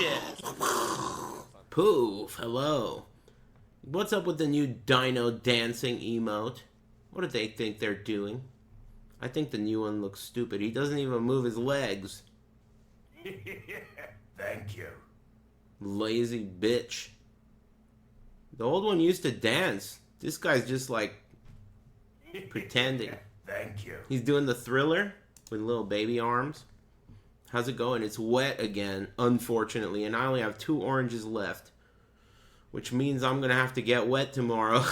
shit. Poof, hello. What's up with the new dino dancing emote? What do they think they're doing? I think the new one looks stupid. He doesn't even move his legs. Thank you. Lazy bitch. The old one used to dance. This guy's just like pretending. Thank you. He's doing the Thriller with little baby arms. How's it going? It's wet again, unfortunately, and I only have 2 oranges left, which means I'm gonna have to get wet tomorrow.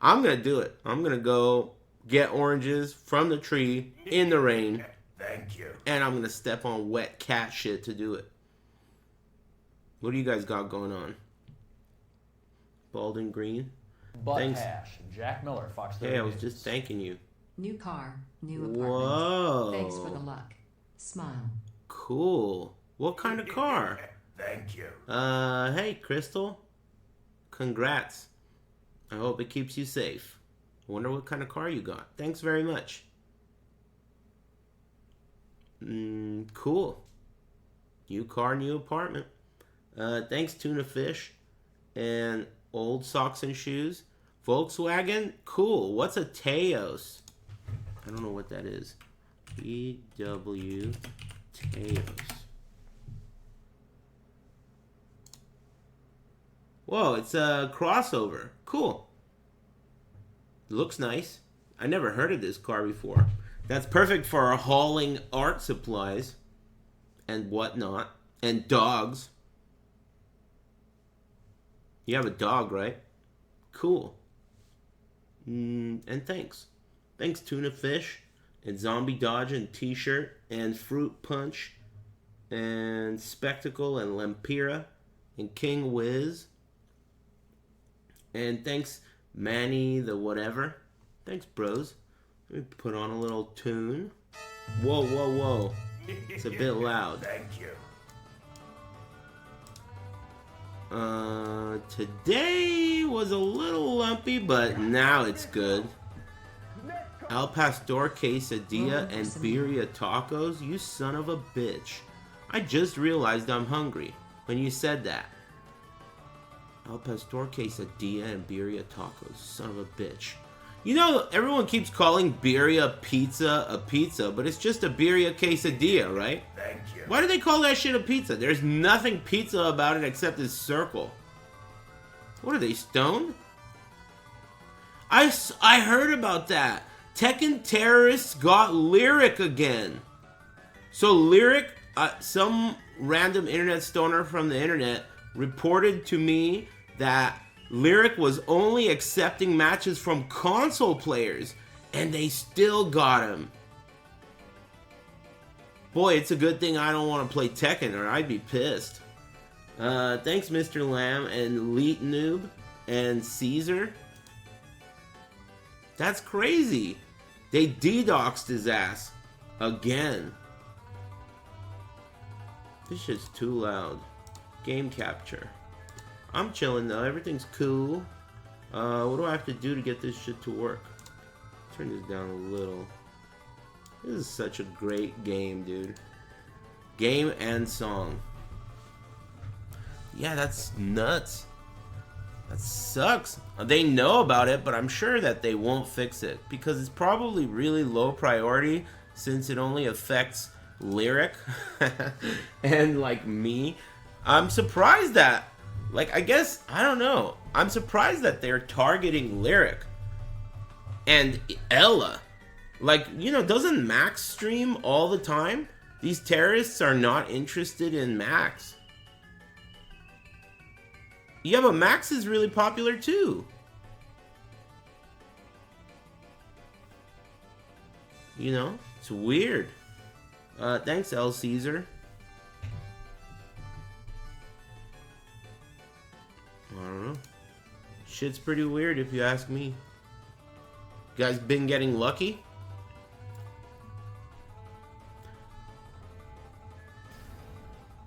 I'm gonna do it. I'm gonna go get oranges from the tree in the rain. Thank you. And I'm gonna step on wet cat shit to do it. What do you guys got going on? Bald and green? Butt Thanks. hash. Jack Miller, Fox 30 Hey, I was News. just thanking you. New car, new apartment. Whoa. Thanks for the luck. Smile. Cool. What kind of car? Thank you. Hey, Crystal. Congrats. I hope it keeps you safe. I wonder what kind of car you got. Thanks very much. Cool. New car, new apartment. Thanks, Tuna Fish. And Old Socks and Shoes. Volkswagen? Cool. What's a Teos? I don't know what that is. VW Teos. Whoa, it's a crossover. Cool. Looks nice. I never heard of this car before. That's perfect for hauling art supplies and whatnot. And dogs. You have a dog, right? Cool. And thanks. Thanks, Tuna Fish. And Zombie Dodge and T-shirt. And Fruit Punch. And Spectacle and Lempira. And King Wiz. And thanks, Manny the whatever. Thanks, bros. Let me put on a little tune. Whoa, whoa, whoa. It's a bit loud. Thank you. Today was a little lumpy, but now it's good. Al Pastor quesadilla and birria tacos? You son of a bitch. I just realized I'm hungry when you said that. Al Pastor quesadilla and birria tacos. Son of a bitch. You know, everyone keeps calling birria pizza a pizza, but it's just a birria quesadilla, right? Thank you. Why do they call that shit a pizza? There's nothing pizza about it except this circle. What are they, stoned? I heard about that. Tekken terrorists got Lyric again. So Lyric, some random internet stoner from the internet reported to me that Lyric was only accepting matches from console players, and they still got him. Boy, it's a good thing I don't want to play Tekken, or I'd be pissed. Thanks, Mr. Lamb, and Leet Noob, and Caesar. That's crazy. They DDoXed his ass. Again. This shit's too loud. Game capture. I'm chilling though, everything's cool. What do I have to do to get this shit to work? Turn this down a little. This is such a great game, dude. Game and song. Yeah, that's nuts. That sucks. They know about it, but I'm sure that they won't fix it because it's probably really low priority since it only affects Lyric and like me. I'm surprised that, like, I guess, I don't know. I'm surprised that they're targeting Lyric and Ella. Like, you know, doesn't Max stream all the time? These terrorists are not interested in Max. Yeah, but Max is really popular too. You know, it's weird. Thanks, L. Caesar. I don't know. Shit's pretty weird if you ask me. You guys been getting lucky?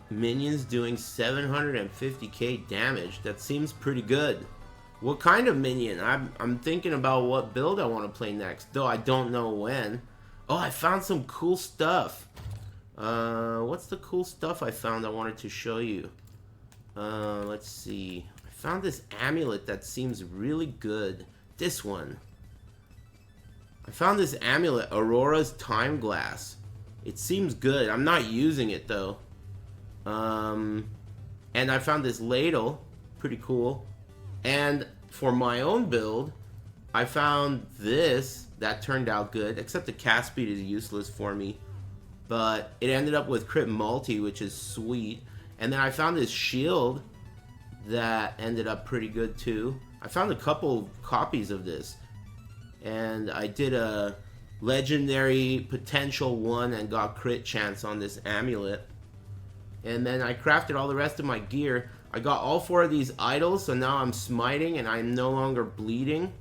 Minions doing 750k damage. That seems pretty good. What kind of minion? I'm thinking about what build I want to play next, though I don't know when. Oh, I found some cool stuff. What's the cool stuff I found I wanted to show you? Let's see. I found this amulet that seems really good. This one. I found this amulet, Aurora's Time Glass. It seems good. I'm not using it though. And I found this ladle. Pretty cool. And for my own build, I found this. That turned out good. Except the cast speed is useless for me. But it ended up with crit multi, which is sweet. And then I found this shield that ended up pretty good too. I found a couple copies of this. And I did a legendary potential one and got crit chance on this amulet. And then I crafted all the rest of my gear. I got all 4 of these idols, so now I'm smiting and I'm no longer bleeding.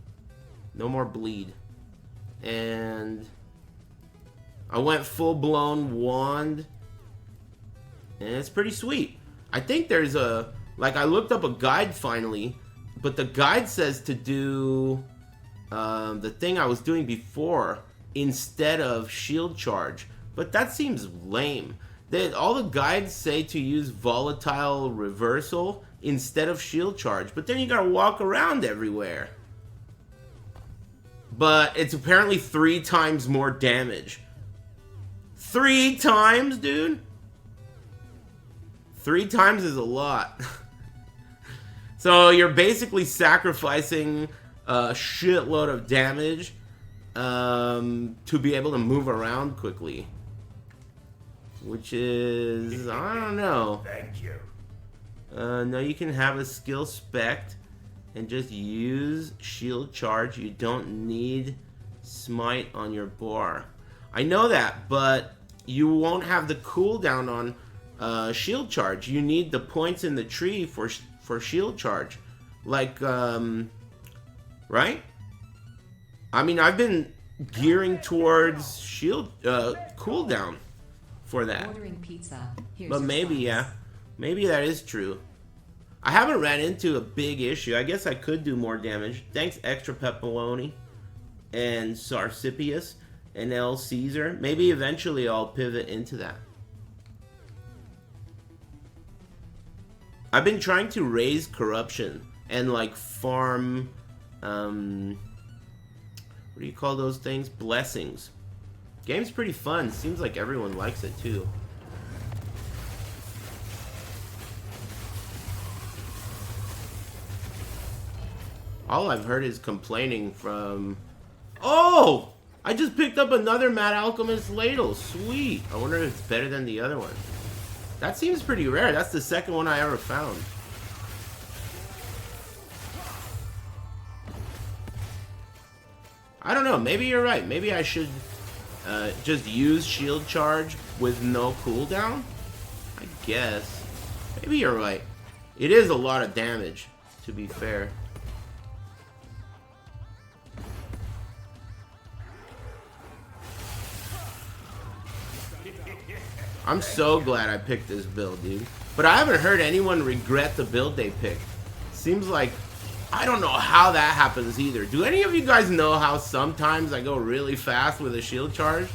No more bleed. And I went full-blown wand. And it's pretty sweet. I think there's a... Like, I looked up a guide finally. But the guide says to do... the thing I was doing before instead of shield charge, but that seems lame. All the guides say to use volatile reversal instead of shield charge, but then you gotta walk around everywhere. But it's apparently 3 times more damage. 3 times, dude? 3 times is a lot. So you're basically sacrificing a shitload of damage to be able to move around quickly, which is, I don't know. Thank you. No, you can have a skill spec and just use shield charge. You don't need smite on your bar. I know that, but you won't have the cooldown on shield charge. You need the points in the tree for shield charge, like right? I mean, I've been gearing towards shield cooldown for that. Ordering pizza. Here's But your maybe, slice. yeah. Maybe that is true. I haven't ran into a big issue. I guess I could do more damage. Thanks, Extra Pepperoni and Sarcipius and L. Caesar. Maybe eventually I'll pivot into that. I've been trying to raise corruption and like farm, what do you call those things? Blessings. Game's pretty fun. Seems like everyone likes it too. All I've heard is complaining from... Oh! I just picked up another Mad Alchemist ladle. Sweet. I wonder if it's better than the other one. That seems pretty rare. That's the second one I ever found. I don't know. Maybe you're right. Maybe I should just use shield charge with no cooldown? I guess. Maybe you're right. It is a lot of damage, to be fair. I'm so glad I picked this build, dude. But I haven't heard anyone regret the build they picked. Seems like... I don't know how that happens either. Do any of you guys know how sometimes I go really fast with a shield charge?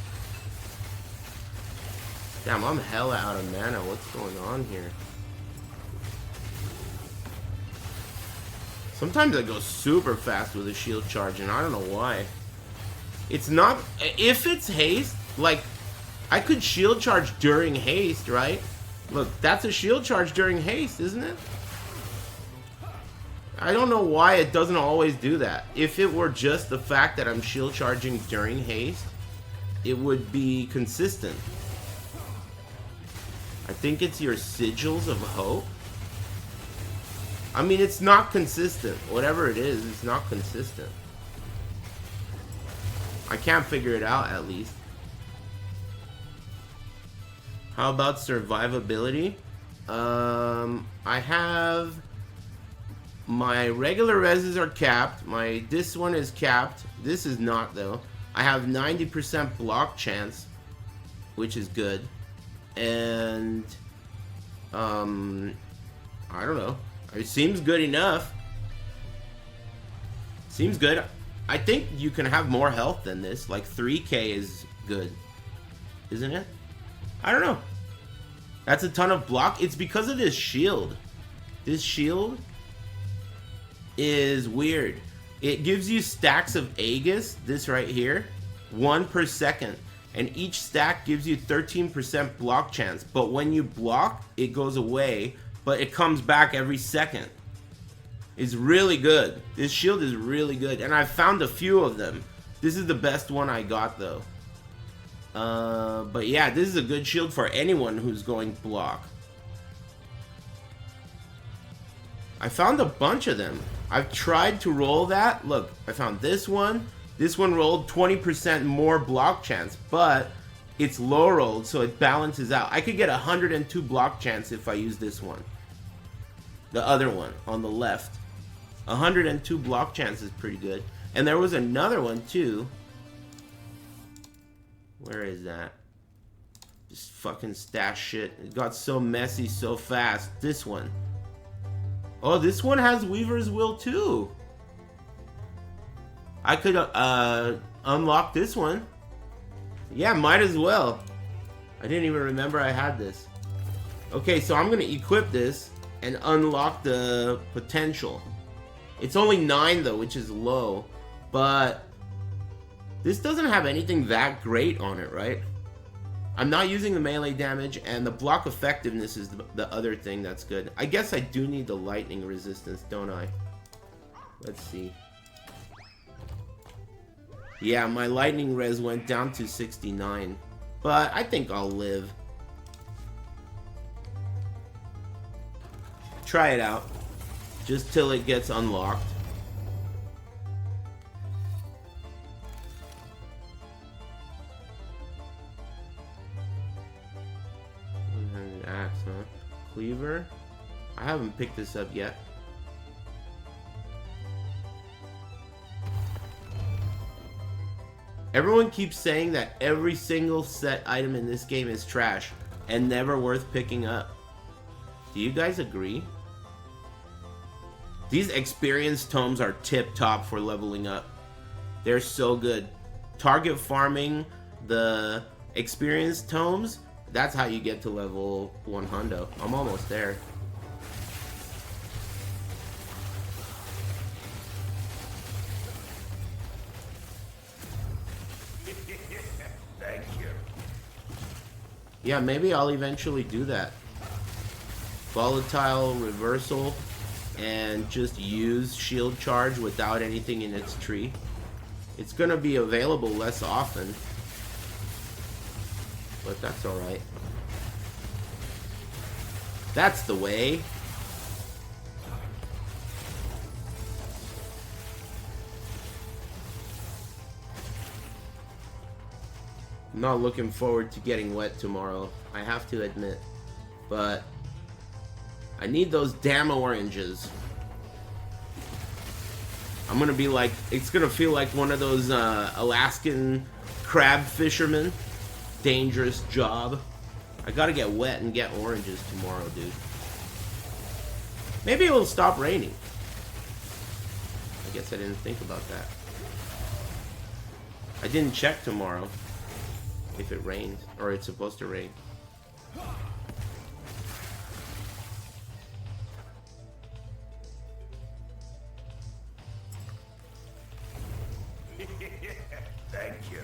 Damn, I'm hella out of mana. What's going on here? Sometimes I go super fast with a shield charge, and I don't know why. It's not... If it's haste, like... I could shield charge during haste, right? Look, that's a shield charge during haste, isn't it? I don't know why it doesn't always do that. If it were just the fact that I'm shield charging during haste, it would be consistent. I think it's your Sigils of Hope. I mean, it's not consistent. Whatever it is, it's not consistent. I can't figure it out, at least. How about survivability? I have... My regular reses are capped. This one is capped. This is not, though. I have 90% block chance, which is good. And... I don't know. It seems good enough. Seems good. I think you can have more health than this. Like 3k is good. Isn't it? I don't know. That's a ton of block. It's because of this shield. This shield is weird. It gives you stacks of Aegis, this right here, 1 per second. And each stack gives you 13% block chance. But when you block, it goes away, but it comes back every second. It's really good. This shield is really good. And I found a few of them. This is the best one I got, though. But yeah, this is a good shield for anyone who's going block. I found a bunch of them. I've tried to roll that. Look, I found this one. This one rolled 20% more block chance, but it's low rolled, so it balances out. I could get 102 block chance if I use this one. The other one on the left. 102 block chance is pretty good. And there was another one too. Where is that? Just fucking stash shit. It got so messy so fast. This one. Oh, this one has Weaver's Will too. I could unlock this one. Yeah, might as well. I didn't even remember I had this. Okay, so I'm gonna equip this and unlock the potential. It's only 9 though, which is low. But this doesn't have anything that great on it, right? I'm not using the melee damage, and the block effectiveness is the other thing that's good. I guess I do need the lightning resistance, don't I? Let's see. Yeah, my lightning res went down to 69. But I think I'll live. Try it out. Just till it gets unlocked. Axe, huh? Cleaver? I haven't picked this up yet. Everyone keeps saying that every single set item in this game is trash and never worth picking up. Do you guys agree? These experience tomes are tip-top for leveling up. They're so good. Target farming the experience tomes, that's how you get to level 100. I'm almost there. Thank you. Yeah, maybe I'll eventually do that. Volatile reversal and just use shield charge without anything in its tree. It's gonna be available less often, but that's alright. That's the way. I'm not looking forward to getting wet tomorrow, I have to admit. But I need those damn oranges. I'm gonna be like, it's gonna feel like one of those Alaskan crab fishermen. Dangerous job. I gotta get wet and get oranges tomorrow, dude. Maybe it will stop raining. I guess I didn't think about that. I didn't check tomorrow if it rains, or it's supposed to rain. Thank you.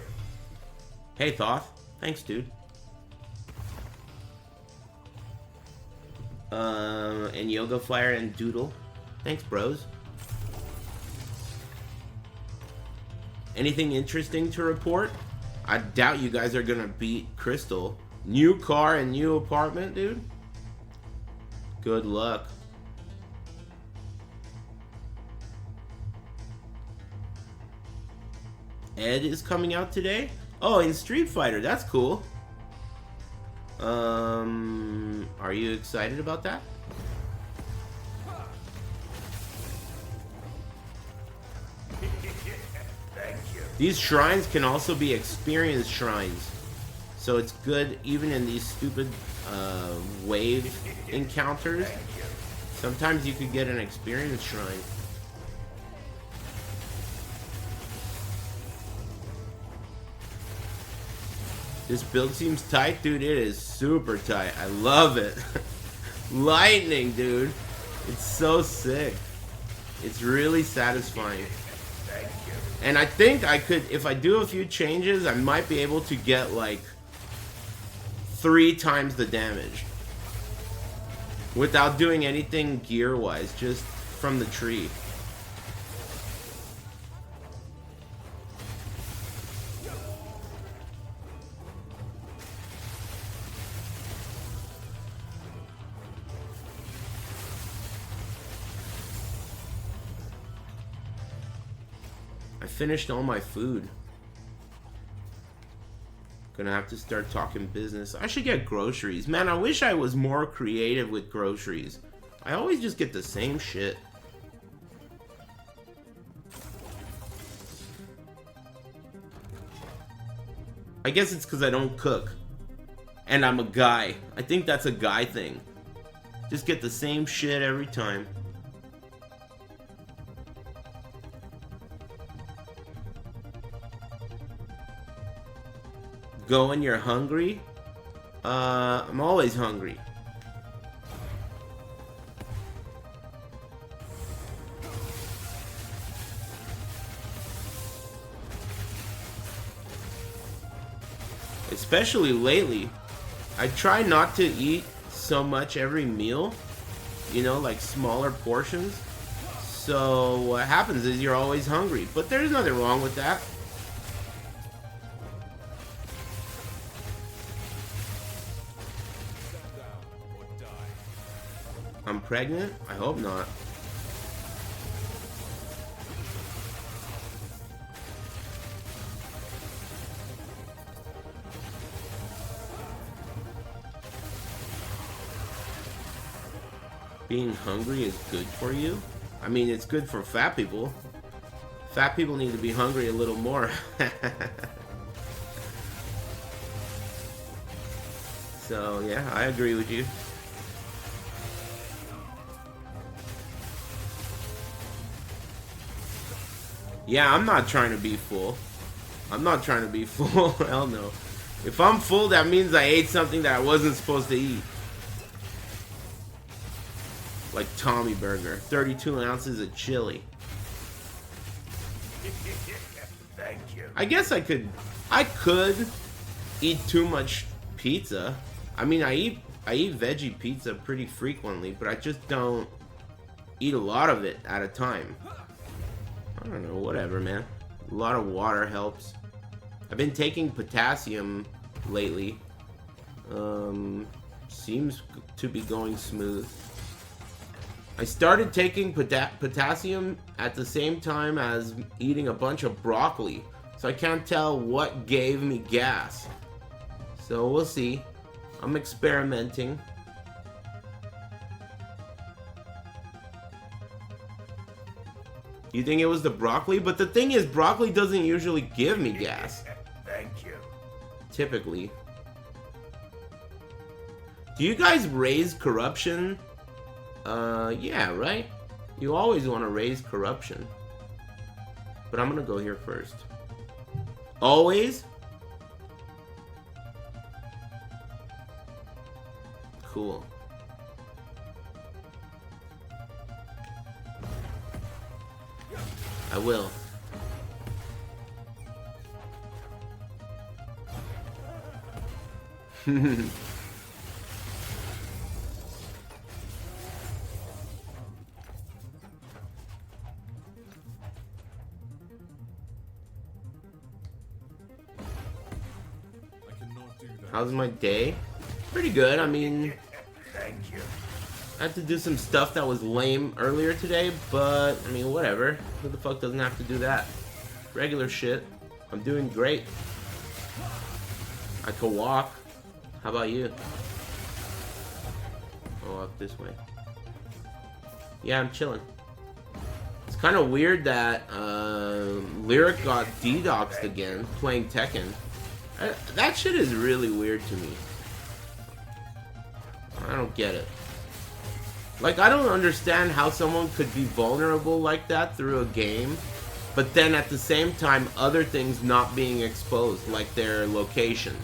Hey, Thoth. Thanks, dude. And Yoga Flyer and Doodle. Thanks, bros. Anything interesting to report? I doubt you guys are gonna beat Crystal. New car and new apartment, dude? Good luck. Ed is coming out today? Oh, in Street Fighter, that's cool. Are you excited about that? Thank you. These shrines can also be experience shrines. So it's good even in these stupid wave encounters. Sometimes you could get an experience shrine. This build seems tight, dude. It is super tight. I love it. Lightning, dude. It's so sick. It's really satisfying. And I think I could, if I do a few changes, I might be able to get like 3 times the damage. Without doing anything gear-wise, just from the tree. I finished all my food. Gonna have to start talking business. I should get groceries. Man, I wish I was more creative with groceries. I always just get the same shit. I guess it's because I don't cook. And I'm a guy. I think that's a guy thing. Just get the same shit every time. Go when you're hungry? I'm always hungry. Especially lately. I try not to eat so much every meal. You know, like smaller portions. So what happens is you're always hungry. But there's nothing wrong with that. I'm pregnant? I hope not. Being hungry is good for you? I mean, it's good for fat people. Fat people need to be hungry a little more. So, yeah, I agree with you. Yeah, I'm not trying to be full. I'm not trying to be full. Hell no. If I'm full, that means I ate something that I wasn't supposed to eat. Like Tommy Burger. 32 ounces of chili. Thank you. I guess I could eat too much pizza. I mean, I eat veggie pizza pretty frequently, but I just don't eat a lot of it at a time. I don't know, whatever, man. A lot of water helps. I've been taking potassium lately. Seems to be going smooth. I started taking potassium at the same time as eating a bunch of broccoli. So I can't tell what gave me gas. So we'll see. I'm experimenting. You think it was the broccoli? But the thing is, broccoli doesn't usually give me gas. Thank you. Typically. Do you guys raise corruption? Yeah, right? You always want to raise corruption. But I'm gonna go here first. Always? Cool. I will. How's my day? Pretty good. I mean, Thank you. I had to do some stuff that was lame earlier today, but I mean, whatever. Who the fuck doesn't have to do that? Regular shit. I'm doing great. I could walk. How about you? Oh, up this way. Yeah, I'm chilling. It's kind of weird that Lyric got DDoXed again playing Tekken. That shit is really weird to me. I don't get it. Like, I don't understand how someone could be vulnerable like that through a game, but then at the same time, other things not being exposed, like their location.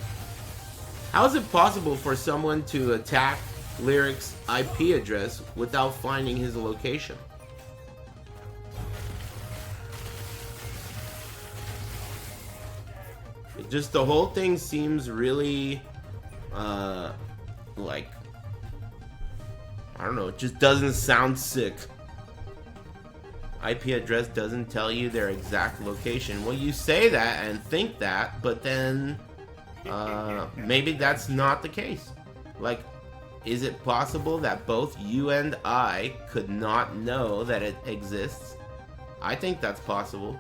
How is it possible for someone to attack Lyric's IP address without finding his location? It just, the whole thing seems really, like, I don't know, it just doesn't sound sick. IP address doesn't tell you their exact location. Well, you say that and think that, but then maybe that's not the case. Like, is it possible that both you and I could not know that it exists? I think that's possible.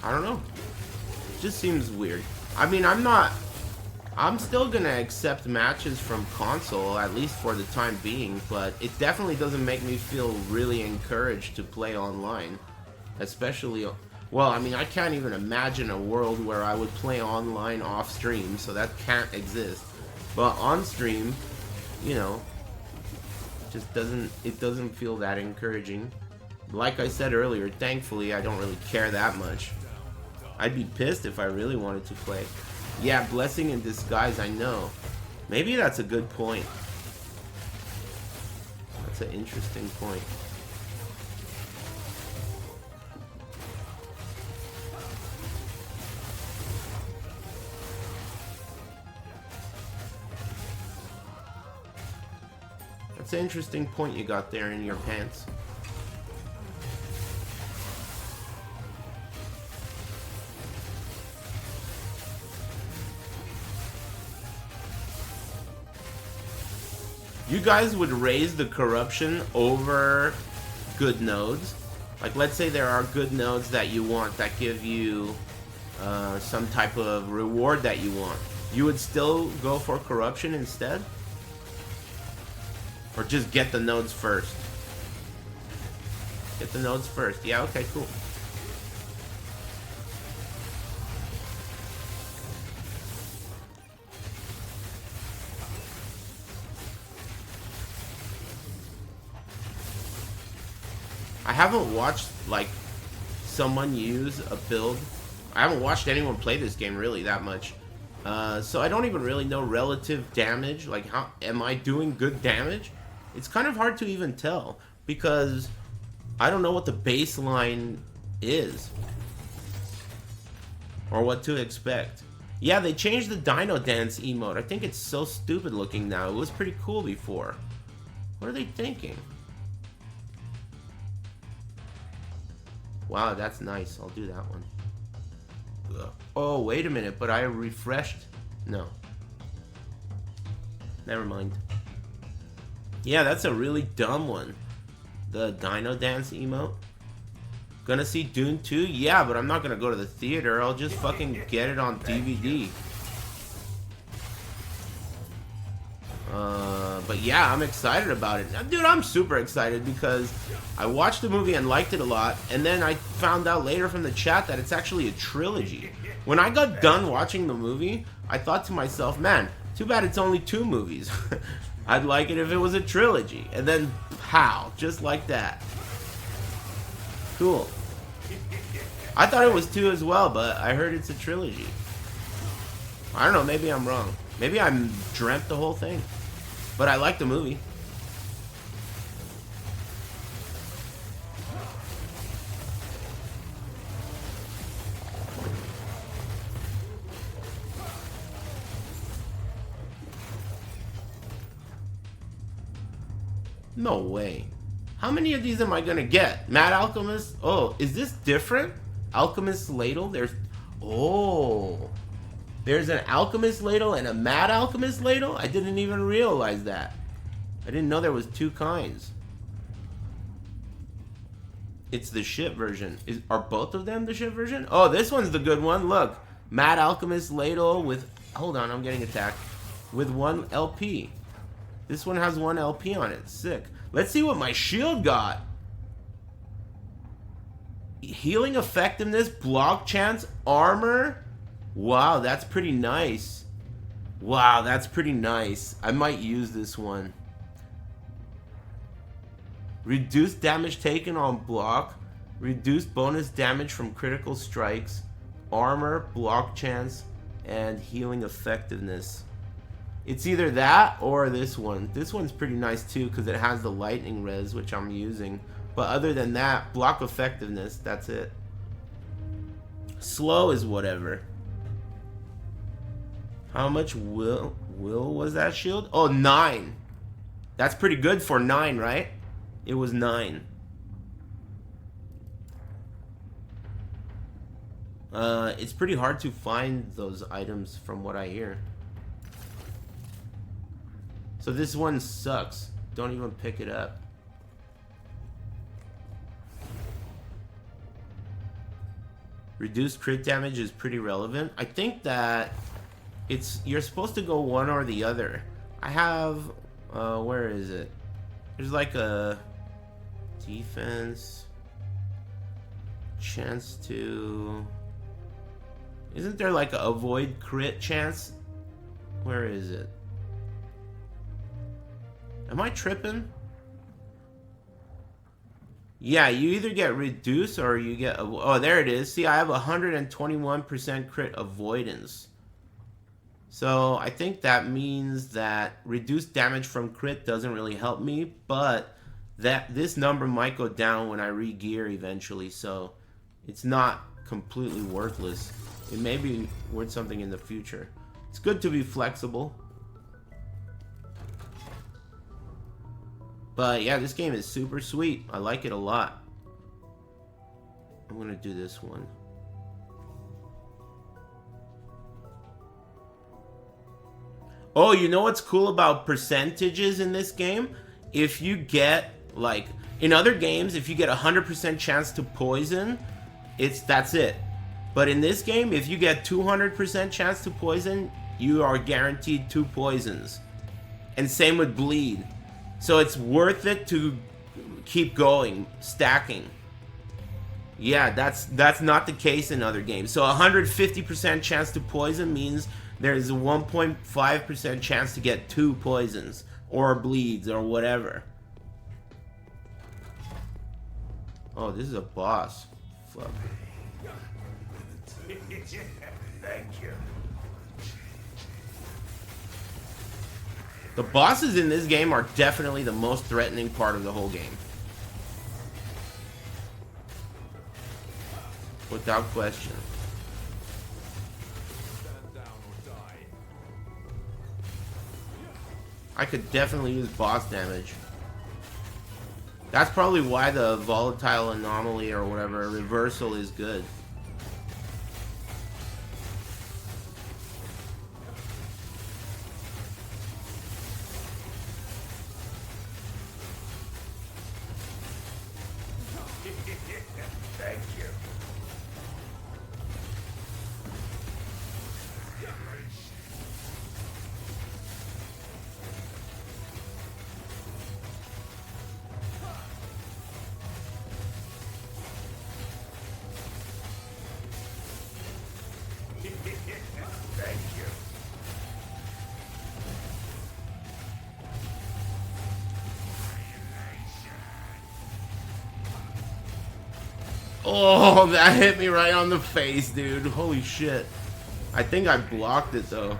I don't know. It just seems weird. I mean, I'm still gonna accept matches from console, at least for the time being, but it definitely doesn't make me feel really encouraged to play online. Especially, well, I mean, I can't even imagine a world where I would play online off stream, so that can't exist. But on stream, you know, it doesn't feel that encouraging. Like I said earlier, thankfully I don't really care that much. I'd be pissed if I really wanted to play. Yeah, blessing in disguise, I know. Maybe that's a good point. That's an interesting point. That's an interesting point you got there in your pants. You guys would raise the corruption over good nodes. Like, let's say there are good nodes that you want that give you some type of reward that you want. You would still go for corruption instead? Or just get the nodes first? Get the nodes first. Yeah, okay, cool. I haven't watched, like, someone use a build. I haven't watched anyone play this game really that much. So I don't even really know relative damage. Like, how am I doing good damage? It's kind of hard to even tell because I don't know what the baseline is or what to expect. Yeah, they changed the Dino Dance emote. I think it's so stupid looking now. It was pretty cool before. What are they thinking? Wow, that's nice. I'll do that one. Ugh. Oh, wait a minute, but I refreshed. No. Never mind. Yeah, that's a really dumb one. The Dino Dance emote. Gonna see Dune 2? Yeah, but I'm not gonna go to the theater. I'll just fucking get it on DVD. But yeah, I'm excited about it. Dude, I'm super excited because I watched the movie and liked it a lot, and then I found out later from the chat that it's actually a trilogy. When I got done watching the movie, I thought to myself, man, too bad it's only 2 movies. I'd like it if it was a trilogy. And then, pow, just like that. Cool. I thought it was 2 as well, but I heard it's a trilogy. I don't know, maybe I'm wrong. Maybe I dreamt the whole thing. But I like the movie. No way. How many of these am I gonna get? Mad Alchemist? Oh, is this different? Alchemist Ladle? There's an Alchemist Ladle and a Mad Alchemist Ladle? I didn't even realize that. I didn't know there was 2 kinds. It's the shit version. Are both of them the shit version? Oh, this one's the good one. Look. Mad Alchemist Ladle with... Hold on, I'm getting attacked. With 1 LP. This one has 1 LP on it. Sick. Let's see what my shield got. Healing effectiveness, block chance, armor. Wow, that's pretty nice. Wow, that's pretty nice. I might use this one. Reduced damage taken on block. Reduced bonus damage from critical strikes. Armor, block chance, and healing effectiveness. It's either that or this one. This one's pretty nice too because it has the lightning res, which I'm using. But other than that, block effectiveness, that's it. Slow is whatever. How much will was that shield? Oh, 9. That's pretty good for 9, right? It was 9. It's pretty hard to find those items from what I hear. So this one sucks. Don't even pick it up. Reduced crit damage is pretty relevant. I think that you're supposed to go one or the other. I have where is it? There's like a defense chance to. Isn't there like a avoid crit chance? Where is it? Am I tripping? Yeah, you either get reduced or you get... Oh, there it is. See, I have 121% crit avoidance. So, I think that means that reduced damage from crit doesn't really help me, but that this number might go down when I re-gear eventually, so it's not completely worthless. It may be worth something in the future. It's good to be flexible. But yeah, this game is super sweet. I like it a lot. I'm gonna do this one. Oh, you know what's cool about percentages in this game? If you get, like, in other games, if you get 100% chance to poison, that's it. But in this game, if you get 200% chance to poison, you are guaranteed 2 poisons. And same with bleed. So it's worth it to keep going, stacking. Yeah, that's not the case in other games. So 150% chance to poison means there's a 1.5% chance to get 2 poisons or bleeds or whatever. Oh, this is a boss. Fuck. Thank you. The bosses in this game are definitely the most threatening part of the whole game. Without question. I could definitely use boss damage. That's probably why the volatile anomaly or whatever reversal is good. Thank you. Thank you. Oh, that hit me right on the face, dude. Holy shit. I think I blocked it, though.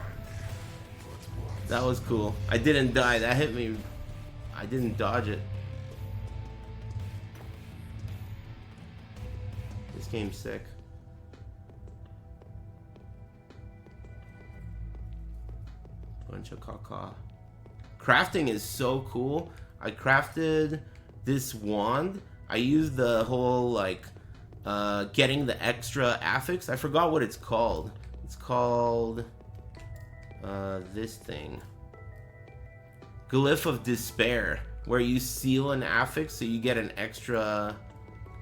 That was cool. I didn't die. That hit me. I didn't dodge it. This game's sick. Bunch of caca. Crafting is so cool. I crafted this wand. I used the whole, like, getting the extra affix. I forgot what it's called. It's called this thing. Glyph of Despair, where you seal an affix so you get an extra,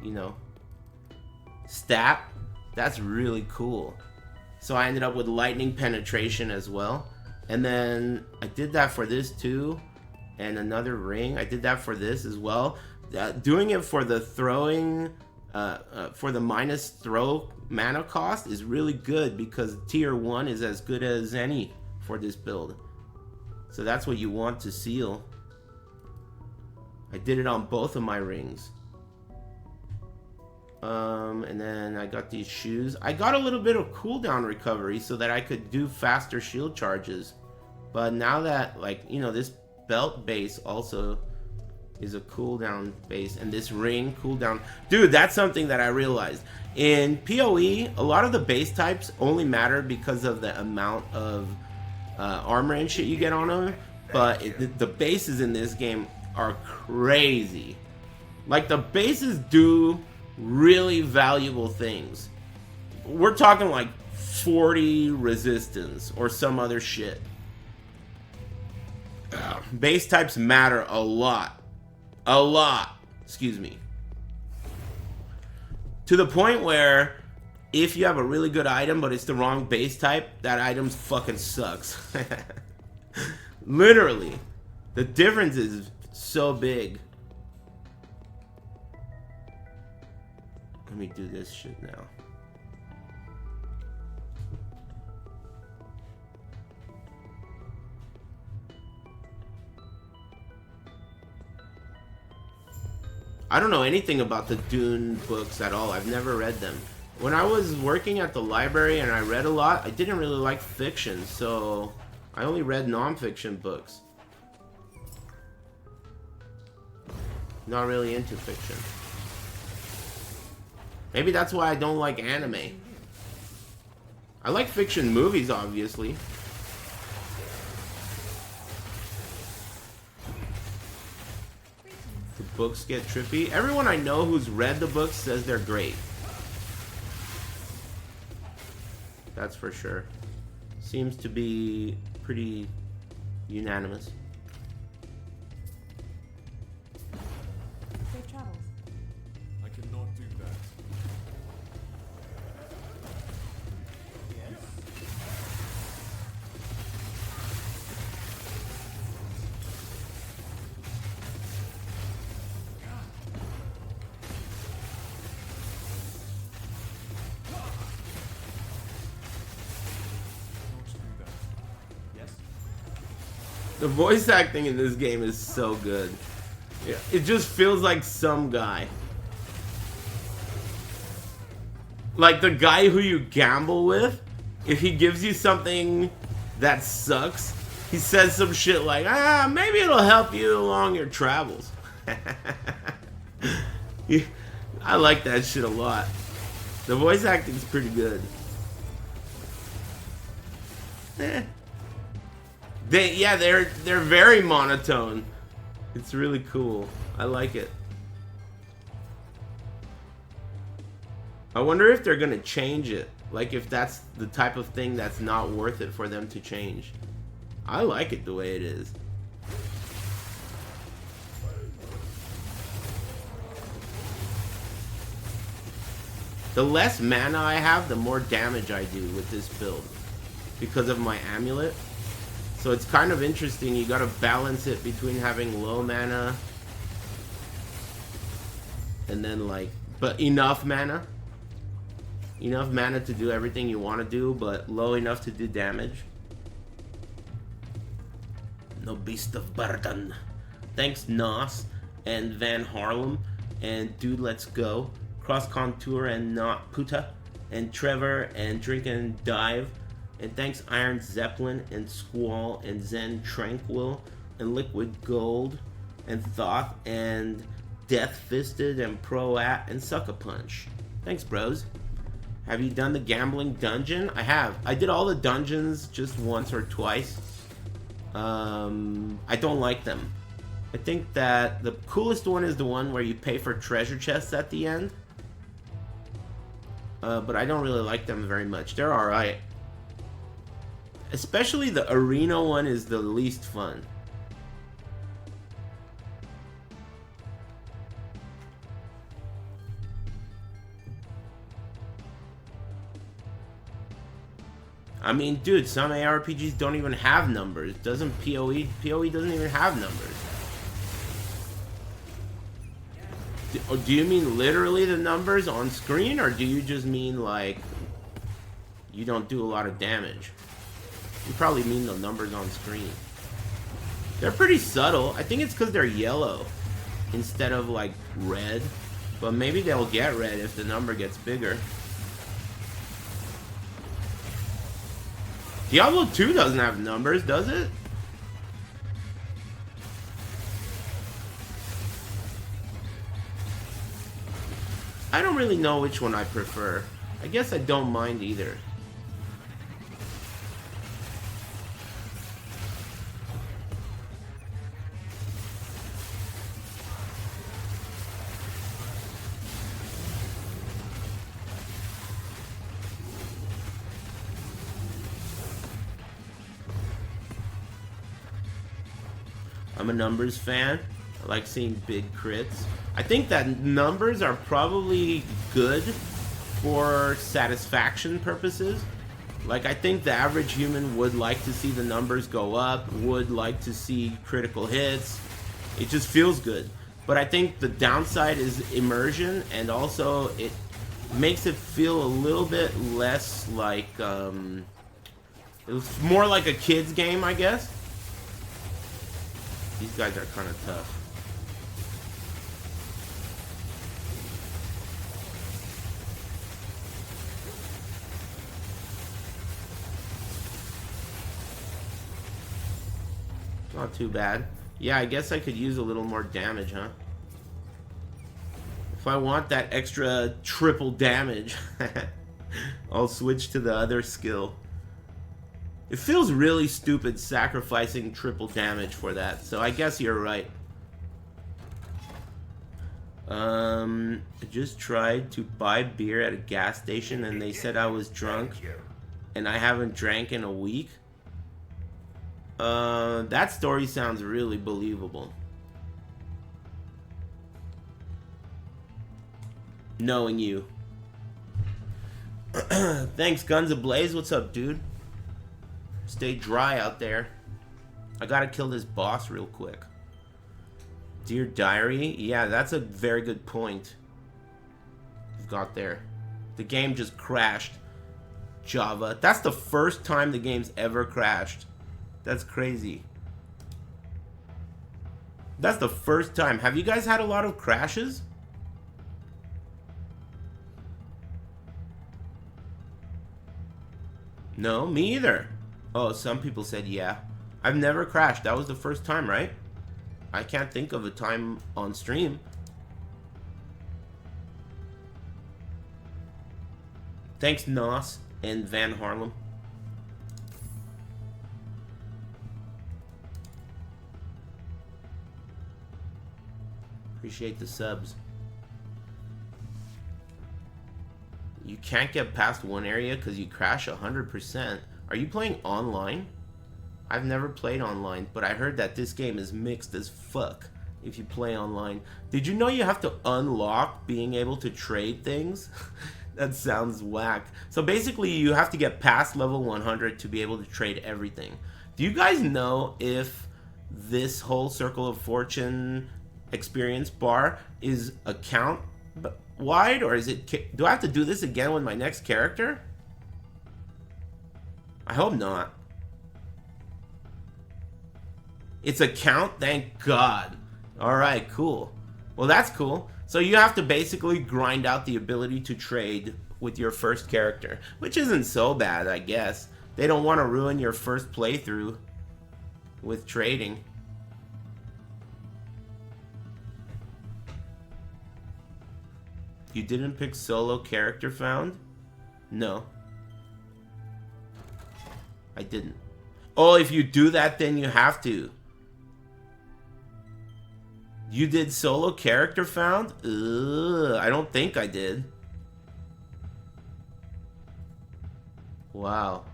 you know, stat. That's really cool. So I ended up with lightning penetration as well. And then I did that for this too. And another ring. I did that for this as well. Doing it for the throwing, for the minus throw mana cost is really good because tier 1 is as good as any for this build. So that's what you want to seal. I did it on both of my rings. And then I got these shoes. I got a little bit of cooldown recovery so that I could do faster shield charges. But now that, like, you know, this belt base also is a cooldown base, and this ring cooldown. Dude, that's something that I realized. In PoE, a lot of the base types only matter because of the amount of armor and shit you get on them. But the bases in this game are crazy. Like, the bases do really valuable things. We're talking like 40 resistance or some other shit. Base types matter a lot. A lot. Excuse me. To the point where if you have a really good item but it's the wrong base type, that item fucking sucks. Literally. The difference is so big. Let me do this shit now. I don't know anything about the Dune books at all. I've never read them. When I was working at the library and I read a lot, I didn't really like fiction, so I only read non-fiction books. Not really into fiction. Maybe that's why I don't like anime. I like fiction movies, obviously. The books get trippy. Everyone I know who's read the books says they're great. That's for sure. Seems to be pretty unanimous. Safe travels. I cannot do that. Yes. Cannot do that. Yes? The voice acting in this game is so good. It just feels like some guy. Like the guy who you gamble with, if he gives you something that sucks, he says some shit like, maybe it'll help you along your travels. I like that shit a lot. The voice acting's pretty good. They're very monotone. It's really cool. I like it. I wonder if they're gonna change it. Like if that's the type of thing that's not worth it for them to change. I like it the way it is. The less mana I have, the more damage I do with this build. Because of my amulet. So it's kind of interesting. You gotta balance it between having low mana and then like, but enough mana. Enough mana to do everything you want to do, but low enough to do damage. No beast of burden. Thanks Nos and Van Harlem and Dude Let's Go, Cross Contour and Not Puta, and Trevor and Drink and Dive. And thanks Iron Zeppelin and Squall and Zen Tranquil and Liquid Gold and Thoth and Death Fisted and Proat and Sucker Punch. Thanks, bros. Have you done the gambling dungeon? I have. I did all the dungeons just once or twice. I don't like them. I think that the coolest one is the one where you pay for treasure chests at the end. But I don't really like them very much. They're alright. Especially the arena one is the least fun. I mean, dude, some ARPGs don't even have numbers. Doesn't PoE? PoE doesn't even have numbers. Do you mean literally the numbers on screen, or do you just mean like you don't do a lot of damage? You probably mean the numbers on screen. They're pretty subtle. I think it's because they're yellow. instead of like red. But maybe they'll get red if the number gets bigger. Diablo 2 doesn't have numbers, does it? I don't really know which one I prefer. I guess I don't mind either. I'm a numbers fan. I like seeing big crits. I think that numbers are probably good for satisfaction purposes. Like, I think the average human would like to see the numbers go up, would like to see critical hits. It just feels good. But I think the downside is immersion, and also it makes it feel a little bit less like, it was more like a kid's game, I guess. These guys are kind of tough. Not too bad. Yeah, I guess I could use a little more damage, huh? If I want that extra triple damage, I'll switch to the other skill. It feels really stupid sacrificing triple damage for that, so I guess you're right. I just tried to buy beer at a gas station and they said I was drunk and I haven't drank in a week. That story sounds really believable. Knowing you. Thanks, Guns Ablaze. What's up, dude? Stay dry out there. I gotta kill this boss real quick. Dear Diary? Yeah, that's a very good point. You've got there. The game just crashed. Java. That's the first time the game's ever crashed. That's crazy. That's the first time. Have you guys had a lot of crashes? No, me either. Oh, some people said yeah. I've never crashed. That was the first time, right? I can't think of a time on stream. Thanks, Nos and Van Harlem. Appreciate the subs. You can't get past one area because you crash 100%. Are you playing online? I've never played online, but I heard that this game is mixed as fuck if you play online. Did you know you have to unlock being able to trade things? That sounds whack. So basically you have to get past level 100 to be able to trade everything. Do you guys know if this whole Circle of Fortune experience bar is account wide, or is it, do I have to do this again with my next character? I hope not. It's account, thank God. Alright, cool. Well, that's cool. So you have to basically grind out the ability to trade with your first character, which isn't so bad, I guess. They don't want to ruin your first playthrough with trading. You didn't pick solo character found? No. I didn't. Oh, if you do that, then you have to. You did solo character found? Ugh, I don't think I did. Wow.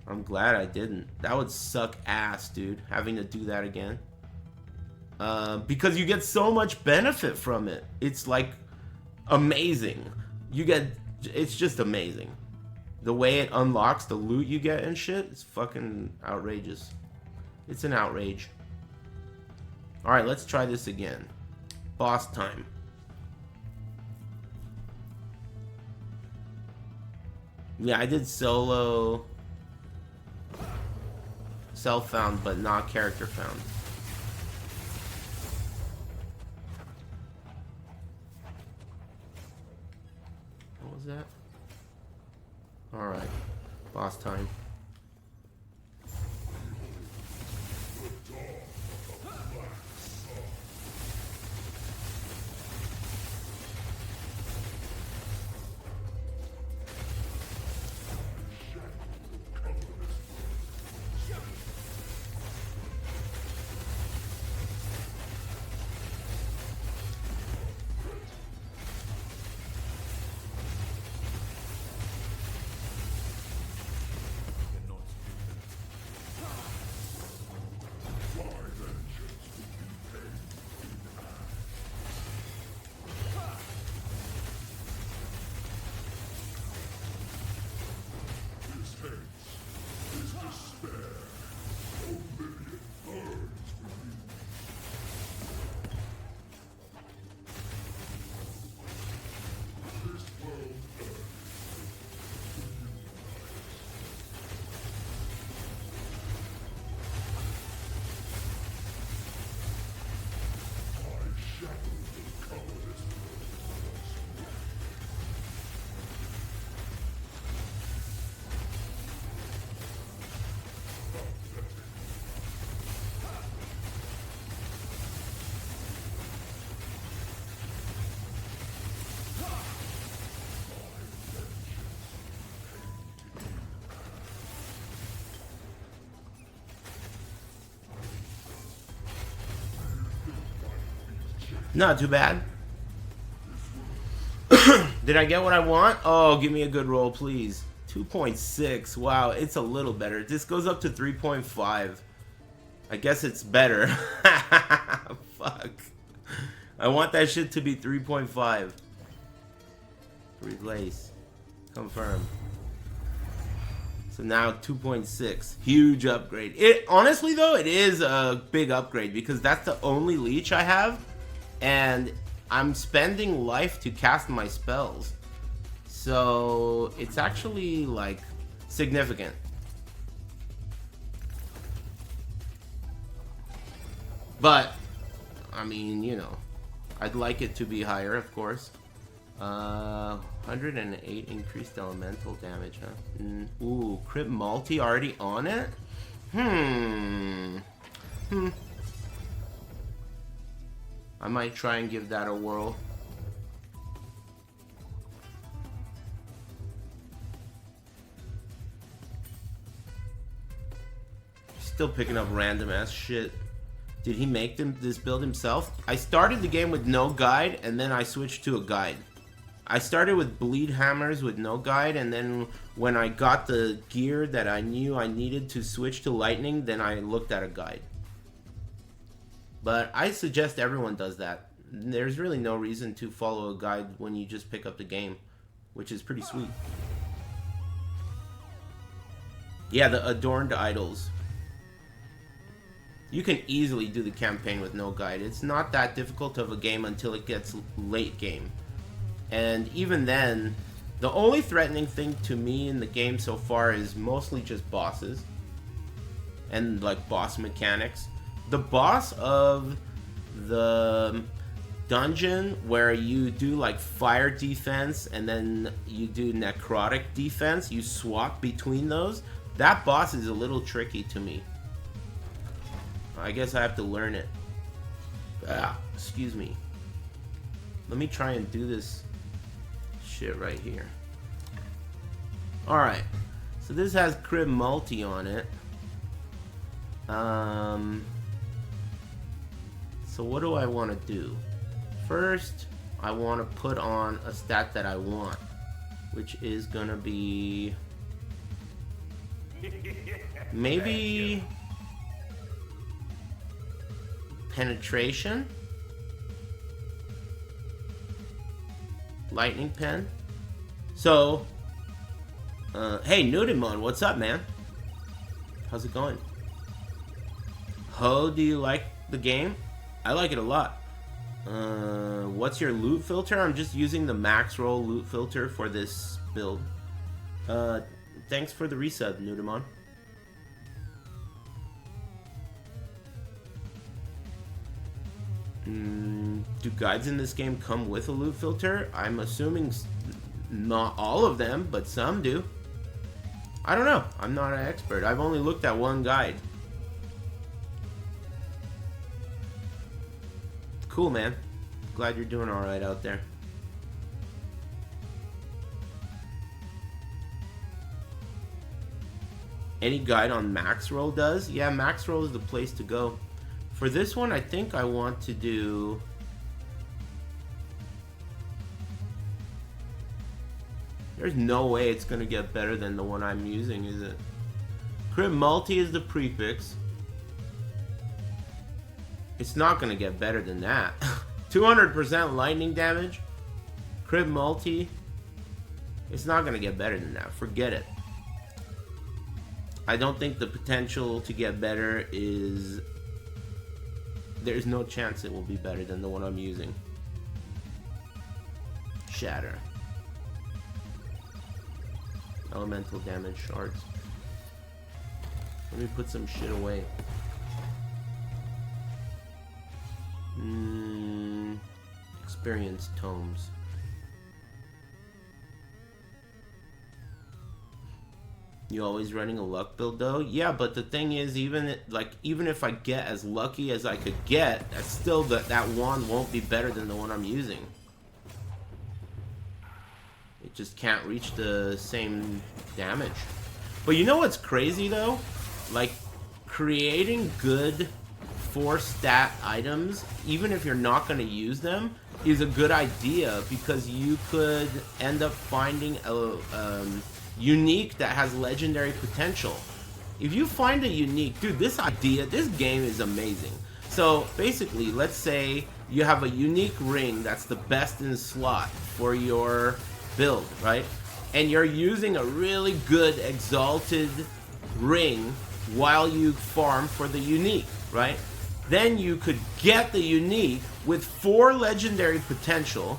I'm glad I didn't. That would suck ass, dude, having to do that again. Because you get so much benefit from it. It's like amazing. It's just amazing. The way it unlocks the loot you get and shit, it's fucking outrageous. It's an outrage. Alright, let's try this again. Boss time. Yeah, I did solo self-found, but not character found. was that? Alright. Boss time. Not too bad. Did I get what I want? Oh, give me a good roll, please. 2.6. Wow, it's a little better. This goes up to 3.5. I guess it's better. Fuck. I want that shit to be 3.5. Replace. Confirm. So now 2.6. Huge upgrade. It honestly though, it is a big upgrade because that's the only leech I have. And I'm spending life to cast my spells. So it's actually like significant. But I mean, you know, I'd like it to be higher, of course. 108 increased elemental damage, huh? Ooh, crit multi already on it? I might try and give that a whirl. Still picking up random ass shit. Did he make this build himself? I started the game with no guide, and then I switched to a guide. I started with bleed hammers with no guide, and then when I got the gear that I knew I needed to switch to lightning, then I looked at a guide. But I suggest everyone does that. There's really no reason to follow a guide when you just pick up the game, which is pretty sweet. Yeah, the adorned idols. You can easily do the campaign with no guide. It's not that difficult of a game until it gets late game. And even then, the only threatening thing to me in the game so far is mostly just bosses. And like boss mechanics. The boss of the dungeon where you do like fire defense and then you do necrotic defense, you swap between those, that boss is a little tricky to me. I guess I have to learn it. Excuse me. Let me try and do this shit right here. Alright. So this has crit multi on it. So what do I want to do? First, I want to put on a stat that I want, which is gonna be maybe penetration, lightning pen. So, hey Nudimon, what's up, man? How's it going? Ho, do you like the game? I like it a lot. What's your loot filter? I'm just using the max roll loot filter for this build. Thanks for the resub, Nudimon. Do guides in this game come with a loot filter? I'm assuming Not all of them, but some do. I don't know. I'm not an expert. I've only looked at one guide. Cool, man. Glad you're doing alright out there. Any guide on max roll does? Yeah, max roll is the place to go. For this one, I think I want to do... There's no way it's going to get better than the one I'm using, is it? Crit multi is the prefix. It's not going to get better than that. 200% lightning damage. Crit multi. It's not going to get better than that. Forget it. I don't think the potential to get better is... There's no chance it will be better than the one I'm using. Shatter. Elemental damage shards. Let me put some shit away. Experience tomes. You always running a luck build though? Yeah, but the thing is, even if I get as lucky as I could get, that's still that wand won't be better than the one I'm using. It just can't reach the same damage. But you know what's crazy though? Like, creating good 4-stat items, even if you're not going to use them, is a good idea, because you could end up finding a unique that has legendary potential. If you find a unique, dude, this game is amazing. So basically, let's say you have a unique ring that's the best in slot for your build, right? And you're using a really good exalted ring while you farm for the unique, right? Then you could get the unique with 4 legendary potential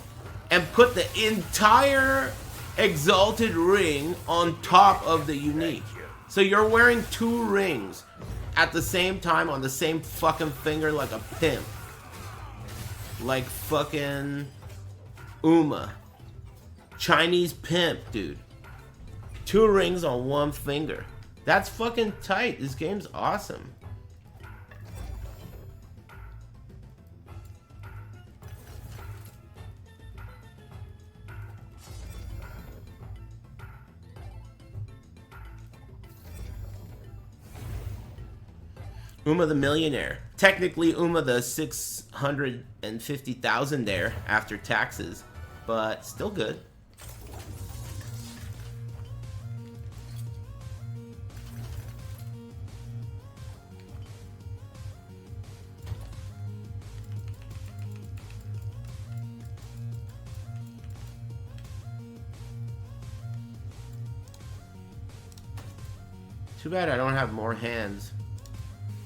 and put the entire exalted ring on top of the unique. So you're wearing 2 rings at the same time on the same fucking finger, like a pimp. Like fucking Uma. Chinese pimp, dude. 2 rings on 1 finger. That's fucking tight. This game's awesome. Uma the millionaire. Technically Uma the 650,000 there after taxes, but still good. Too bad I don't have more hands.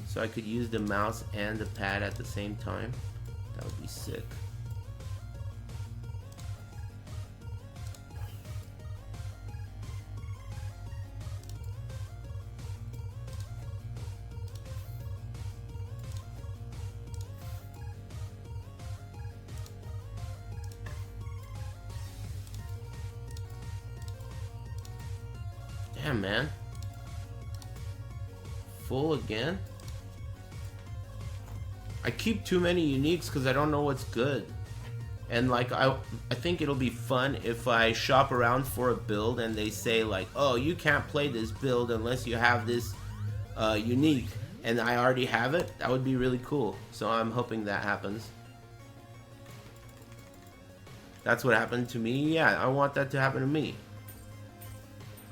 So I could use the mouse and the pad at the same time. That would be sick. Damn, man. Full again? I keep too many uniques because I don't know what's good. And like, I think it'll be fun if I shop around for a build and they say like, oh, you can't play this build unless you have this unique, and I already have it. That would be really cool. So I'm hoping that happens. That's what happened to me. Yeah, I want that to happen to me.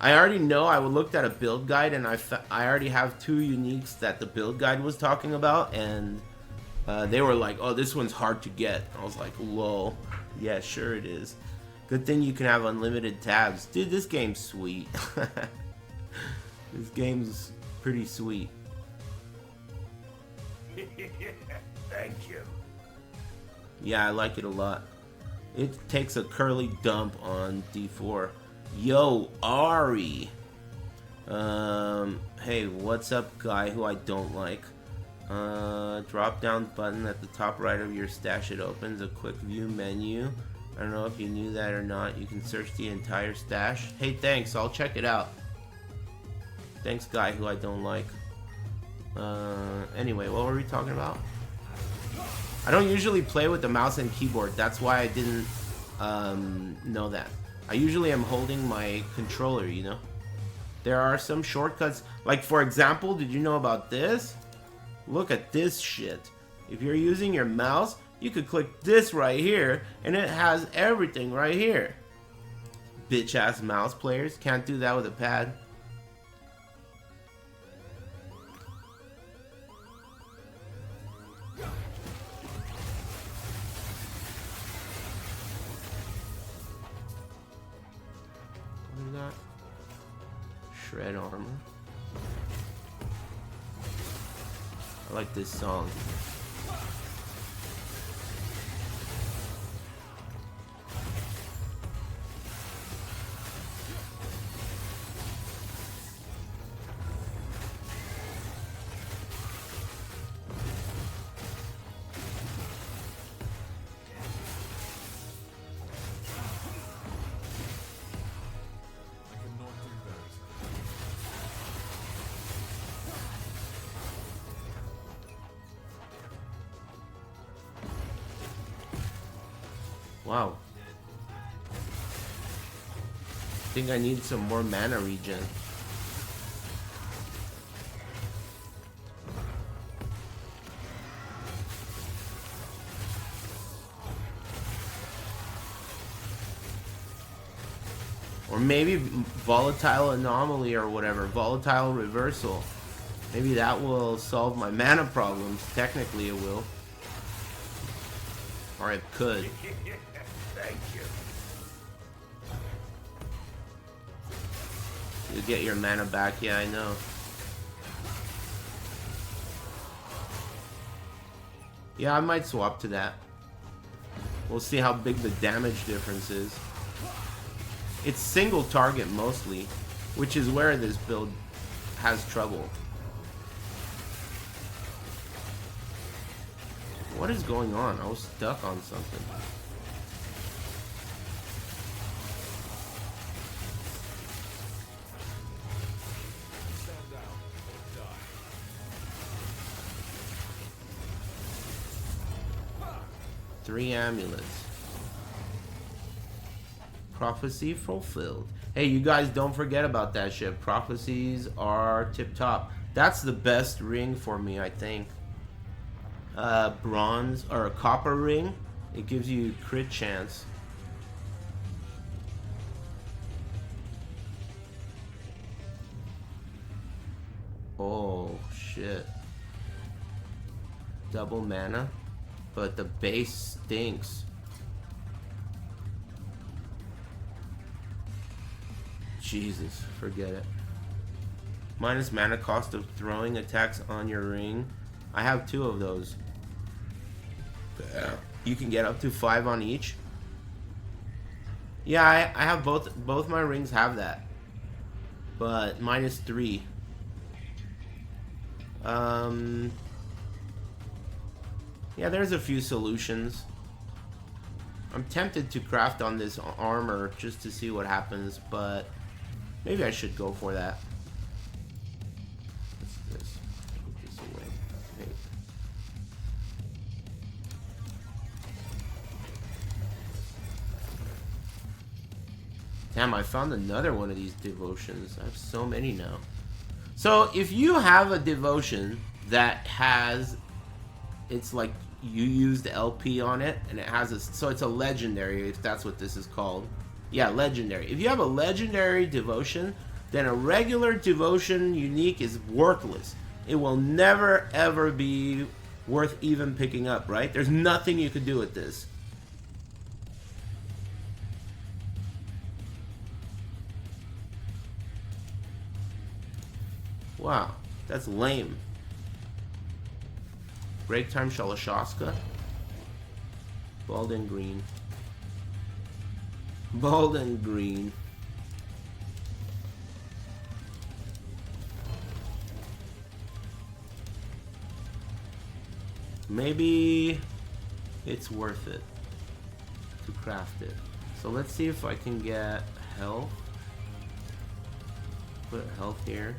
I already know. I looked at a build guide and I already have 2 uniques that the build guide was talking about, and they were like, oh, this one's hard to get. I was like, lol. Yeah, sure it is. Good thing you can have unlimited tabs. Dude, this game's sweet. This game's pretty sweet. Thank you. Yeah, I like it a lot. It takes a curly dump on D4. Yo, Ari. Hey, what's up, guy who I don't like? Drop down button at the top right of your stash. It opens a quick view menu. I don't know if you knew that or not. You can search the entire stash. Hey, thanks. I'll check it out. Thanks, guy who I don't like. Anyway, what were we talking about? I don't usually play with the mouse and keyboard. That's why I didn't know that. I usually am holding my controller, you know? There are some shortcuts. Like, for example, did you know about this? Look at this shit. If you're using your mouse, you could click this right here, and it has everything right here. Bitch-ass mouse players can't do that with a pad. What is that? Shred armor. I like this song. Wow. I think I need some more mana regen. Or maybe volatile anomaly or whatever. Volatile reversal. Maybe that will solve my mana problems. Technically it will. Or it could. Thank you. You get your mana back, yeah, I know. Yeah, I might swap to that. We'll see how big the damage difference is. It's single target mostly, which is where this build has trouble. What is going on? I was stuck on something. Stand down or die. 3 amulets. Prophecy fulfilled. Hey, you guys don't forget about that shit. Prophecies are tip top. That's the best ring for me, I think. Bronze or a copper ring. It gives you crit chance. Oh shit. Double mana, but the base stinks. Jesus, forget it. Minus mana cost of throwing attacks on your ring. I have 2 of those. You can get up to 5 on each. Yeah, I have both my rings have that. But minus 3. Yeah, there's a few solutions. I'm tempted to craft on this armor just to see what happens, but maybe I should go for that. What's this? Put this away. Hey. Damn, I found another one of these devotions. I have so many now. So if you have a devotion that has, it's like you used LP on it, and it has a, so it's a legendary, if that's what this is called. Yeah, legendary. If you have a legendary devotion, then a regular devotion unique is worthless. It will never ever be worth even picking up, right? There's nothing you could do with this. Wow, that's lame. Break time Shalashaska. Bald and green. Bald and green. Maybe it's worth it to craft it. So let's see if I can get health. Put health here.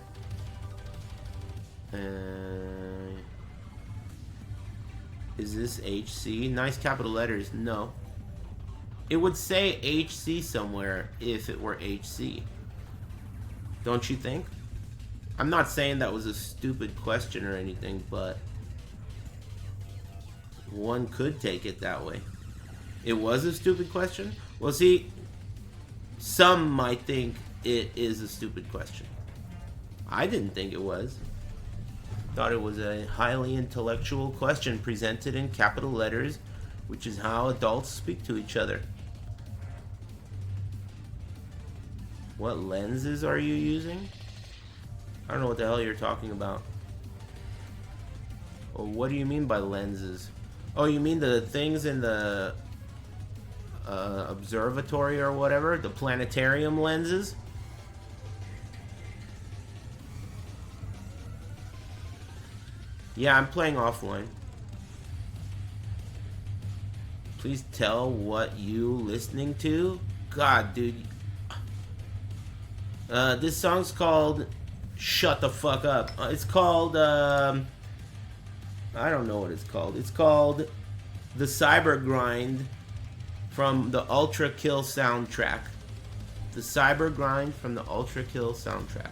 Is this HC? Nice capital letters. No. It would say HC somewhere if it were HC. Don't you think? I'm not saying that was a stupid question or anything, but one could take it that way. It was a stupid question? Well, see, some might think it is a stupid question. I didn't think it was. Thought it was a highly intellectual question presented in capital letters, which is how adults speak to each other. What lenses are you using? I don't know what the hell you're talking about. Well, what do you mean by lenses? Oh, you mean the things in the observatory or whatever? The planetarium lenses? Yeah, I'm playing offline. Please tell what you listening to? God, dude. This song's called Shut the Fuck Up. It's called, I don't know what it's called. It's called The Cyber Grind from the Ultra Kill soundtrack. The Cyber Grind from the Ultra Kill soundtrack.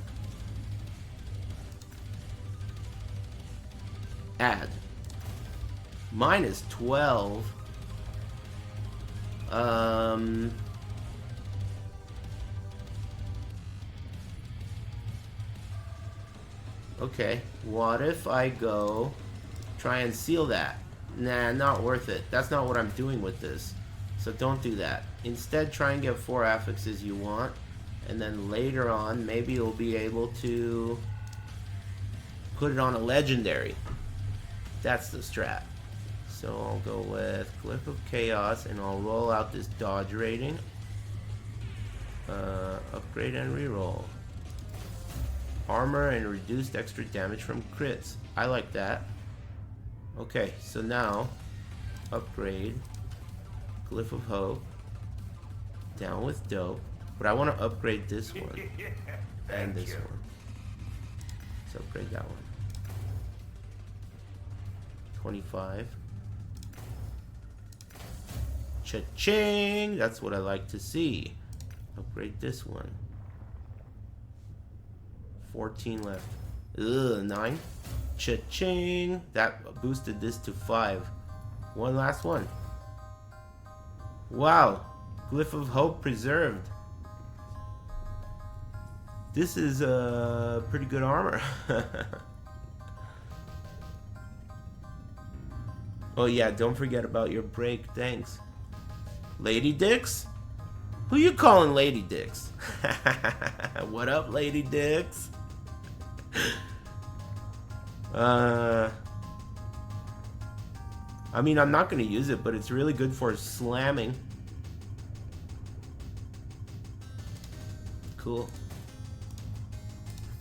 Add. Minus 12. Okay, what if I go try and seal that? Nah, not worth it. That's not what I'm doing with this. So don't do that. Instead, try and get 4 affixes you want. And then later on, maybe you'll be able to put it on a legendary. That's the strat. So I'll go with Glyph of Chaos and I'll roll out this dodge rating. Upgrade and reroll. Armor and reduced extra damage from crits. I like that. Okay, so now upgrade Glyph of Hope. Down with Dope. But I want to upgrade this one. And this one. Let's upgrade that one. 25. Cha-ching! That's what I like to see. Upgrade this one. 14 left. Ugh, 9. Cha-ching! That boosted this to 5. One last one. Wow. Glyph of Hope preserved. This is pretty good armor. Oh yeah, don't forget about your break. Thanks. Lady Dicks? Who you calling Lady Dicks? What up, Lady Dicks? I mean, I'm not going to use it, but it's really good for slamming. Cool.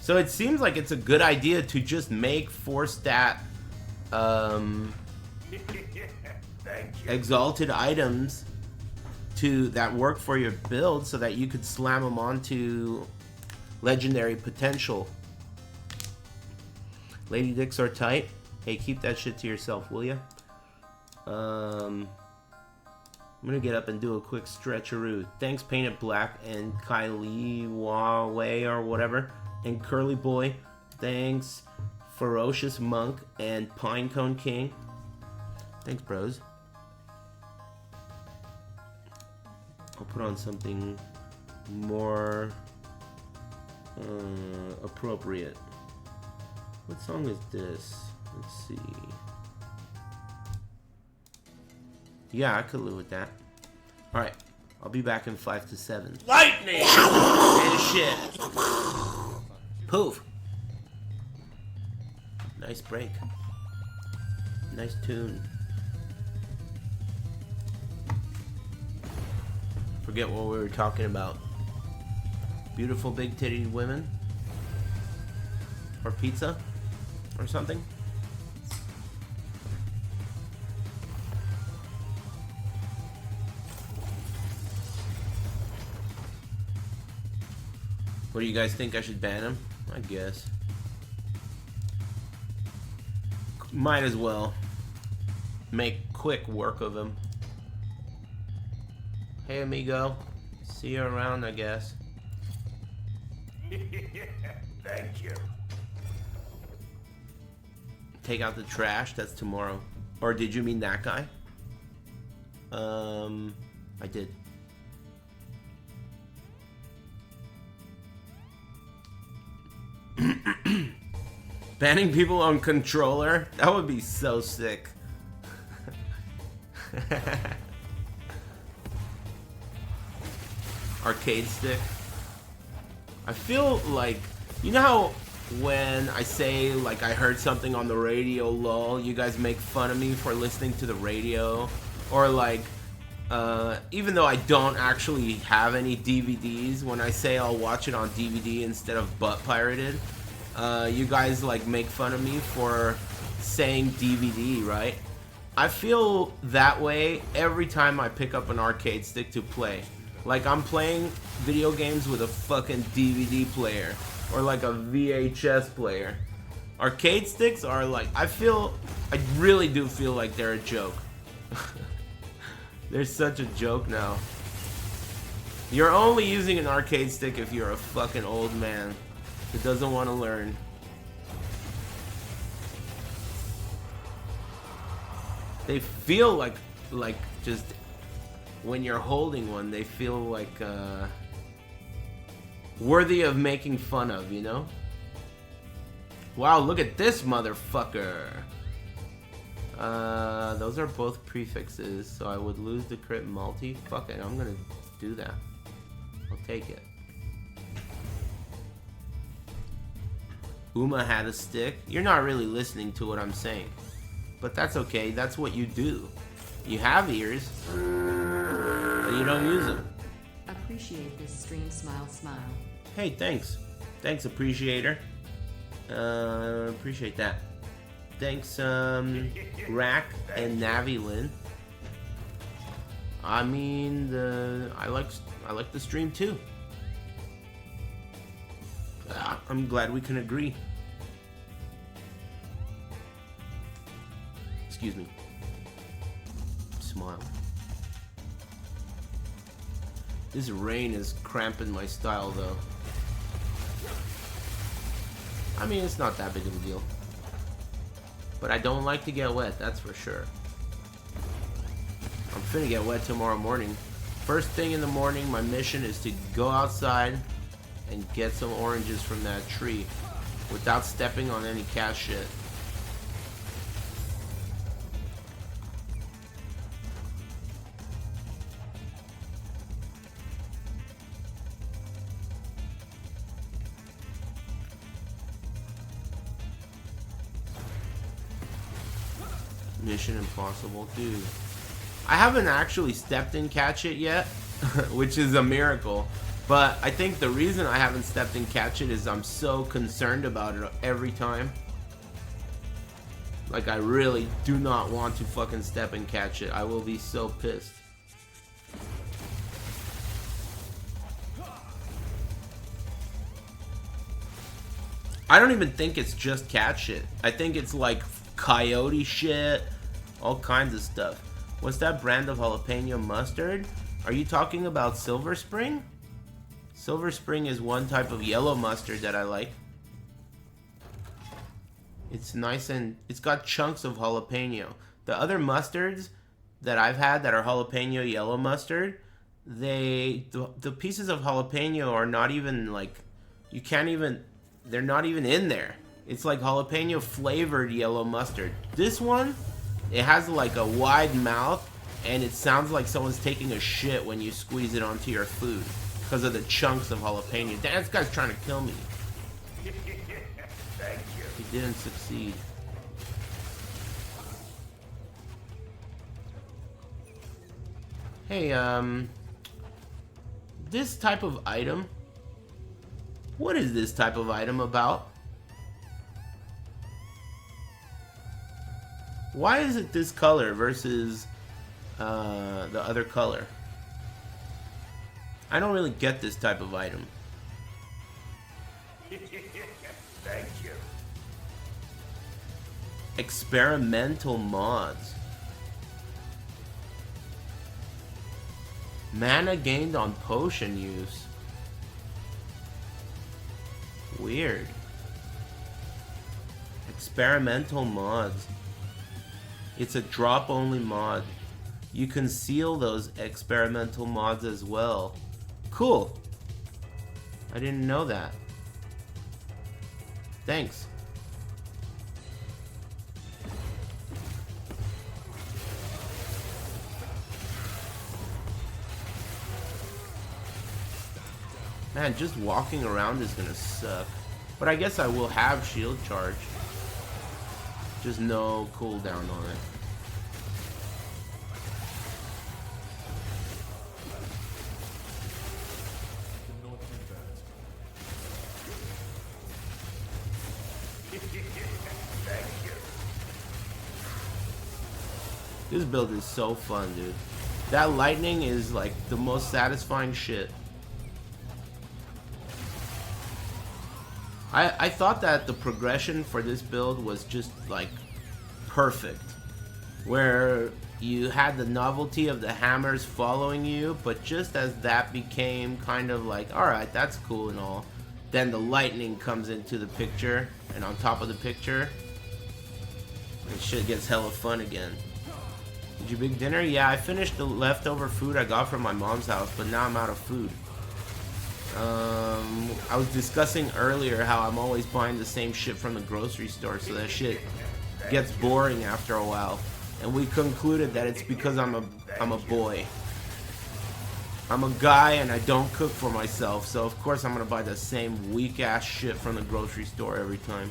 So it seems like it's a good idea to just make 4-stat exalted items that work for your build so that you could slam them onto legendary potential. Lady Dicks are tight. Hey, keep that shit to yourself, will ya? I'm gonna get up and do a quick stretcheroo. Thanks, Painted Black and Kylie Huawei or whatever, and Curly Boy. Thanks, Ferocious Monk and Pinecone King. Thanks, bros. I'll put on something more appropriate. What song is this? Let's see. Yeah, I could live with that. Alright, I'll be back in 5 to 7. Lightning! And shit. Poof. Nice break. Nice tune. Forget what we were talking about. Beautiful big titty women? Or pizza? Or something? What do you guys think? I should ban him? I guess. Might as well make quick work of him. Hey, amigo. See you around, I guess. Thank you. Take out the trash. That's tomorrow. Or did you mean that guy? I did. Banning people on controller? That would be so sick. Arcade stick. I feel like, you know how when I say like I heard something on the radio, lol, you guys make fun of me for listening to the radio? Or like, even though I don't actually have any DVDs, when I say I'll watch it on DVD instead of butt pirated, you guys like make fun of me for saying DVD, right? I feel that way every time I pick up an arcade stick to play. Like I'm playing video games with a fucking DVD player or like a VHS player. Arcade sticks are like, I really do feel like they're a joke. They're such a joke now. You're only using an arcade stick if you're a fucking old man who doesn't want to learn. They feel like just when you're holding one, they feel like worthy of making fun of, you know? Wow, look at this motherfucker. Those are both prefixes, so I would lose the crit multi. Fuck it, I'm gonna do that. I'll take it. Uma had a stick. You're not really listening to what I'm saying. But that's okay, that's what you do. You have ears, but you don't use them. Appreciate this stream, smile, smile. Hey, thanks. Thanks, appreciator. Appreciate that. Thanks, Rack and Navilin. I mean, I like the stream too. I'm glad we can agree. Excuse me. Smile. This rain is cramping my style, though. I mean, it's not that big of a deal. But I don't like to get wet, that's for sure. I'm finna get wet tomorrow morning. First thing in the morning, my mission is to go outside and get some oranges from that tree without stepping on any cat shit. Mission Impossible, dude. I haven't actually stepped in cat shit yet, which is a miracle. But I think the reason I haven't stepped in cat shit is I'm so concerned about it every time. Like, I really do not want to fucking step in cat shit. I will be so pissed. I don't even think it's just cat shit. I think it's like coyote shit, all kinds of stuff. What's that brand of jalapeno mustard? Are you talking about Silver Spring? Silver Spring is one type of yellow mustard that I like. It's nice and it's got chunks of jalapeno. The other mustards that I've had that are jalapeno yellow mustard, the pieces of jalapeno are not even like, you can't even, they're not even in there. It's like jalapeno flavored yellow mustard. This one, it has like a wide mouth and it sounds like someone's taking a shit when you squeeze it onto your food because of the chunks of jalapeno. Damn, this guy's trying to kill me. Thank you. He didn't succeed. Hey, this type of item, what is this type of item about? Why is it this color versus the other color? I don't really get this type of item. Thank you. Experimental mods. Mana gained on potion use. Weird. Experimental mods. It's a drop only mod. You can seal those experimental mods as well. Cool. I didn't know that. Thanks. Man, just walking around is gonna suck. But I guess I will have shield charge. Just no cooldown on it. This build is so fun, dude. That lightning is like the most satisfying shit. I thought that the progression for this build was just like perfect. Where you had the novelty of the hammers following you, but just as that became kind of like, alright, that's cool and all, then the lightning comes into the picture, and on top of the picture, and shit gets hella fun again. Did you big dinner? Yeah, I finished the leftover food I got from my mom's house, but now I'm out of food. I was discussing earlier how I'm always buying the same shit from the grocery store, so that shit gets boring after a while. And we concluded that it's because I'm a boy. I'm a guy and I don't cook for myself, so of course I'm gonna buy the same weak ass shit from the grocery store every time.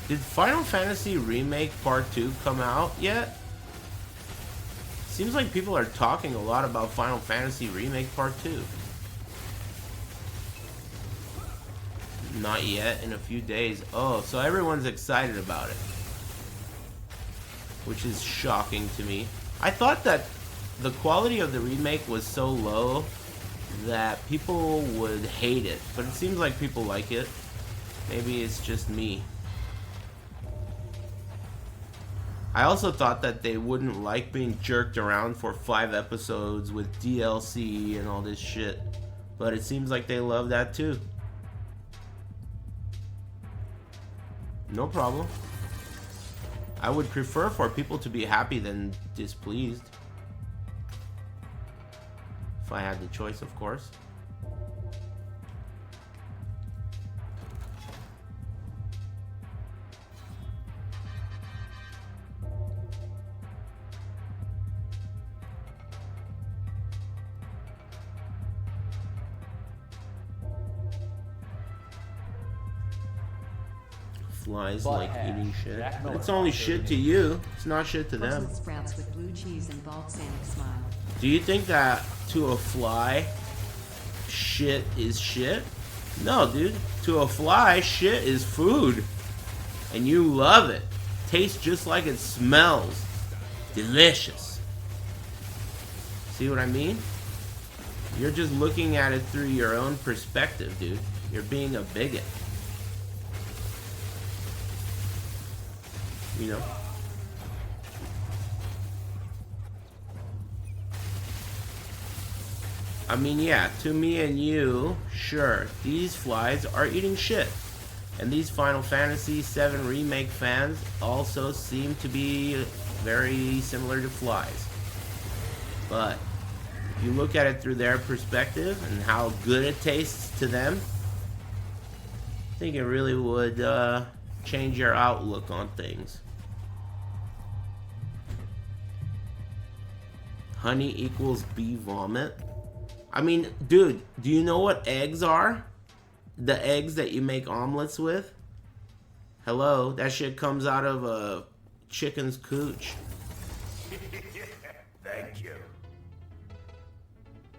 Did Final Fantasy Remake Part 2 come out yet? Seems like people are talking a lot about Final Fantasy Remake Part 2. Not yet, in a few days. Oh, so everyone's excited about it. Which is shocking to me. I thought that the quality of the remake was so low that people would hate it. But it seems like people like it. Maybe it's just me. I also thought that they wouldn't like being jerked around for 5 episodes with DLC and all this shit. But it seems like they love that too. No problem. I would prefer for people to be happy than displeased. If I had the choice, of course. Flies like eating shit. But it's only shit to you. It's not shit to them. Brussels sprouts with blue cheese and balsamic smile. Do you think that to a fly, shit is shit? No, dude. To a fly, shit is food. And you love it. Tastes just like it smells. Delicious. See what I mean? You're just looking at it through your own perspective, dude. You're being a bigot. You know? I mean, yeah, to me and you, sure, these flies are eating shit. And these Final Fantasy VII Remake fans also seem to be very similar to flies. But if you look at it through their perspective and how good it tastes to them, I think it really would change your outlook on things. Honey equals bee vomit. I mean, dude, do you know what eggs are? The eggs that you make omelets with? Hello, that shit comes out of a chicken's cooch. Thank you.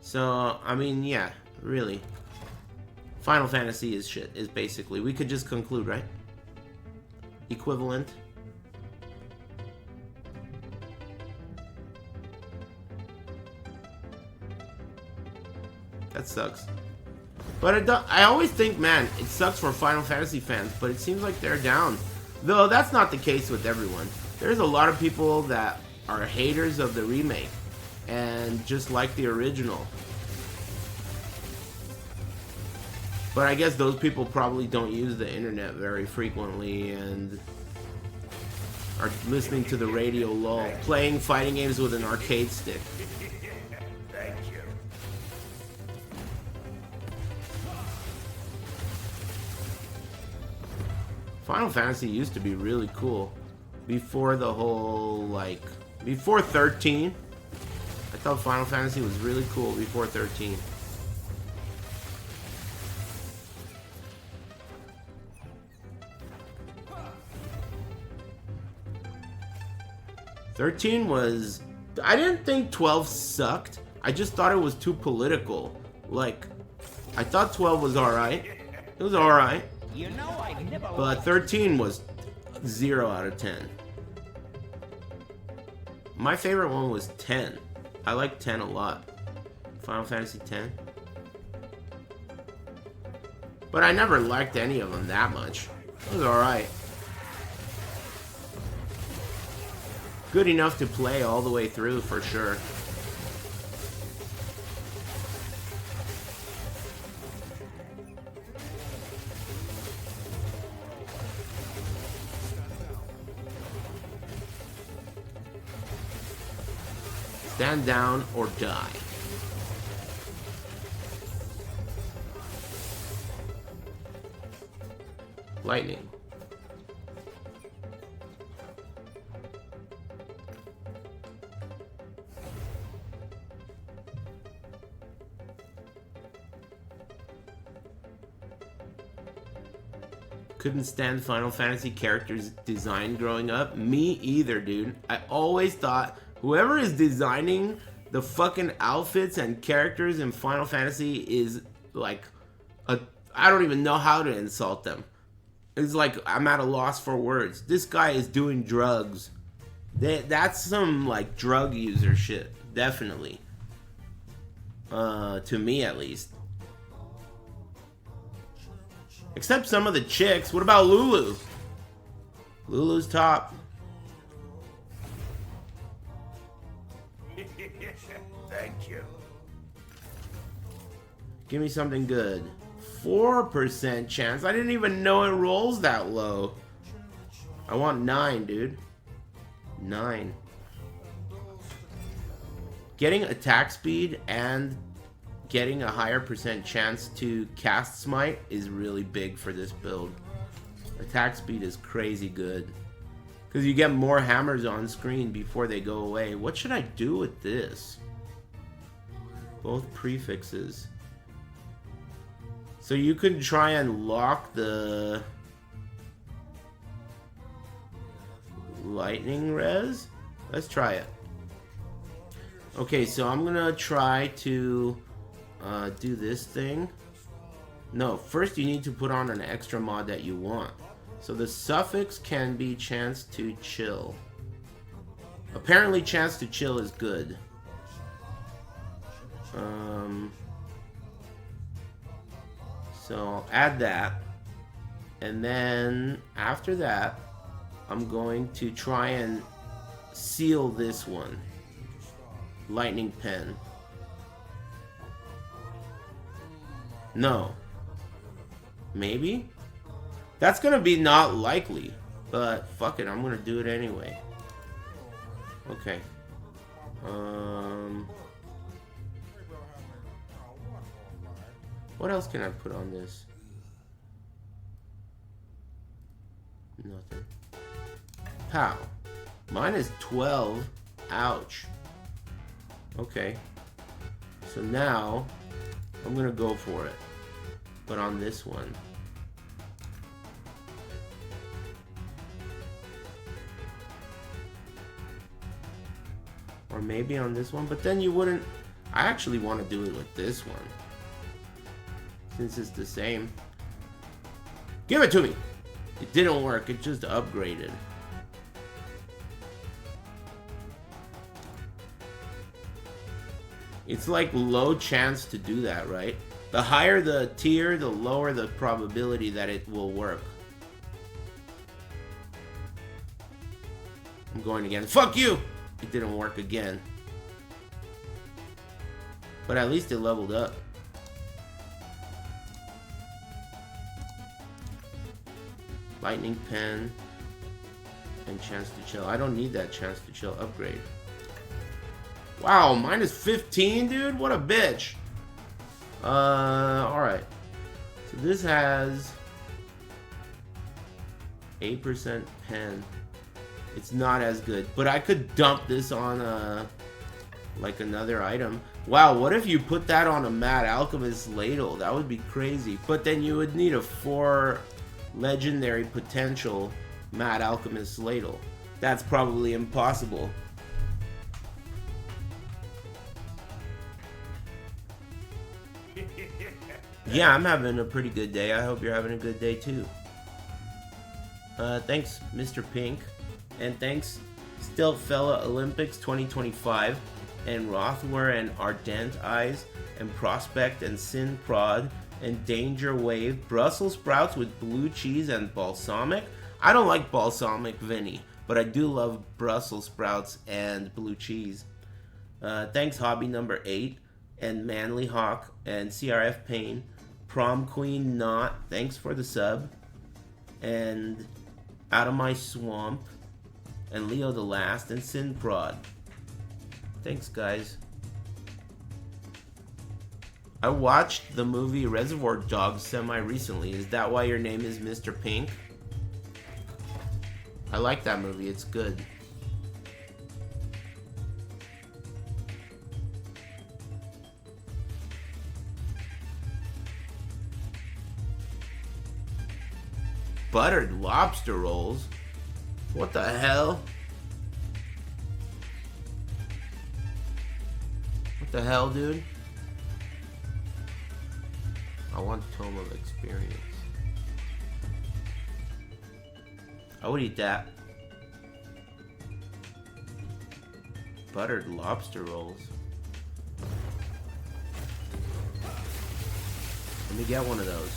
So, I mean, yeah, really. Final Fantasy is shit, is basically. We could just conclude, right? Equivalent. That sucks. But I always think, man, it sucks for Final Fantasy fans, but it seems like they're down. Though that's not the case with everyone. There's a lot of people that are haters of the remake and just like the original. But I guess those people probably don't use the internet very frequently and are listening to the radio lull, playing fighting games with an arcade stick. Thank you. Final Fantasy used to be really cool before the whole, like, before 13. I thought Final Fantasy was really cool before 13. I didn't think 12 sucked. I just thought it was too political. Like, I thought 12 was alright. It was alright. You know, I never But 13 was 0 out of 10. My favorite one was 10. I like 10 a lot. Final Fantasy 10. But I never liked any of them that much. It was alright. Good enough to play all the way through for sure. Stand down or die. Lightning. Couldn't stand Final Fantasy characters' design growing up. Me either, dude. I always thought whoever is designing the fucking outfits and characters in Final Fantasy is like I don't even know how to insult them. It's like I'm at a loss for words. This guy is doing drugs. That's some like drug user shit, definitely. To me at least. Except some of the chicks. What about Lulu? Lulu's top. Thank you. Give me something good. 4% chance. I didn't even know it rolls that low. I want 9, dude. 9. Getting attack speed and getting a higher percent chance to cast smite is really big for this build. Attack speed is crazy good. Because you get more hammers on screen before they go away. What should I do with this? Both prefixes. So you could try and lock the lightning res? Let's try it. Okay, so I'm gonna try to do this thing. No, first you need to put on an extra mod that you want. So the suffix can be chance to chill. Apparently chance to chill is good. So I'll add that. And then after that, I'm going to try and seal this one. Lightning pen. No. Maybe? That's gonna be not likely. But fuck it, I'm gonna do it anyway. Okay. What else can I put on this? Nothing. Pow. Mine is 12. Ouch. Okay. So now, I'm gonna go for it. But on this one. Or maybe on this one, but then you wouldn't... I actually want to do it with this one. Since it's the same. Give it to me! It didn't work, it just upgraded. It's like low chance to do that, right? The higher the tier, the lower the probability that it will work. I'm going again. Fuck you! It didn't work again. But at least it leveled up. Lightning pen. And chance to chill. I don't need that chance to chill upgrade. Wow, minus 15, dude? What a bitch. Alright. So this has 8% pen. It's not as good. But I could dump this on like another item. Wow, what if you put that on a Mad Alchemist ladle? That would be crazy. But then you would need a 4 legendary potential Mad Alchemist ladle. That's probably impossible. Yeah, I'm having a pretty good day. I hope you're having a good day too. Thanks, Mr. Pink. And thanks, Stilt Fella Olympics 2025. And Rothware and Ardent Eyes. And Prospect and Sin Prod. And Danger Wave. Brussels sprouts with blue cheese and balsamic. I don't like balsamic, Vinny. But I do love Brussels sprouts and blue cheese. Thanks, Hobby number 8. And Manly Hawk. And CRF Pain. Prom Queen Not, thanks for the sub. And Out of My Swamp. And Leo the Last. And Sin Prod. Thanks, guys. I watched the movie Reservoir Dogs semi-recently. Is that why your name is Mr. Pink? I like that movie. It's good. Buttered lobster rolls? What the hell? What the hell, dude? I want Tome of Experience. I would eat that. Buttered lobster rolls. Let me get one of those.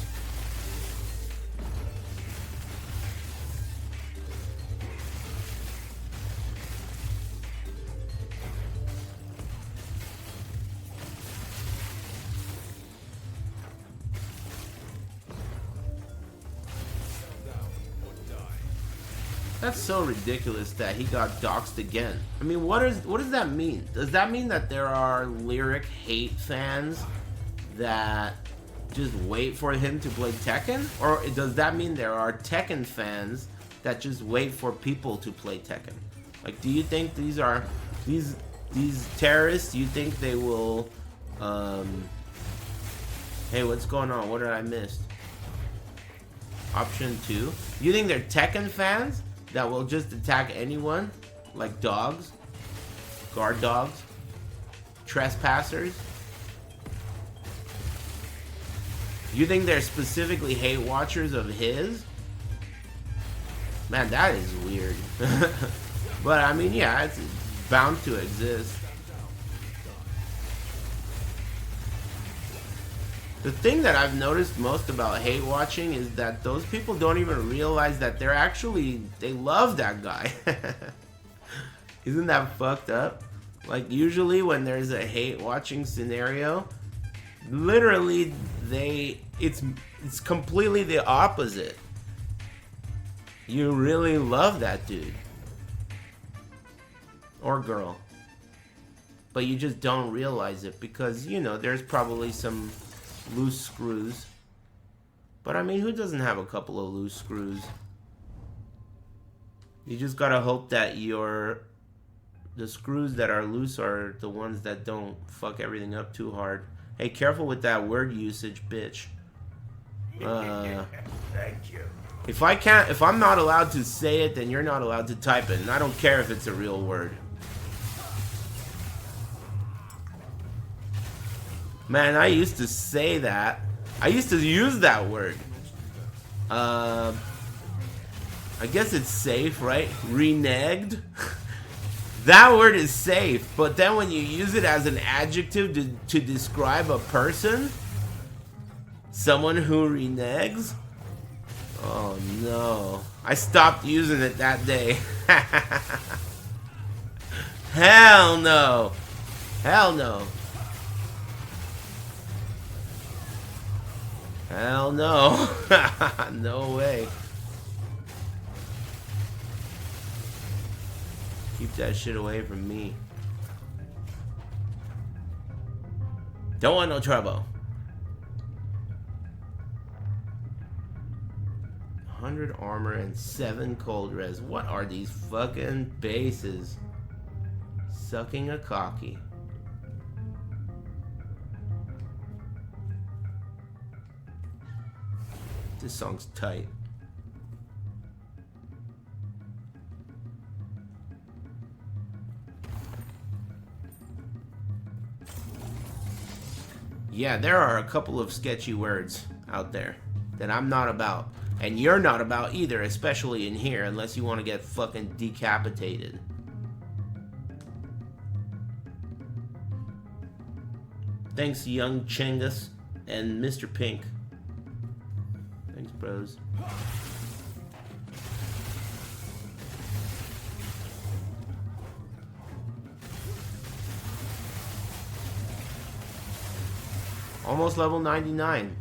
That's so ridiculous that he got doxxed again. I mean, what does that mean? Does that mean that there are lyric hate fans that just wait for him to play Tekken? Or does that mean there are Tekken fans that just wait for people to play Tekken? Like, do you think these are these terrorists? Do you think they will hey, what's going on? What did I miss? Option 2. You think they're Tekken fans that will just attack anyone? Like dogs? Guard dogs? Trespassers? You think they're specifically hate watchers of his? Man, that is weird. But I mean, yeah, it's bound to exist. The thing that I've noticed most about hate watching is that those people don't even realize that they're actually, they love that guy. Isn't that fucked up? Like, usually when there's a hate watching scenario, literally it's completely the opposite. You really love that dude. Or girl. But you just don't realize it because, you know, there's probably some loose screws. But I mean, who doesn't have a couple of loose screws? You just gotta hope that the the screws that are loose are the ones that don't fuck everything up too hard. Hey, careful with that word usage, bitch. Thank you. If I'm not allowed to say it, then you're not allowed to type it, and I don't care if it's a real word. Man, I used to say that. I used to use that word. I guess it's safe, right? Reneged. That word is safe, but then when you use it as an adjective to describe a person, someone who reneges, oh no. I stopped using it that day. Hell no. Hell no. Hell no. No way. Keep that shit away from me. Don't want no trouble. 100 armor and 7 cold res. What are these fucking bases? Sucking a cocky. This song's tight. Yeah, there are a couple of sketchy words out there that I'm not about. And you're not about either, especially in here, unless you want to get fucking decapitated. Thanks, Young Chengus and Mr. Pink. Thanks, bros. Almost level 99.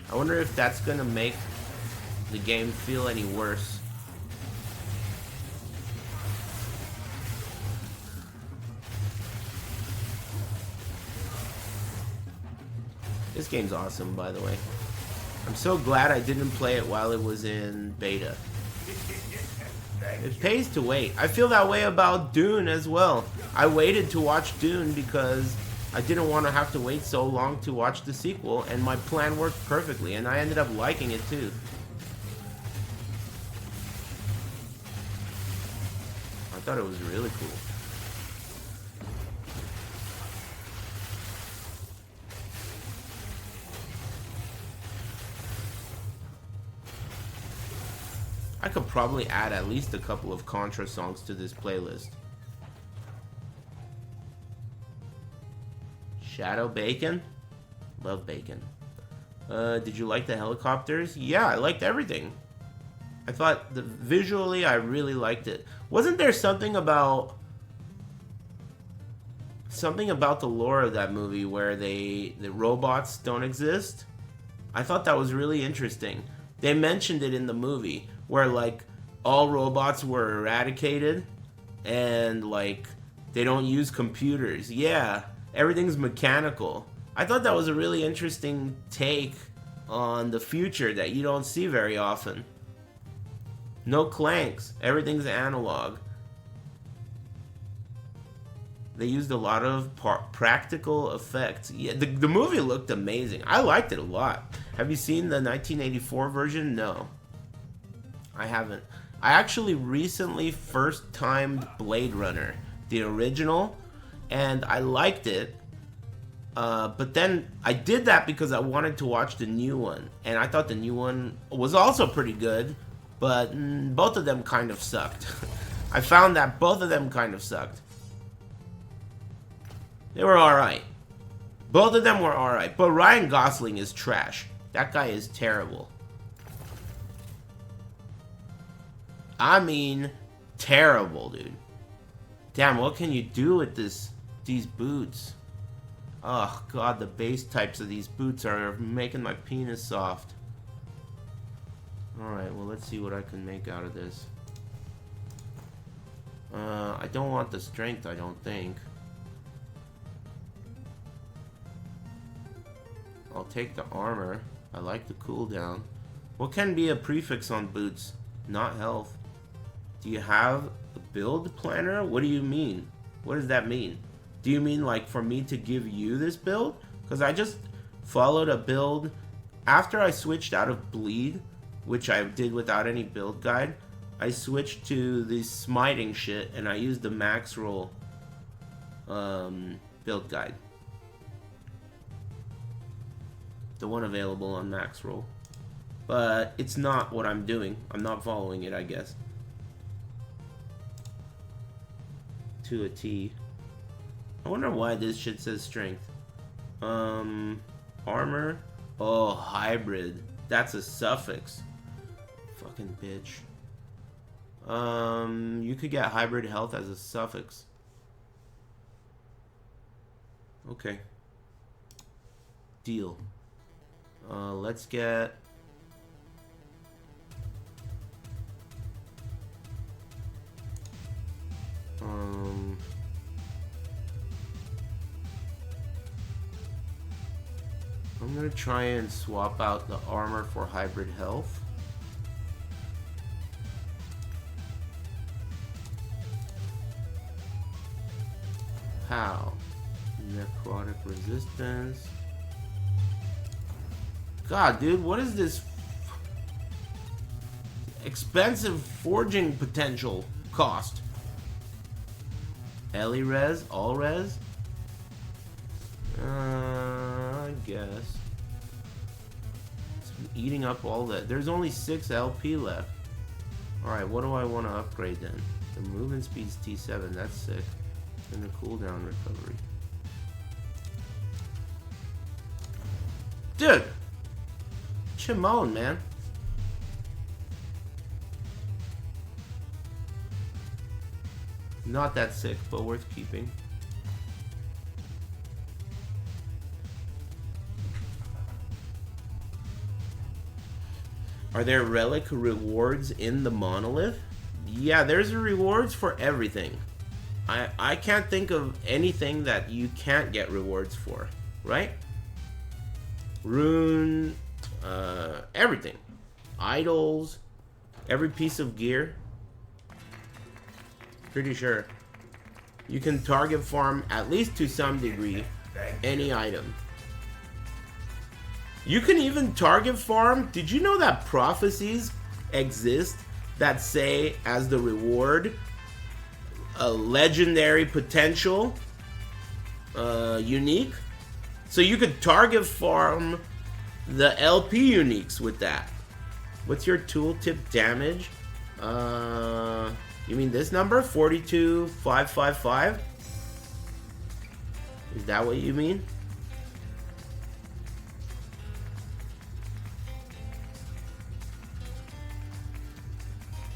I wonder if that's gonna make the game feel any worse. This game's awesome, by the way. I'm so glad I didn't play it while it was in beta. It pays to wait. I feel that way about Dune as well. I waited to watch Dune because I didn't want to have to wait so long to watch the sequel, and my plan worked perfectly, and I ended up liking it too. I thought it was really cool. I could probably add at least a couple of Contra songs to this playlist. Shadow Bacon? Love bacon. Did you like the helicopters? Yeah, I liked everything. I thought visually I really liked it. Wasn't there something about the lore of that movie where the robots don't exist? I thought that was really interesting. They mentioned it in the movie where like all robots were eradicated and like they don't use computers. Yeah. Everything's mechanical. I thought that was a really interesting take on the future that you don't see very often. No clanks. Everything's analog. They used a lot of practical effects. Yeah, the movie looked amazing. I liked it a lot. Have you seen the 1984 version? No. I haven't. I actually recently first-timed Blade Runner, the original, and I liked it, but then I did that because I wanted to watch the new one, and I thought the new one was also pretty good, but both of them kind of sucked. I found that both of them kind of sucked. They were alright. Both of them were alright, but Ryan Gosling is trash. That guy is terrible. I mean, terrible, dude. Damn, what can you do with these boots? Oh god, the base types of these boots are making my penis soft. Alright, well let's see what I can make out of this. I don't want the strength, I don't think. I'll take the armor. I like the cooldown. What can be a prefix on boots? Not health. Do you have a build planner? What do you mean? What does that mean? Do you mean like for me to give you this build? Because I just followed a build after I switched out of bleed, which I did without any build guide. I switched to the smiting shit and I used the max roll build guide. The one available on max roll. But it's not what I'm doing. I'm not following it, I guess. To a T. I wonder why this shit says strength. Armor. Oh, hybrid. That's a suffix. Fucking bitch. You could get hybrid health as a suffix. Okay. Deal. Let's get... I'm gonna try and swap out the armor for hybrid health. How? Necrotic resistance. God, dude, what is this expensive forging potential cost? Ellie res? All res? I guess. It's eating up all that. There's only 6 LP left. Alright, what do I want to upgrade then? The movement speed's T7, that's sick. And the cooldown recovery. Dude! Chimone, man. Not that sick, but worth keeping. Are there relic rewards in the monolith? Yeah, there's rewards for everything. I can't think of anything that you can't get rewards for, right? Rune, everything. Idols, every piece of gear. Pretty sure. You can target farm, at least to some degree, any item. You can even target farm. Did you know that prophecies exist that say as the reward a legendary potential unique? So you could target farm the LP uniques with that. What's your tooltip damage? You mean this number? 42,555? Is that what you mean?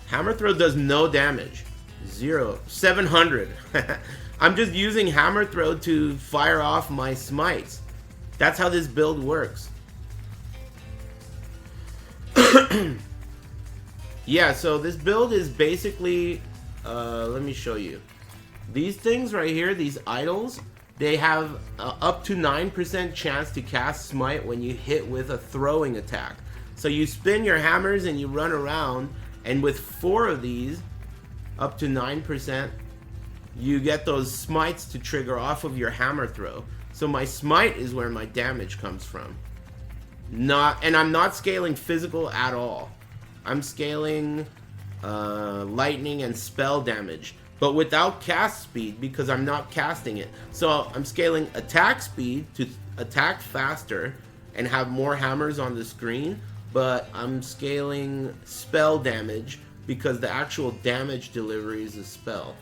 Hammer throw does no damage. 700. I'm just using hammer throw to fire off my smites. That's how this build works. Yeah, so this build is basically, let me show you. These things right here, these idols, they have up to 9% chance to cast smite when you hit with a throwing attack. So you spin your hammers and you run around, and with 4 of these, up to 9%, you get those smites to trigger off of your hammer throw. So my smite is where my damage comes from. And I'm not scaling physical at all. I'm scaling lightning and spell damage, but without cast speed because I'm not casting it. So I'm scaling attack speed to attack faster and have more hammers on the screen, but I'm scaling spell damage because the actual damage delivery is a spell.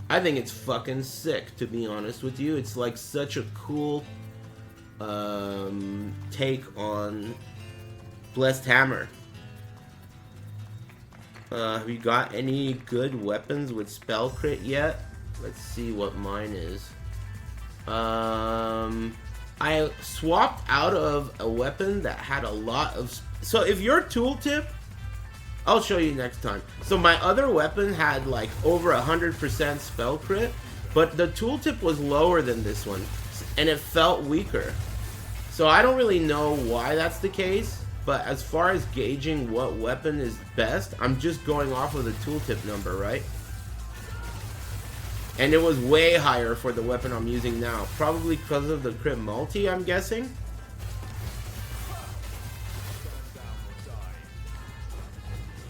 I think it's fucking sick, to be honest with you. It's like such a cool take on Blessed Hammer. Have you got any good weapons with spell crit yet? Let's see what mine is. I swapped out of a weapon that had a lot of... So if your tooltip... I'll show you next time. So my other weapon had like over 100% spell crit, but the tooltip was lower than this one, and it felt weaker. So I don't really know why that's the case. But as far as gauging what weapon is best, I'm just going off of the tooltip number, right? And it was way higher for the weapon I'm using now. Probably because of the crit multi, I'm guessing.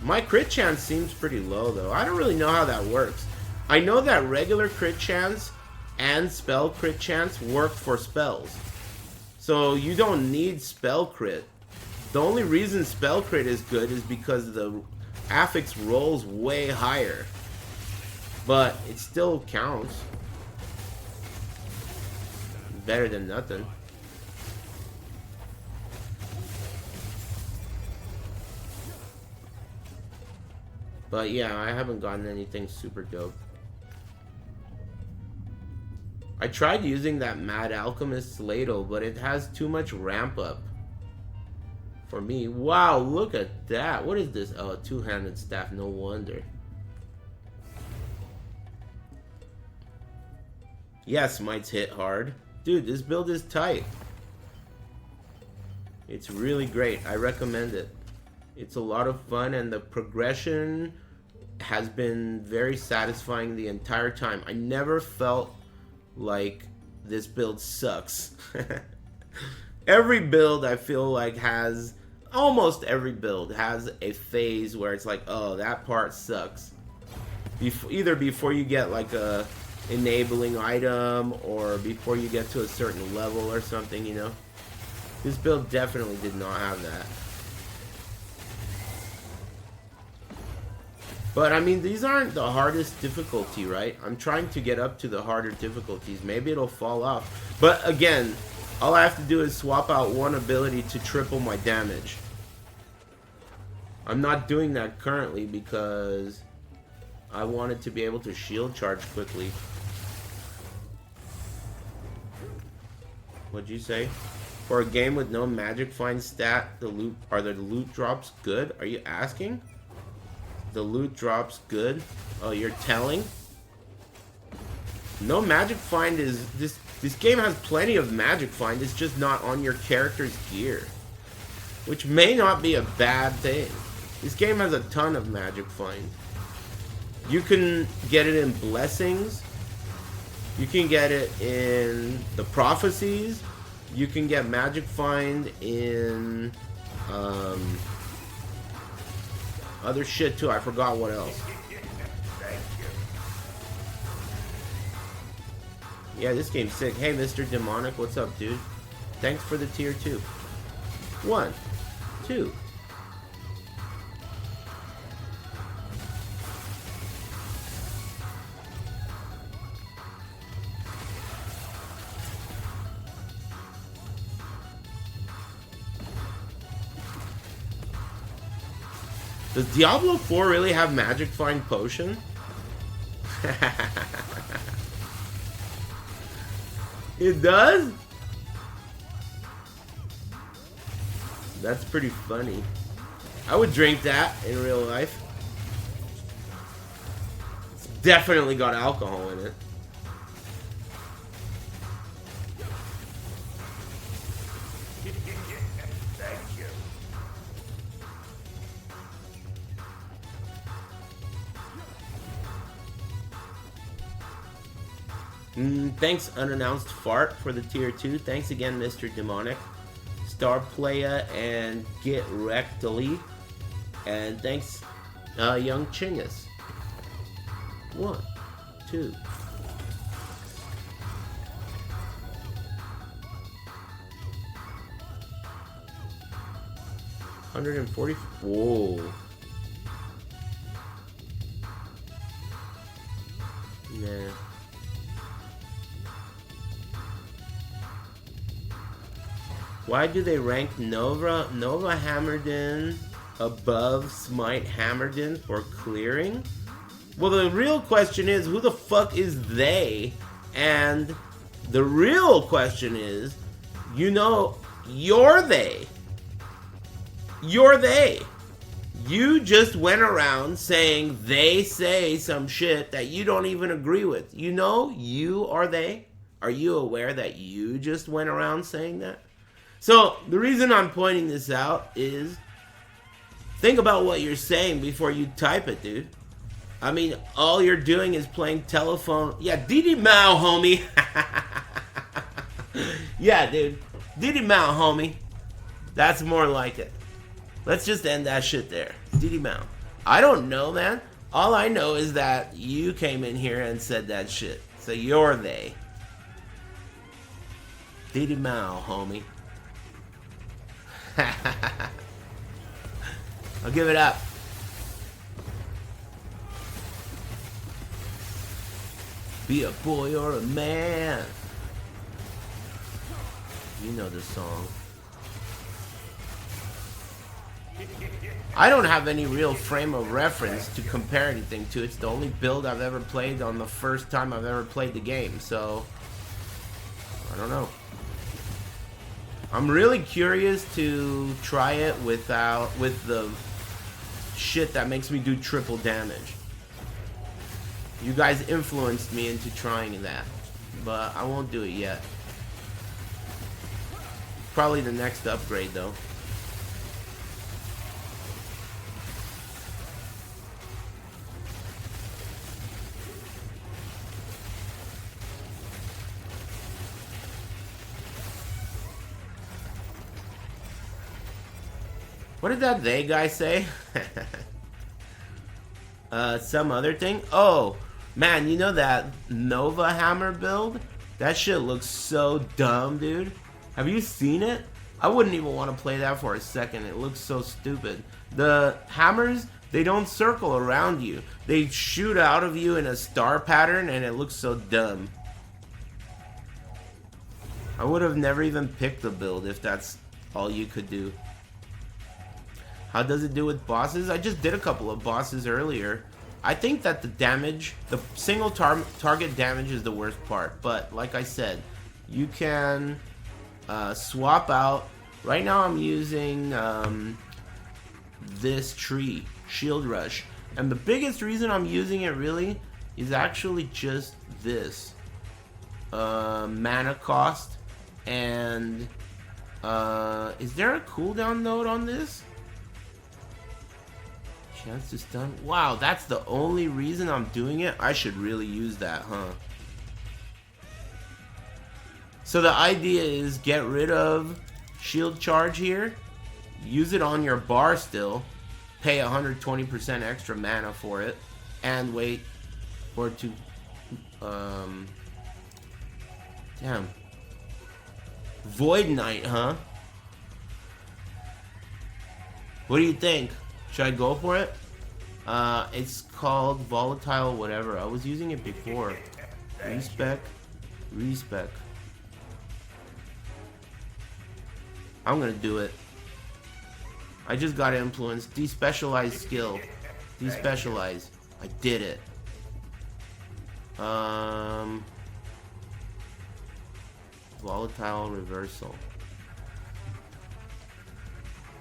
My crit chance seems pretty low though. I don't really know how that works. I know that regular crit chance and spell crit chance work for spells. So you don't need spell crit. The only reason spell crit is good is because the affix rolls way higher. But it still counts. Better than nothing. But yeah, I haven't gotten anything super dope. I tried using that Mad Alchemist ladle, but it has too much ramp up for me. Wow, look at that. What is this? Oh, a two-handed staff, no wonder. Yes, mites hit hard. Dude, this build is tight. It's really great. I recommend it. It's a lot of fun, and the progression has been very satisfying the entire time. I never felt like this build sucks. Every build I feel like has, almost every build has a phase where it's like, oh, that part sucks. Either before you get like a enabling item or before you get to a certain level or something, you know. This build definitely did not have that. But I mean, these aren't the hardest difficulty, right? I'm trying to get up to the harder difficulties. Maybe it'll fall off. But again, all I have to do is swap out one ability to triple my damage. I'm not doing that currently because I wanted to be able to shield charge quickly. What'd you say? For a game with no magic find stat, are the loot drops good? Are you asking? The loot drops good? Oh, you're telling? No magic find is this game has plenty of magic find, it's just not on your character's gear. Which may not be a bad thing. This game has a ton of magic find. You can get it in blessings. You can get it in the prophecies. You can get magic find in other shit too. I forgot what else. Yeah, this game's sick. Hey, Mr. Demonic, what's up, dude? Thanks for the tier 2. 1, 2. Does Diablo 4 really have magic find potion? It does? That's pretty funny. I would drink that in real life. It's definitely got alcohol in it. Thanks, Unannounced Fart, for the tier 2. Thanks again, Mr. Demonic, Star Playa, and Get Rectally. And thanks, Young Chingus. 1, 2. $140. Whoa. Nah. Why do they rank Nova Hammerden above Smite Hammerden for clearing? Well, the real question is, who the fuck is they? And the real question is, you know, you're they. You're they. You just went around saying they say some shit that you don't even agree with. You know, you are they. Are you aware that you just went around saying that? So the reason I'm pointing this out is think about what you're saying before you type it, dude. I mean, all you're doing is playing telephone. Yeah, Didi Mao, homie. Yeah, dude. Didi Mao, homie. That's more like it. Let's just end that shit there. Didi Mao. I don't know, man. All I know is that you came in here and said that shit. So you're they. Didi Mao, homie. I'll give it up. Be a boy or a man. You know the song. I don't have any real frame of reference to compare anything to. It's the only build I've ever played on the first time I've ever played the game, so I don't know. I'm really curious to try it with the shit that makes me do triple damage. You guys influenced me into trying that, but I won't do it yet. Probably the next upgrade though. What did that they guy say? Some other thing? Oh, man, you know that Nova Hammer build? That shit looks so dumb, dude. Have you seen it? I wouldn't even want to play that for a second. It looks so stupid. The hammers, they don't circle around you. They shoot out of you in a star pattern, and it looks so dumb. I would have never even picked the build if that's all you could do. How does it do with bosses? I just did a couple of bosses earlier. I think that the damage, the single target damage is the worst part. But like I said, you can swap out. Right now I'm using this tree, Shield Rush. And the biggest reason I'm using it really is actually just this. Mana cost. And is there a cooldown node on this? Chance to stun. Wow, that's the only reason I'm doing it? I should really use that, huh? So the idea is get rid of shield charge here, use it on your bar still, pay 120% extra mana for it, and wait for it to damn. Void Knight, huh? What do you think? Should I go for it? It's called Volatile whatever. I was using it before. Respec. I'm gonna do it. I just got influence. Despecialize skill. Despecialize. I did it. Volatile reversal.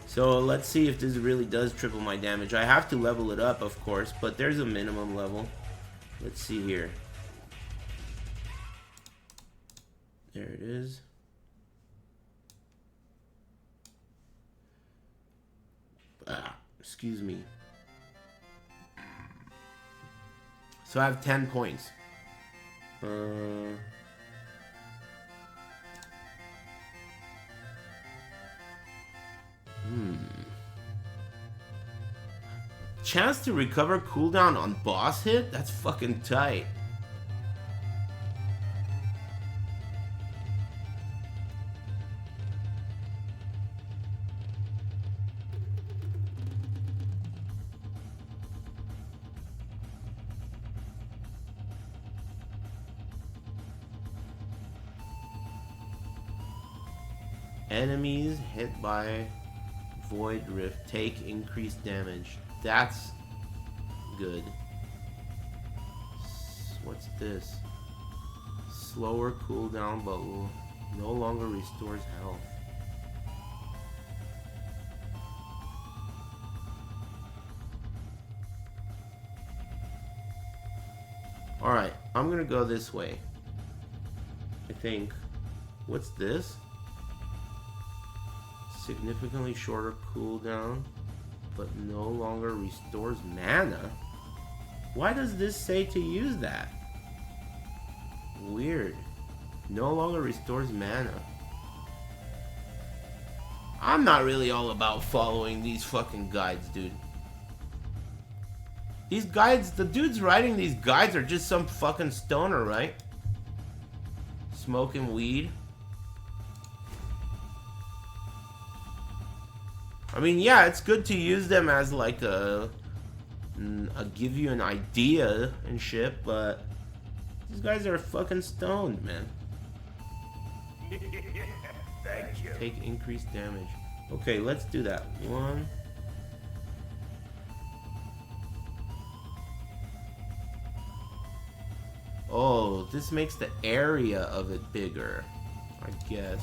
So let's see if this really does triple my damage. I have to level it up, of course, but there's a minimum level. Let's see here. There it is. Excuse me. So I have 10 points. Chance to recover cooldown on boss hit? That's fucking tight. Enemies hit by Void Rift take increased damage. That's good. What's this? Slower cooldown, but no longer restores health. Alright, I'm gonna go this way. I think. What's this? Significantly shorter cooldown, but no longer restores mana. Why does this say to use that? Weird. No longer restores mana. I'm not really all about following these fucking guides, dude. These guides, the dudes writing these guides are just some fucking stoner, right? Smoking weed. I mean, yeah, it's good to use them as like a give you an idea and shit, but these guys are fucking stoned, man. Thank you. Take increased damage. Okay, let's do that. 1. Oh, this makes the area of it bigger, I guess.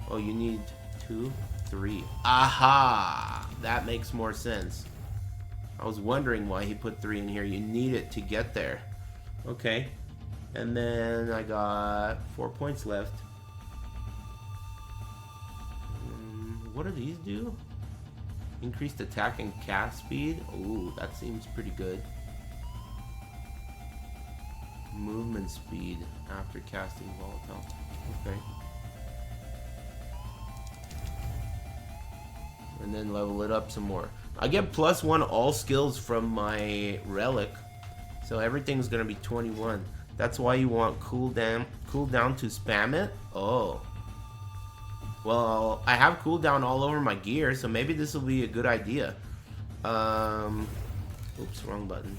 Oh, you need 2, 3. Aha! That makes more sense. I was wondering why he put 3 in here. You need it to get there. Okay. And then I got 4 points left. What do these do? Increased attack and cast speed. Ooh, that seems pretty good. Movement speed after casting volatile. Okay. And then level it up some more. I get +1 all skills from my relic, so everything's gonna be 21. That's why you want cooldown to spam it. Oh. Well, I have cooldown all over my gear, so maybe this will be a good idea. Oops, wrong button.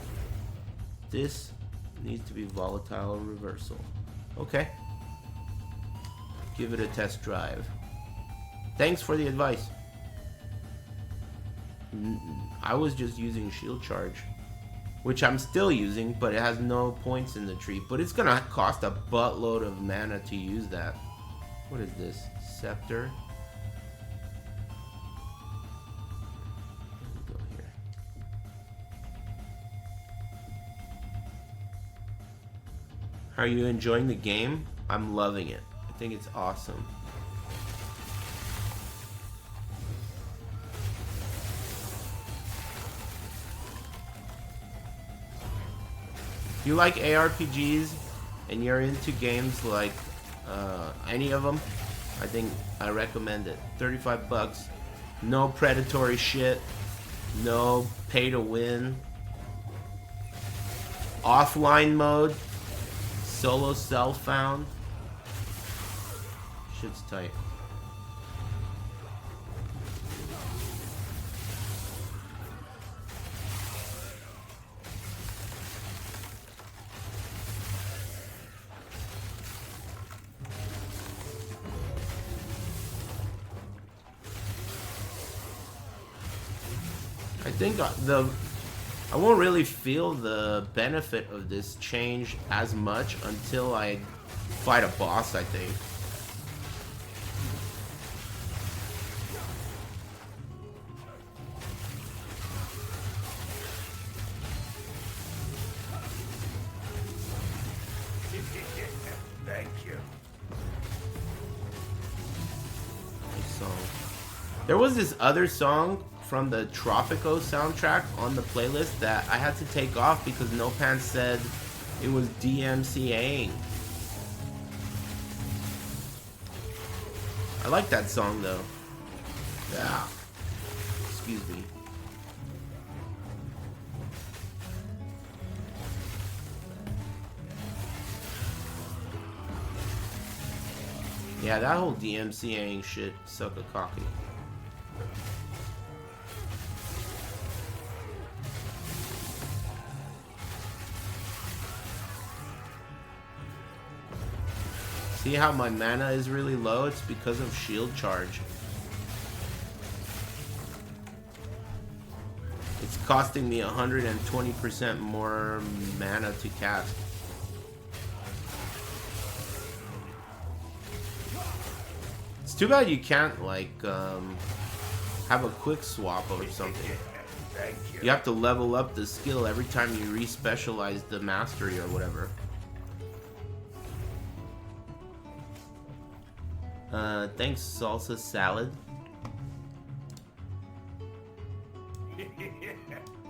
This needs to be volatile reversal. Okay. Give it a test drive. Thanks for the advice. I was just using shield charge, which I'm still using, but it has no points in the tree. But it's gonna cost a buttload of mana to use that. What is this? Scepter. Go here. Are you enjoying the game? I'm loving it. I think it's awesome. If you like ARPGs and you're into games like any of them, I think I recommend it. 35 bucks. No predatory shit. No pay to win. Offline mode. Solo self-found. Shit's tight. I think I won't really feel the benefit of this change as much until I fight a boss, I think. Thank you. Nice song. There was this other song from the Tropico soundtrack on the playlist that I had to take off because Nopan said it was DMCAing. I like that song though. Yeah. Excuse me. Yeah, that whole DMCAing shit suck a cocky. See how my mana is really low? It's because of shield charge. It's costing me 120% more mana to cast. It's too bad you can't like have a quick swap or something. Thank you. You have to level up the skill every time you re-specialize the mastery or whatever. Thanks, Salsa Salad.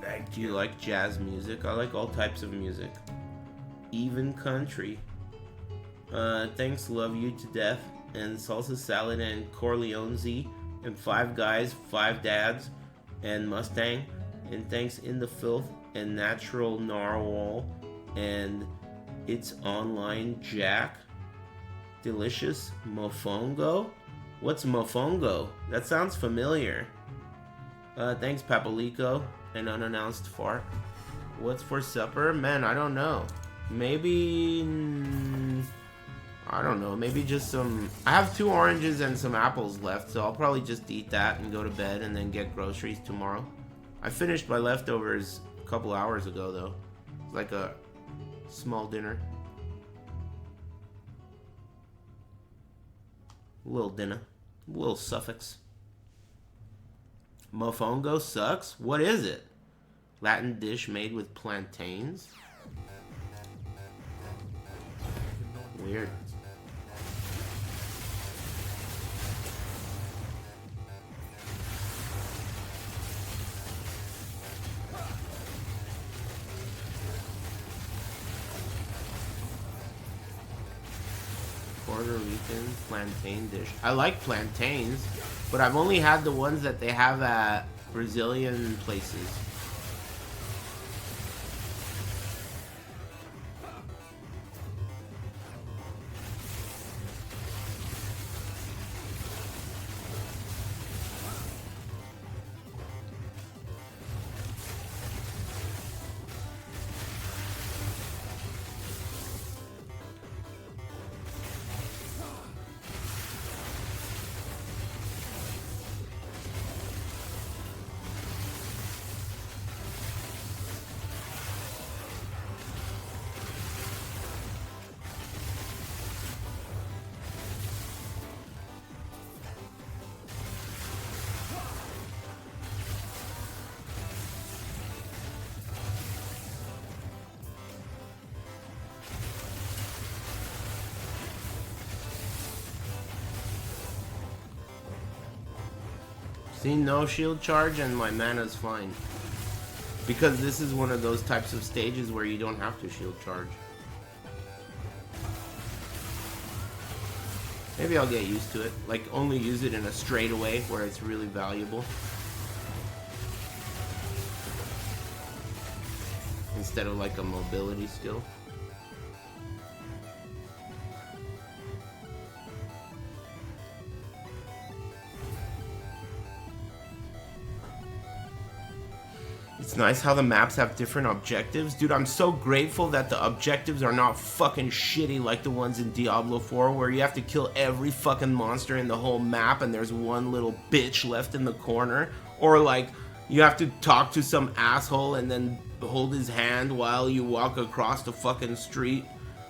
Thank Do you you. like jazz music? I like all types of music. Even country. Thanks, Love You to Death, and Salsa Salad, and Corleone Z, and Five Guys, Five Dads, and Mustang, and thanks In the Filth, and Natural Narwhal, and It's Online Jack. Delicious Mofongo? What's Mofongo? That sounds familiar. Thanks, Papalico, and Unannounced Fart. What's for supper? Man, I don't know. Maybe... I don't know. Maybe just some... I have 2 oranges and some apples left, so I'll probably just eat that and go to bed and then get groceries tomorrow. I finished my leftovers a couple hours ago, though. It's like a small dinner. Little dinner. Little suffix. Mofongo sucks? What is it? Latin dish made with plantains? Weird. Puerto Rican plantain dish. I like plantains, but I've only had the ones that they have at Brazilian places. See, no shield charge and my mana's fine. Because this is one of those types of stages where you don't have to shield charge. Maybe I'll get used to it. Like, only use it in a straightaway where it's really valuable. Instead of like a mobility skill. It's nice how the maps have different objectives. Dude, I'm so grateful that the objectives are not fucking shitty like the ones in Diablo 4 where you have to kill every fucking monster in the whole map and there's one little bitch left in the corner. Or like, you have to talk to some asshole and then hold his hand while you walk across the fucking street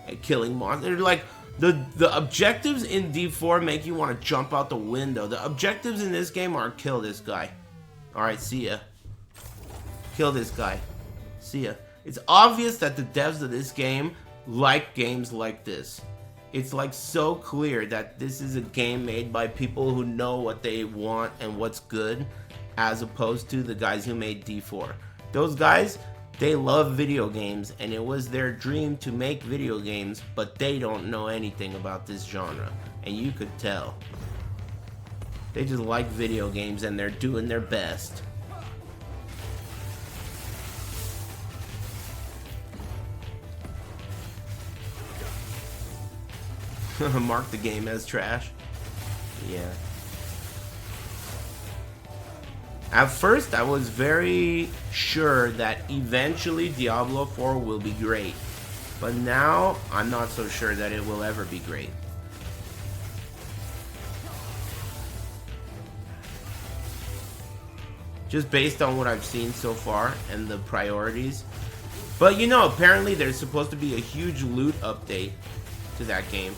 and killing monsters. Like, the objectives in D4 make you want to jump out the window. The objectives in this game are kill this guy. Alright, see ya. Kill this guy. See ya. It's obvious that the devs of this game like games like this. It's like so clear that this is a game made by people who know what they want and what's good, as opposed to the guys who made D4. Those guys, they love video games and it was their dream to make video games, but they don't know anything about this genre. And you could tell. They just like video games and they're doing their best. Mark the game as trash. Yeah. At first, I was very sure that eventually Diablo 4 will be great. But now, I'm not so sure that it will ever be great. Just based on what I've seen so far and the priorities. But you know, apparently there's supposed to be a huge loot update to that game.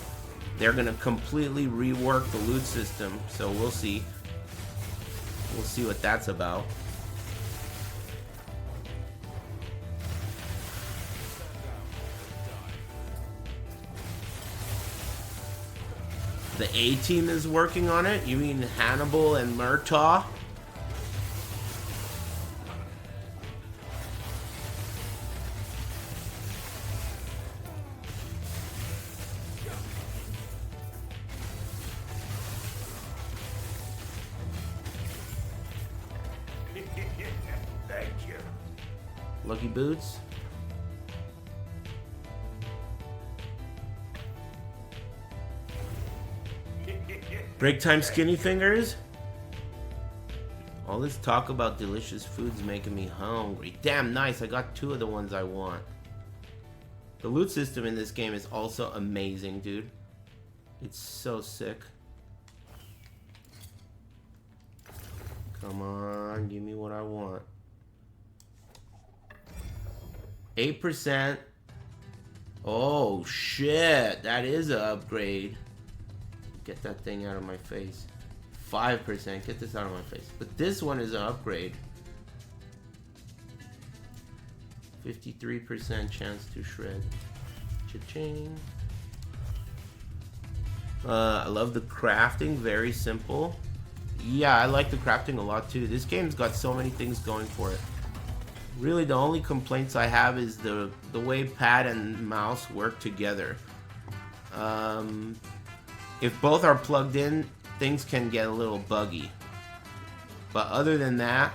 They're gonna completely rework the loot system, so we'll see. We'll see what that's about. The A team is working on it? You mean Hannibal and Murtaugh? Thank you. Lucky Boots? Break time skinny fingers? All this talk about delicious foods making me hungry. Damn nice, I got 2 of the ones I want. The loot system in this game is also amazing, dude. It's so sick. Come on, give me what I want. 8%. Oh shit, that is an upgrade. Get that thing out of my face. 5%. Get this out of my face. But this one is an upgrade. 53% chance to shred. Cha-ching. I love the crafting. Very simple. Yeah, I like the crafting a lot too. This game's got so many things going for it. Really, the only complaints I have is the way pad and mouse work together. If both are plugged in, things can get a little buggy. But other than that,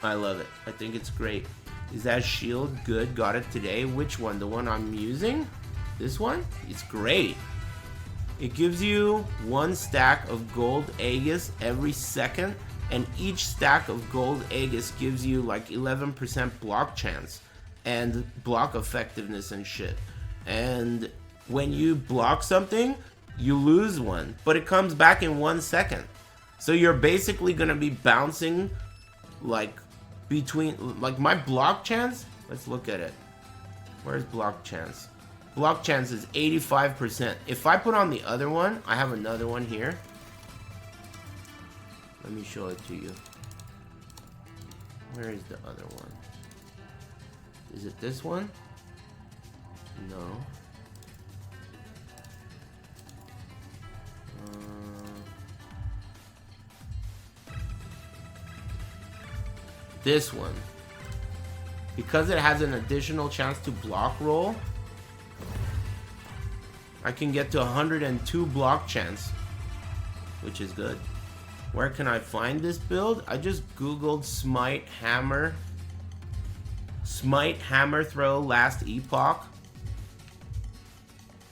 I love it. I think it's great. Is that shield good? Got it today. Which one? The one I'm using? This one? It's great. It gives you 1 stack of gold Aegis every second, and each stack of gold Aegis gives you like 11% block chance and block effectiveness and shit. And when you block something, you lose 1, but it comes back in 1 second. So you're basically gonna be bouncing like between, like my block chance. Let's look at it. Where's block chance? Block chance is 85%. If I put on the other one, I have another one here. Let me show it to you. Where is the other one? Is it this one? No. This one. Because it has an additional chance to block roll, I can get to 102 block chance, which is good. Where can I find this build? I just googled Smite Hammer Throw last Epoch.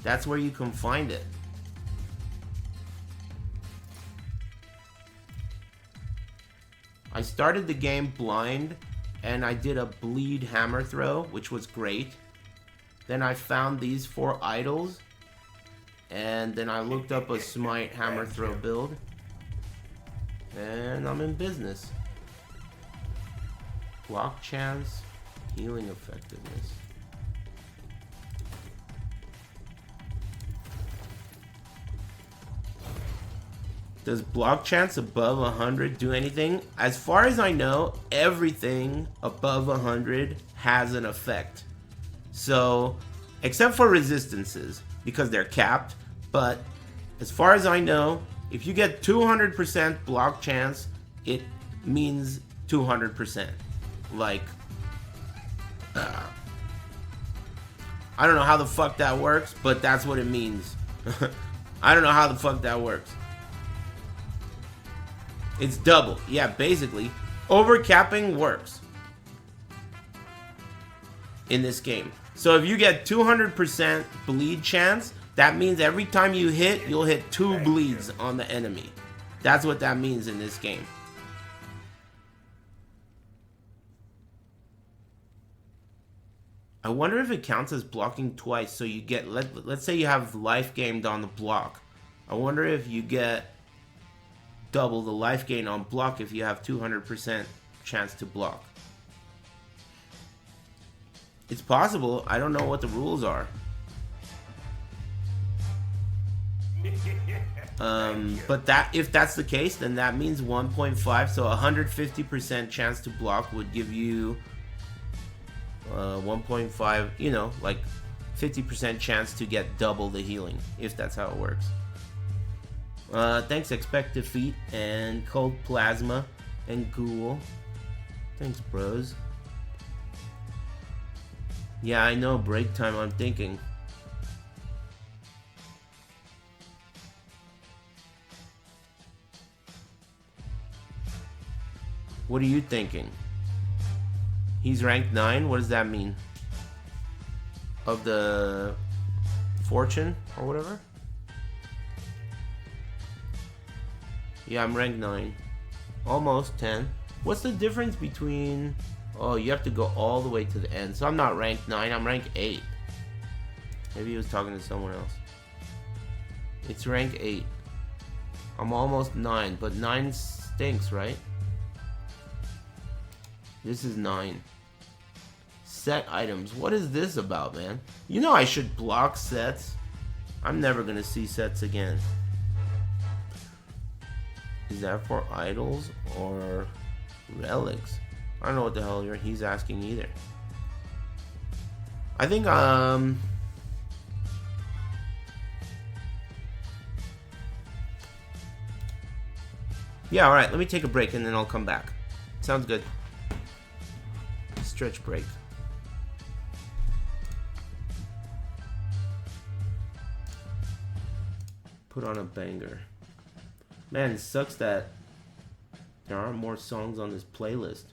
That's where you can find it. I started the game blind and I did a bleed hammer throw, which was great. Then I found these 4 idols, and then I looked up a Smite hammer throw build, and I'm in business. Block chance, healing effectiveness. Does block chance above 100 do anything? As far as I know, everything above 100 has an effect. So, except for resistances, because they're capped. But as far as I know, if you get 200% block chance, it means 200%. Like, I don't know how the fuck that works, but that's what it means. I don't know how the fuck that works. It's double. Yeah, basically. Overcapping works in this game. So if you get 200% bleed chance, that means every time you hit, you'll hit 2 bleeds on the enemy. That's what that means in this game. I wonder if it counts as blocking twice. So you get, let's say you have life gained on the block. I wonder if you get double the life gain on block if you have 200% chance to block. It's possible. I don't know what the rules are. But that, if that's the case, then that means 1.5. So 150% chance to block would give you 1.5, you know, like 50% chance to get double the healing, if that's how it works. Thanks Expect Defeat and Cold Plasma and Ghoul. Thanks, bros. Yeah, I know, break time, I'm thinking. What are you thinking? He's ranked 9? What does that mean? Of the fortune or whatever? Yeah, I'm ranked 9. Almost 10. What's the difference between... Oh, you have to go all the way to the end. So I'm not ranked 9, I'm ranked 8. Maybe he was talking to someone else. It's rank 8. I'm almost 9, but 9 stinks, right? This is 9. Set items. What is this about, man? You know I should block sets. I'm never gonna see sets again. Is that for idols or relics? I don't know what the hell he's asking either. I think, yeah, alright, let me take a break and then I'll come back. Sounds good. Stretch break. Put on a banger. Man, it sucks that there aren't more songs on this playlist.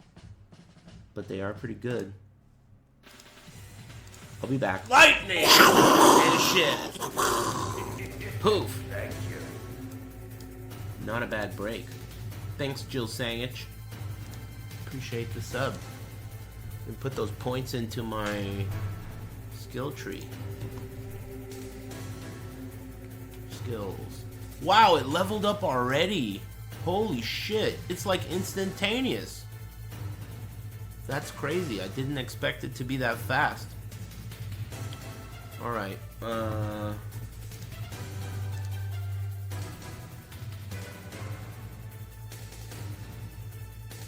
But they are pretty good. I'll be back. Lightning! And shit. Poof. Thank you. Not a bad break. Thanks, Jill Sangich. Appreciate the sub. And put those points into my skill tree. Skills. Wow, it leveled up already. Holy shit. It's like instantaneous. That's crazy. I didn't expect it to be that fast. Alright.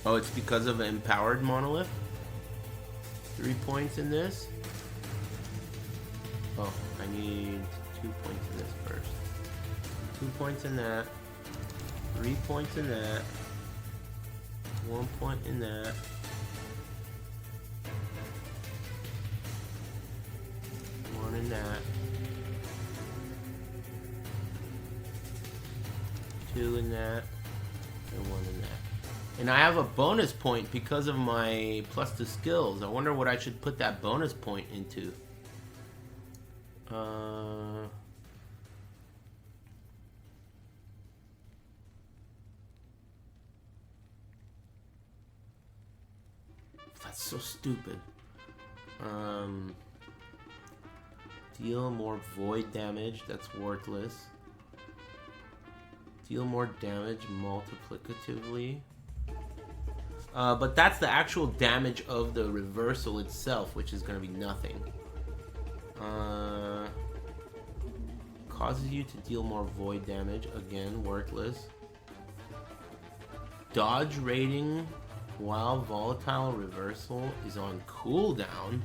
Oh, it's because of an empowered monolith? 3 points in this? Oh, I need 2 points in this first. 2 points in that. 3 points in that. 1 point in that. 1 in that. 2 in that. And 1 in that. And I have a bonus point because of my plus to skills. I wonder what I should put that bonus point into. That's so stupid. Deal more void damage. That's worthless. Deal more damage multiplicatively. But that's the actual damage of the reversal itself, which is going to be nothing. Causes you to deal more void damage. Again, worthless. Dodge rating while volatile reversal is on cooldown.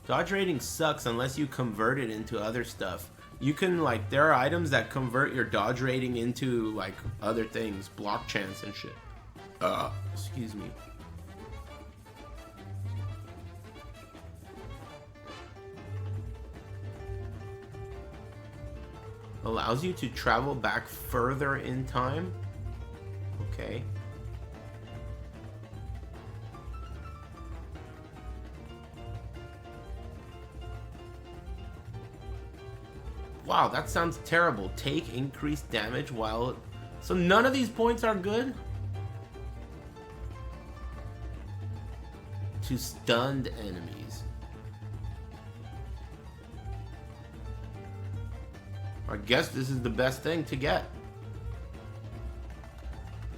Dodge rating sucks unless you convert it into other stuff. You can, like, there are items that convert your dodge rating into, like, other things. Block chance and shit. Excuse me. Allows you to travel back further in time? Okay. Wow, that sounds terrible. Take increased damage while... So none of these points are good? To stunned enemies. I guess this is the best thing to get.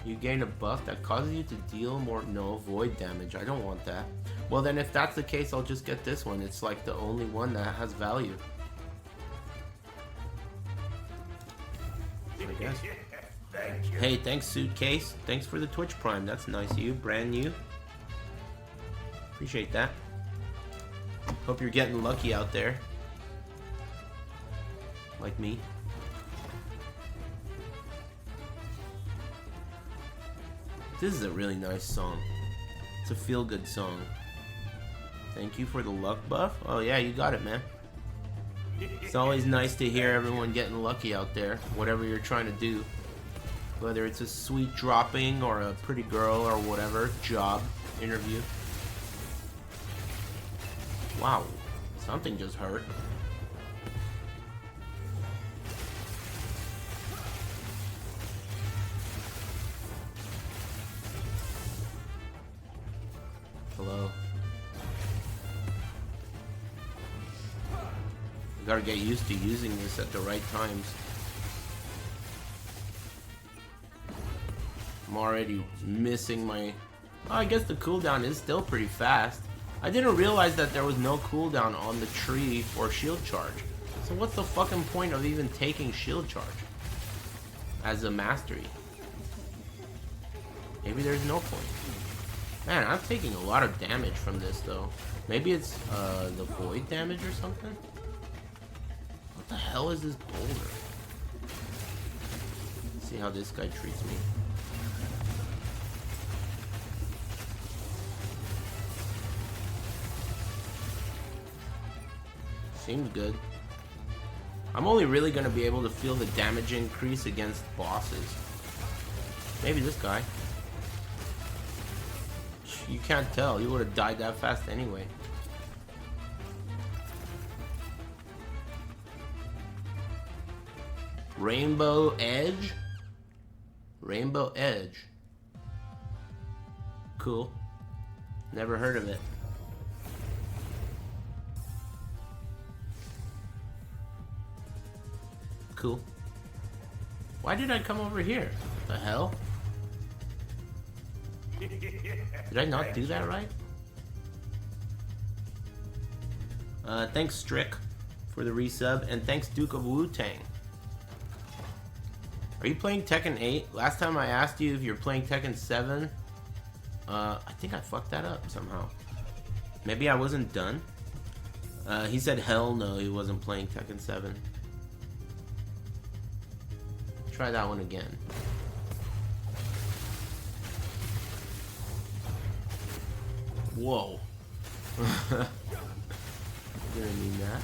You gain a buff that causes you to deal more... No, void damage. I don't want that. Well then, if that's the case, I'll just get this one. It's like the only one that has value. I guess. Thank you. Hey, thanks Suitcase. Thanks for the Twitch Prime. That's nice of you. Brand new. Appreciate that. Hope you're getting lucky out there. Like me. This is a really nice song. It's a feel-good song. Thank you for the luck buff. Oh yeah, you got it, man. It's always nice to hear everyone getting lucky out there, whatever you're trying to do. Whether it's a sweet dropping or a pretty girl or whatever, job, interview. Wow, something just hurt. Hello. I gotta get used to using this at the right times. I'm already missing my... Oh, I guess the cooldown is still pretty fast. I didn't realize that there was no cooldown on the tree for shield charge. So what's the fucking point of even taking shield charge as a mastery? Maybe there's no point. Man, I'm taking a lot of damage from this though. Maybe it's the void damage or something? What the hell is this boulder? Let's see how this guy treats me. Seems good. I'm only really gonna be able to feel the damage increase against bosses. Maybe this guy. You can't tell. You would have died that fast anyway. Rainbow Edge? Rainbow Edge. Cool. Never heard of it. Cool. Why did I come over here? The hell? Did I not do that right? Thanks Strick for the resub, and thanks Duke of Wu-Tang. Are you playing Tekken 8? Last time I asked you if you're playing Tekken 7, I think I fucked that up somehow. Maybe I wasn't done. He said hell no, he wasn't playing Tekken 7. Try that one again. Whoa. Didn't mean that.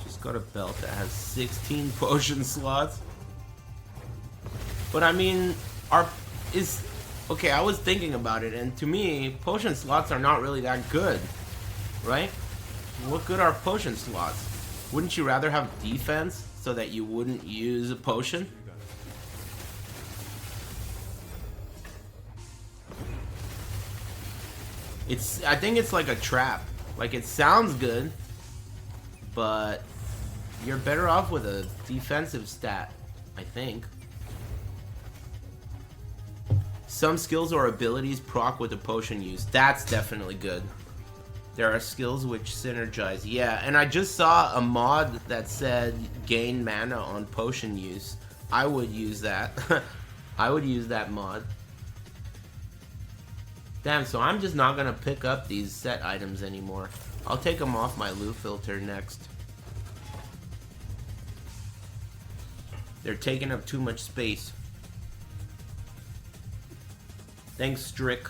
Just got a belt that has 16 potion slots. But I mean, okay, I was thinking about it, and to me, potion slots are not really that good, right? What good are potion slots? Wouldn't you rather have defense so that you wouldn't use a potion? I think it's like a trap. Like, it sounds good, but you're better off with a defensive stat, I think. Some skills or abilities proc with a potion use. That's definitely good. There are skills which synergize. Yeah, and I just saw a mod that said gain mana on potion use. I would use that. I would use that mod. Damn, so I'm just not gonna pick up these set items anymore. I'll take them off my loot filter next. They're taking up too much space. Thanks, Strick,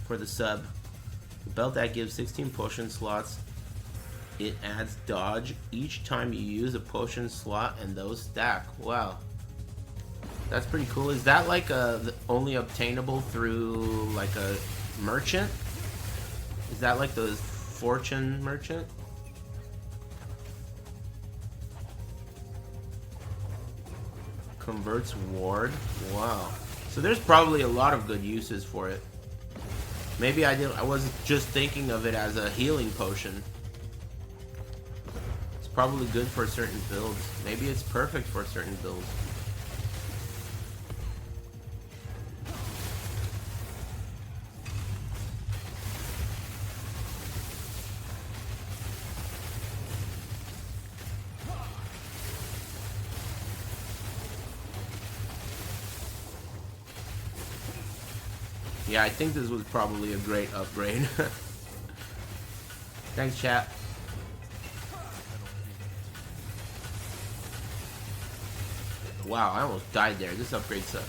for the sub. The belt that gives 16 potion slots. It adds dodge each time you use a potion slot, and those stack. Wow. That's pretty cool. Is that like only obtainable through like a merchant? Is that like the fortune merchant? Converts ward. Wow. So there's probably a lot of good uses for it. Maybe I wasn't just thinking of it as a healing potion. It's probably good for certain builds. Maybe it's perfect for certain builds. Yeah, I think this was probably a great upgrade. Thanks, chat. Wow, I almost died there. This upgrade sucks.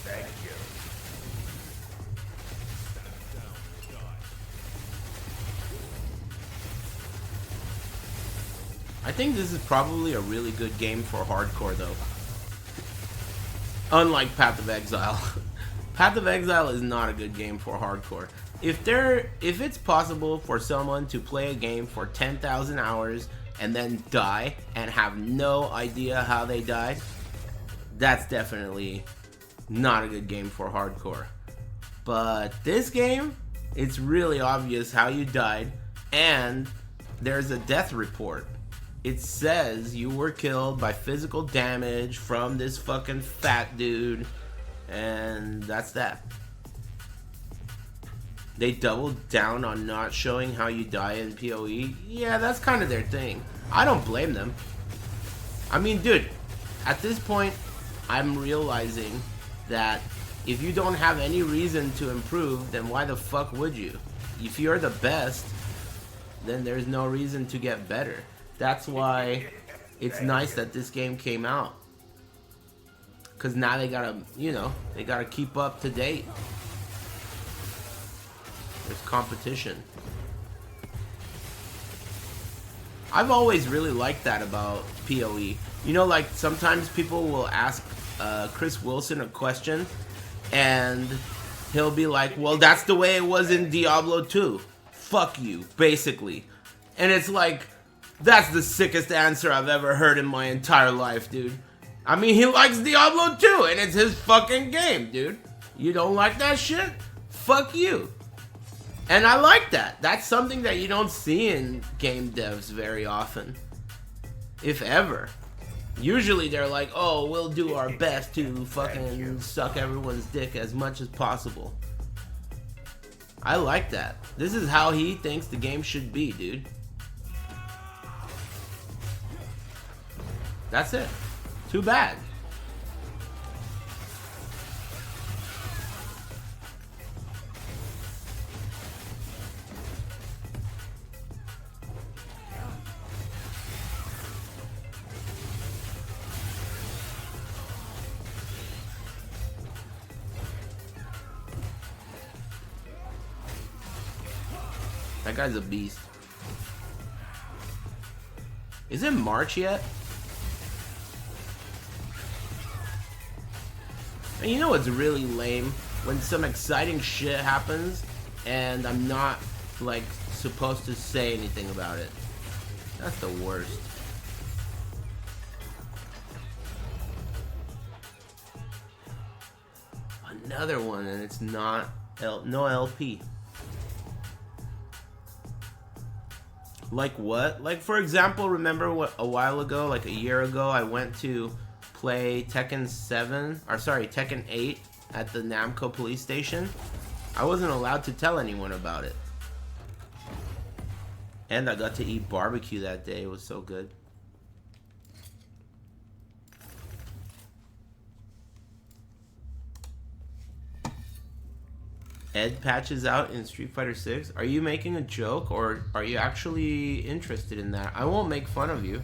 Thank you. Down or die. I think this is probably a really good game for hardcore, though. Unlike Path of Exile. Path of Exile is not a good game for hardcore. If it's possible for someone to play a game for 10,000 hours and then die and have no idea how they died, that's definitely not a good game for hardcore. But this game, it's really obvious how you died, and there's a death report. It says you were killed by physical damage from this fucking fat dude, and that's that. They doubled down on not showing how you die in PoE. Yeah, that's kind of their thing. I don't blame them. I mean, dude, at this point, I'm realizing that if you don't have any reason to improve, then why the fuck would you? If you're the best, then there's no reason to get better. That's why it's nice that this game came out. Because now they gotta, you know, they gotta keep up to date. There's competition. I've always really liked that about PoE. You know, like sometimes people will ask Chris Wilson a question and he'll be like, well, that's the way it was in Diablo 2. Fuck you, basically. And it's like, that's the sickest answer I've ever heard in my entire life, dude. I mean, he likes Diablo 2 and it's his fucking game, dude. You don't like that shit? Fuck you. And I like that. That's something that you don't see in game devs very often. If ever. Usually they're like, oh, we'll do our best to fucking suck everyone's dick as much as possible. I like that. This is how he thinks the game should be, dude. That's it. Too bad. That guy's a beast. Is it March yet? And you know what's really lame? When some exciting shit happens and I'm not, like, supposed to say anything about it. That's the worst. Another one and it's not no LP. Like what? Like, for example, remember what a while ago, like a year ago, I went to play Tekken 7, or sorry, Tekken 8 at the Namco police station? I wasn't allowed to tell anyone about it. And I got to eat barbecue that day. It was so good. Ed patches out in Street Fighter 6. Are you making a joke or are you actually interested in that? I won't make fun of you.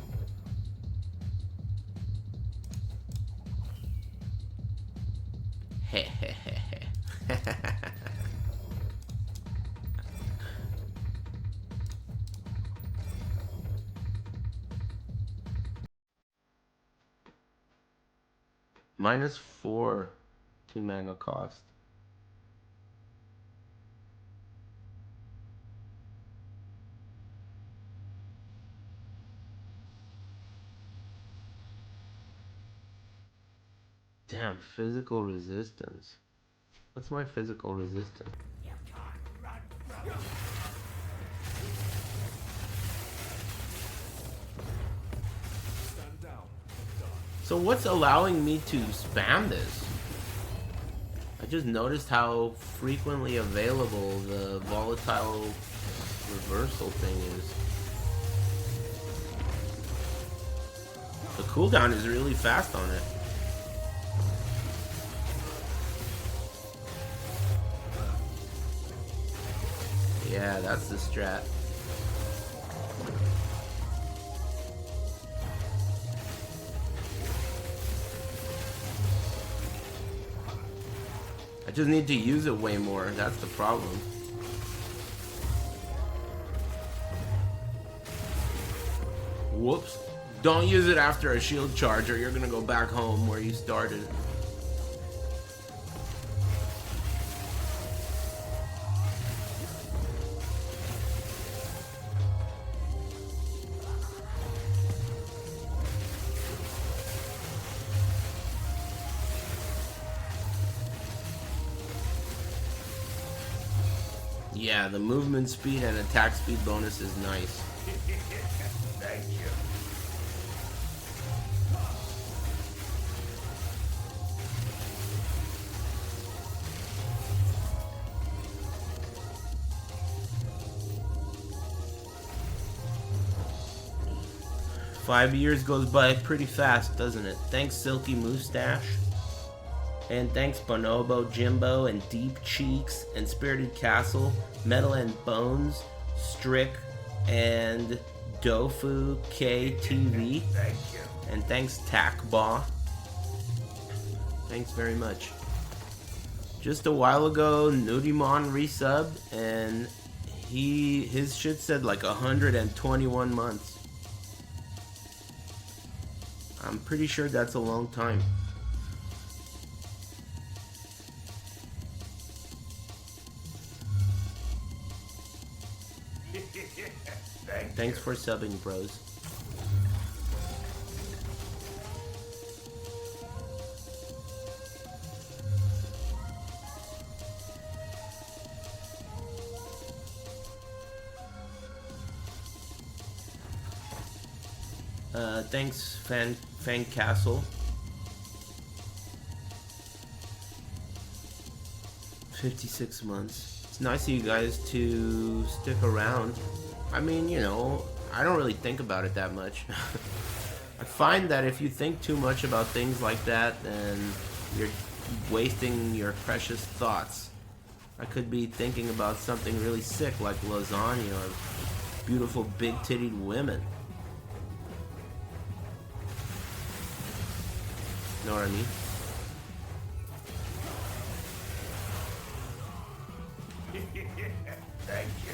-4 to manga cost. Damn, physical resistance. What's my physical resistance? Stand down or die. So what's allowing me to spam this? I just noticed how frequently available the volatile reversal thing is. The cooldown is really fast on it. Yeah, that's the strat. I just need to use it way more. That's the problem. Whoops. Don't use it after a shield charge or you're gonna go back home where you started. Yeah, the movement speed and attack speed bonus is nice. Thank you. Five years goes by pretty fast, doesn't it? Thanks, Silky Moustache. And thanks, Bonobo, Jimbo, and Deep Cheeks, and Spirited Castle, Metal and Bones, Strick, and Dofu KTV. Thank you. And thanks, Takba. Thanks very much. Just a while ago, Nudimon resubbed, and his shit said like 121 months. I'm pretty sure that's a long time. Thanks for subbing, bros. Thanks, Fan Castle. 56 months. It's nice of you guys to stick around. I mean, you know, I don't really think about it that much. I find that if you think too much about things like that, then you're wasting your precious thoughts. I could be thinking about something really sick like lasagna or beautiful big-titted women. Know what I mean? Thank you.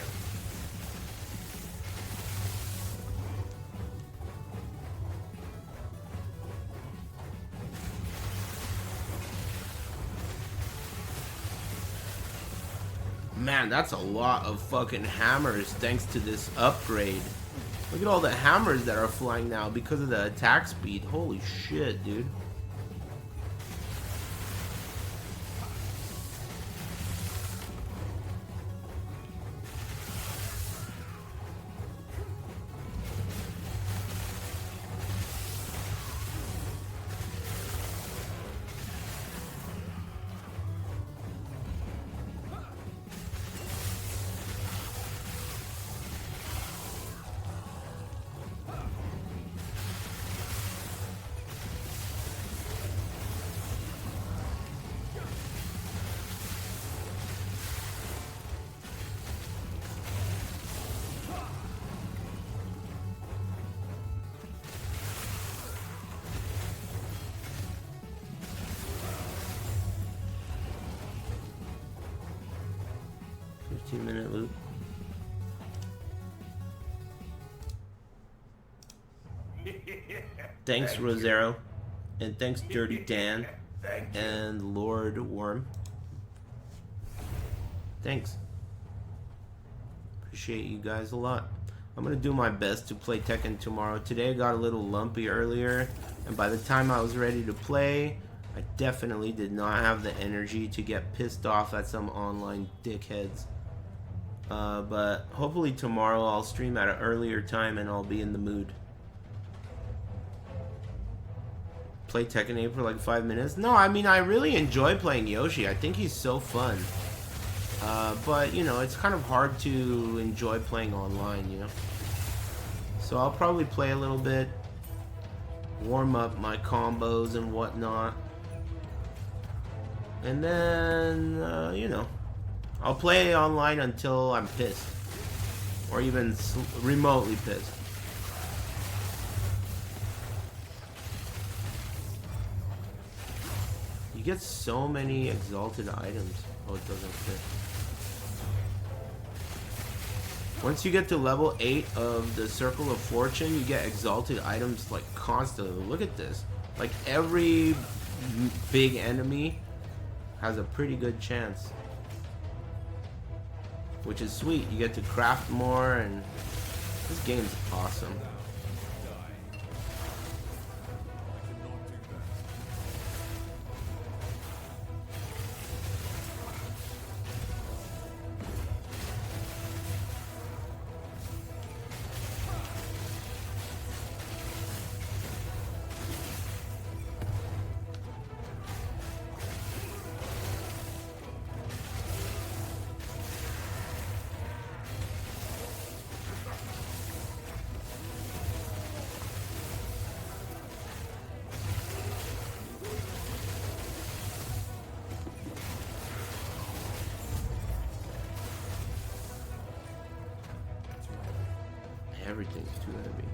Man, that's a lot of fucking hammers thanks to this upgrade. Look at all the hammers that are flying now because of the attack speed. Holy shit, dude. Minute loop. Thanks, Rosero. And thanks, Dirty Dan. Thank you. And Lord Worm. Thanks. Appreciate you guys a lot. I'm gonna do my best to play Tekken tomorrow. Today I got a little lumpy earlier, and by the time I was ready to play, I definitely did not have the energy to get pissed off at some online dickheads. But hopefully tomorrow I'll stream at an earlier time and I'll be in the mood. Play Tekken 8 for like 5 minutes? No, I mean, I really enjoy playing Yoshi. I think he's so fun. But, you know, it's kind of hard to enjoy playing online, you know? So I'll probably play a little bit, warm up my combos and whatnot. And then, you know, I'll play online until I'm pissed. Or even remotely pissed. You get so many exalted items. Oh, it doesn't fit. Once you get to level 8 of the Circle of Fortune, you get exalted items like constantly. Look at this. Like every big enemy has a pretty good chance. Which is sweet. You get to craft more, and this game's awesome. Everything's too heavy.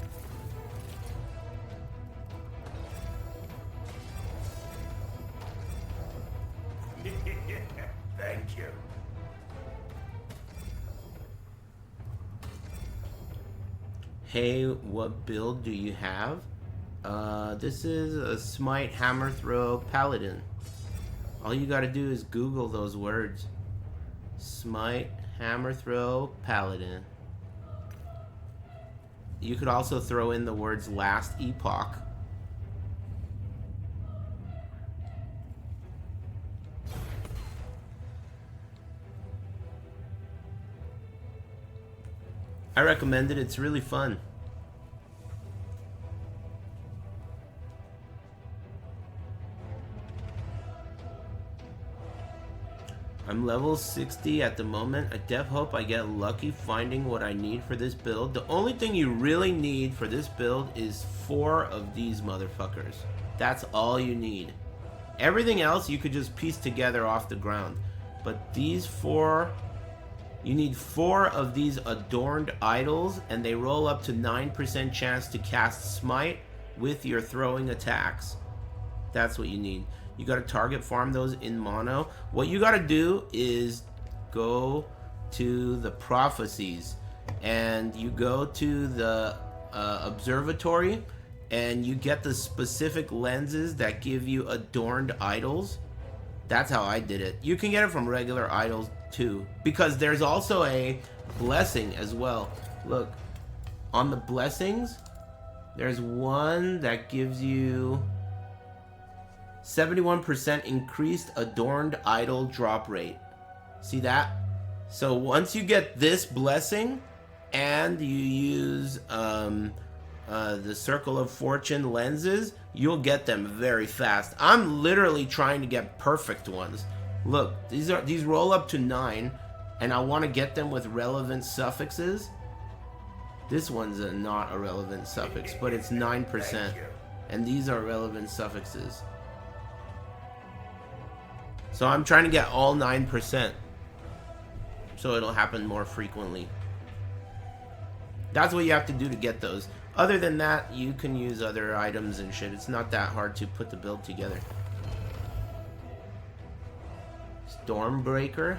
Thank you. Hey, what build do you have? This is a Smite Hammer Throw Paladin. All you gotta do is Google those words. Smite Hammer Throw Paladin. You could also throw in the words last epoch. I recommend it. It's really fun. I'm level 60 at the moment. I def hope I get lucky finding what I need for this build. The only thing you really need for this build is 4 of these motherfuckers. That's all you need. Everything else you could just piece together off the ground. But these 4, you need 4 of these adorned idols, and they roll up to 9% chance to cast Smite with your throwing attacks. That's what you need. You gotta target farm those in mono. What you gotta do is go to the prophecies, and you go to the observatory, and you get the specific lenses that give you adorned idols. That's how I did it. You can get it from regular idols too, because there's also a blessing as well. Look, on the blessings, there's one that gives you 71% increased adorned idol drop rate. See that? So once you get this blessing and you use the Circle of Fortune lenses, you'll get them very fast. I'm literally trying to get perfect ones. Look, these roll up to 9, and I want to get them with relevant suffixes. This one's not a relevant suffix, but it's 9%, and these are relevant suffixes. So I'm trying to get all 9%, so it'll happen more frequently. That's what you have to do to get those. Other than that, you can use other items and shit. It's not that hard to put the build together. Stormbreaker.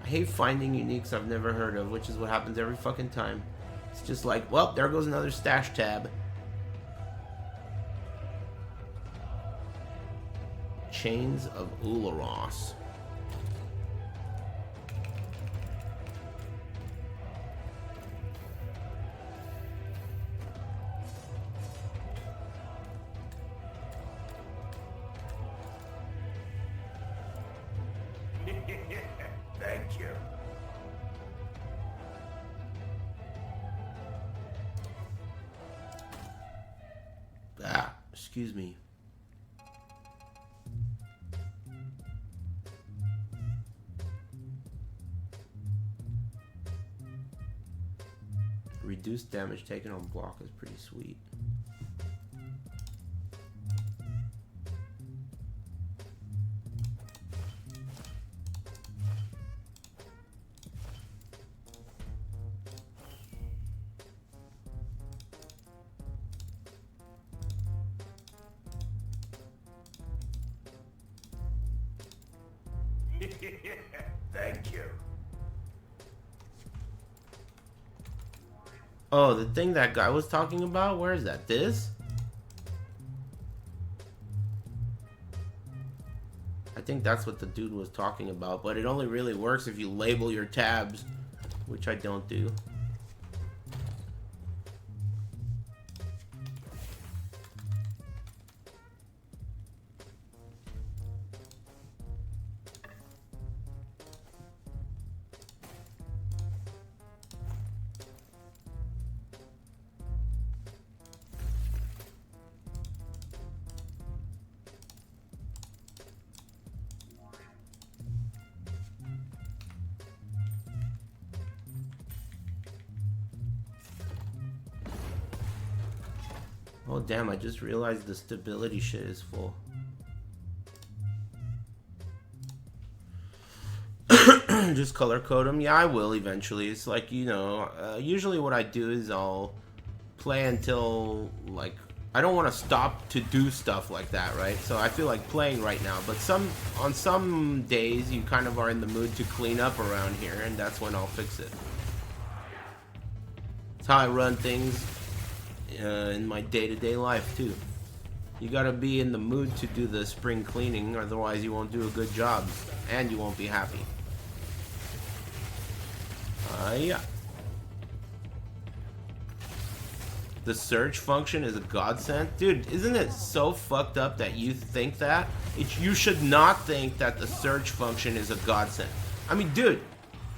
I hate finding uniques I've never heard of, which is what happens every fucking time. It's just like, well, there goes another stash tab. Chains of Ularos. Thank you. Ah, excuse me. Reduced damage taken on block is pretty sweet. Thank you. Oh, the thing that guy was talking about? Where is that? This? I think that's what the dude was talking about, but it only really works if you label your tabs, which I don't do. Oh damn, I just realized the stability shit is full. Just color code them? Yeah, I will eventually. It's like, you know, usually what I do is I'll play until, like, I don't want to stop to do stuff like that, right? So I feel like playing right now, but on some days you kind of are in the mood to clean up around here, and that's when I'll fix it. It's how I run things in my day-to-day life too. You gotta be in the mood to do the spring cleaning, otherwise you won't do a good job and you won't be happy. Yeah. The search function is a godsend? Dude, isn't it so fucked up that you think that? You should not think that the search function is a godsend. I mean, dude,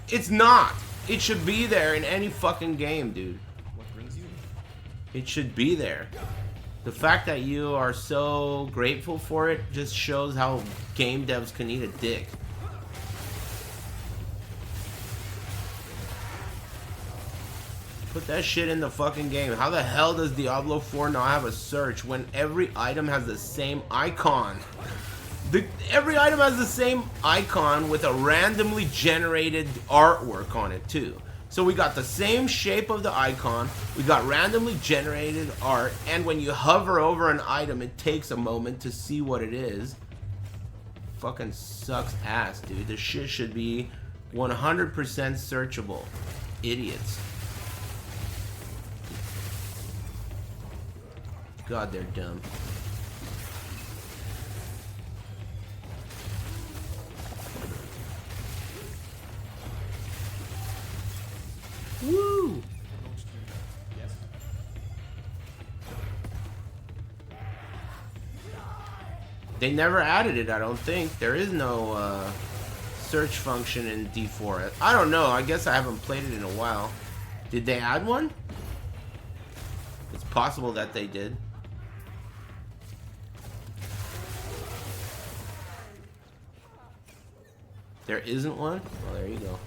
it's not. It should be there in any fucking game, dude. What brings you? It should be there. The fact that you are so grateful for it just shows how game devs can eat a dick. Put that shit in the fucking game. How the hell does Diablo 4 not have a search when every item has the same icon? Every item has the same icon with a randomly generated artwork on it too. So we got the same shape of the icon, we got randomly generated art, and when you hover over an item, it takes a moment to see what it is. Fucking sucks ass, dude. This shit should be 100% searchable. Idiots. God, they're dumb. Woo! Yes. They never added it, I don't think. There is no search function in D4. I don't know. I guess I haven't played it in a while. Did they add one? It's possible that they did. There isn't one? Oh, there you go.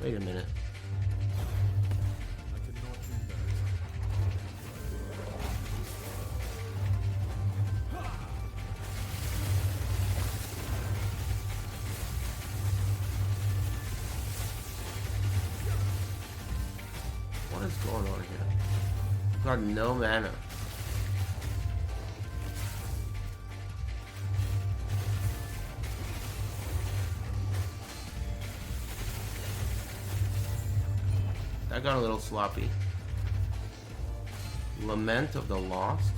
Wait a minute. I cannot do that. What is going on here? Got no mana. That got a little sloppy. Lament of the Lost?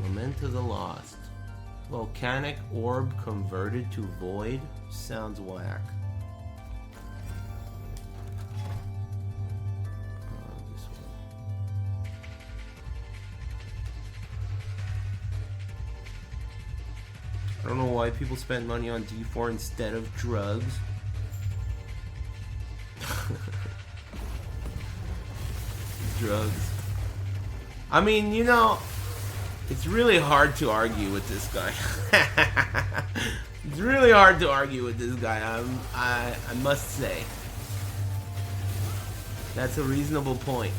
Lament of the Lost. Volcanic orb converted to void? Sounds whack. This one. I don't know why people spend money on D4 instead of drugs. Drugs. I mean, you know, it's really hard to argue with this guy. It's really hard to argue with this guy, I must say. That's a reasonable point.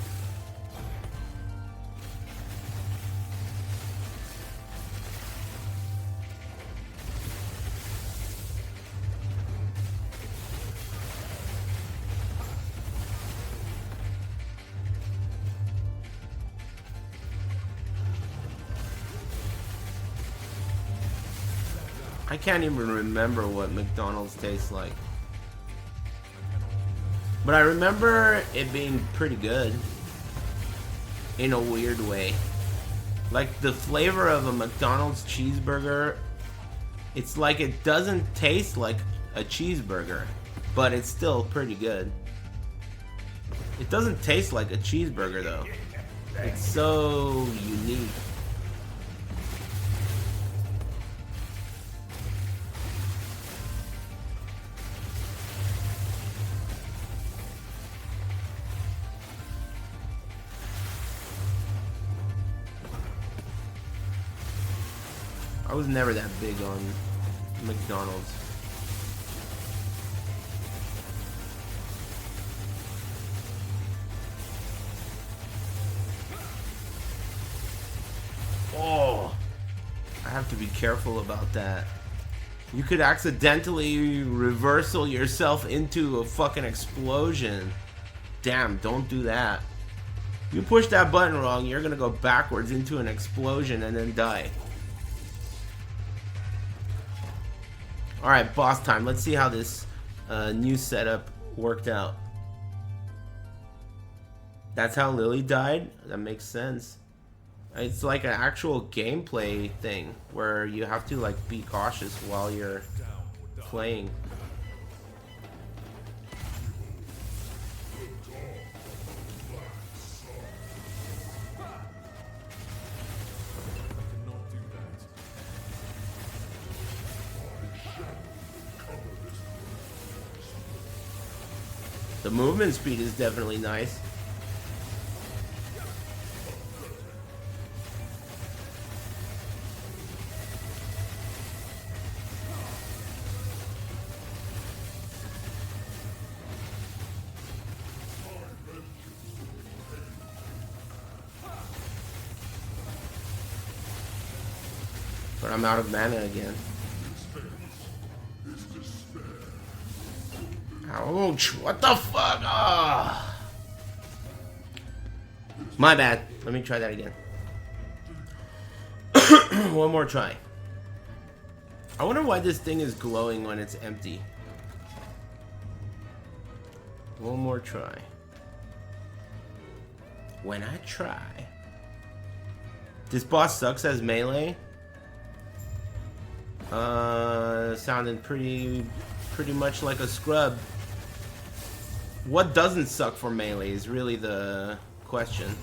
I can't even remember what McDonald's tastes like. But I remember it being pretty good. In a weird way. Like the flavor of a McDonald's cheeseburger, it's like it doesn't taste like a cheeseburger, but it's still pretty good. It doesn't taste like a cheeseburger though. It's so unique. I was never that big on McDonald's. Oh, I have to be careful about that. You could accidentally reversal yourself into a fucking explosion. Damn, don't do that. You push that button wrong, you're gonna go backwards into an explosion and then die. Alright, boss time. Let's see how this new setup worked out. That's how Lily died? That makes sense. It's like an actual gameplay thing where you have to like be cautious while you're playing. The movement speed is definitely nice. But I'm out of mana again. Ouch, what the fuck? Oh. My bad. Let me try that again. One more try. I wonder why this thing is glowing when it's empty. One more try. When I try. This boss sucks as melee. Sounded pretty much like a scrub. What doesn't suck for melee is really the question.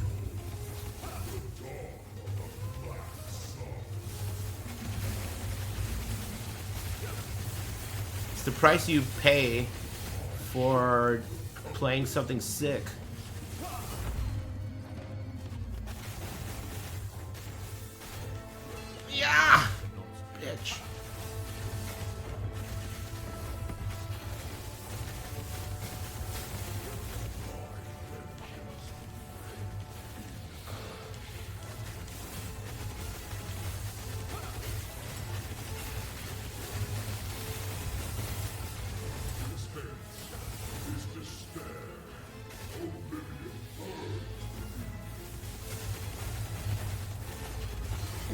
It's the price you pay for playing something sick. Yeah! Bitch.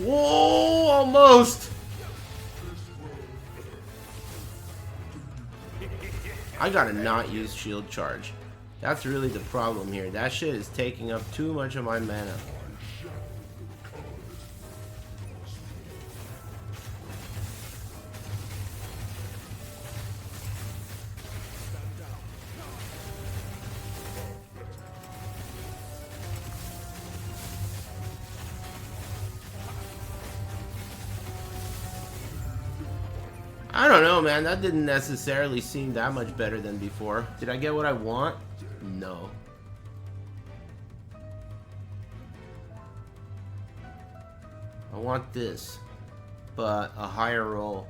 Whoa, almost. I gotta not use shield charge. That's really the problem here. That shit is taking up too much of my mana. I don't know, man. That didn't necessarily seem that much better than before. Did I get what I want? No. I want this, but a higher roll.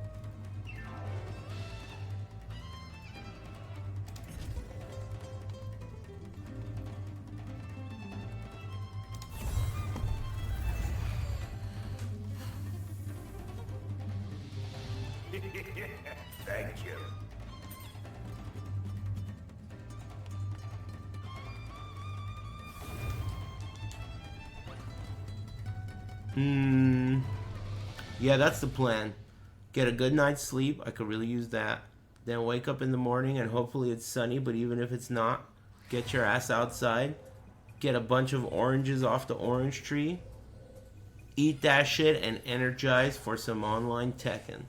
Thank you. Yeah, that's the plan. Get a good night's sleep. I could really use that. Then wake up in the morning and hopefully it's sunny, but even if it's not, get your ass outside. Get a bunch of oranges off the orange tree. Eat that shit and energize for some online Tekken.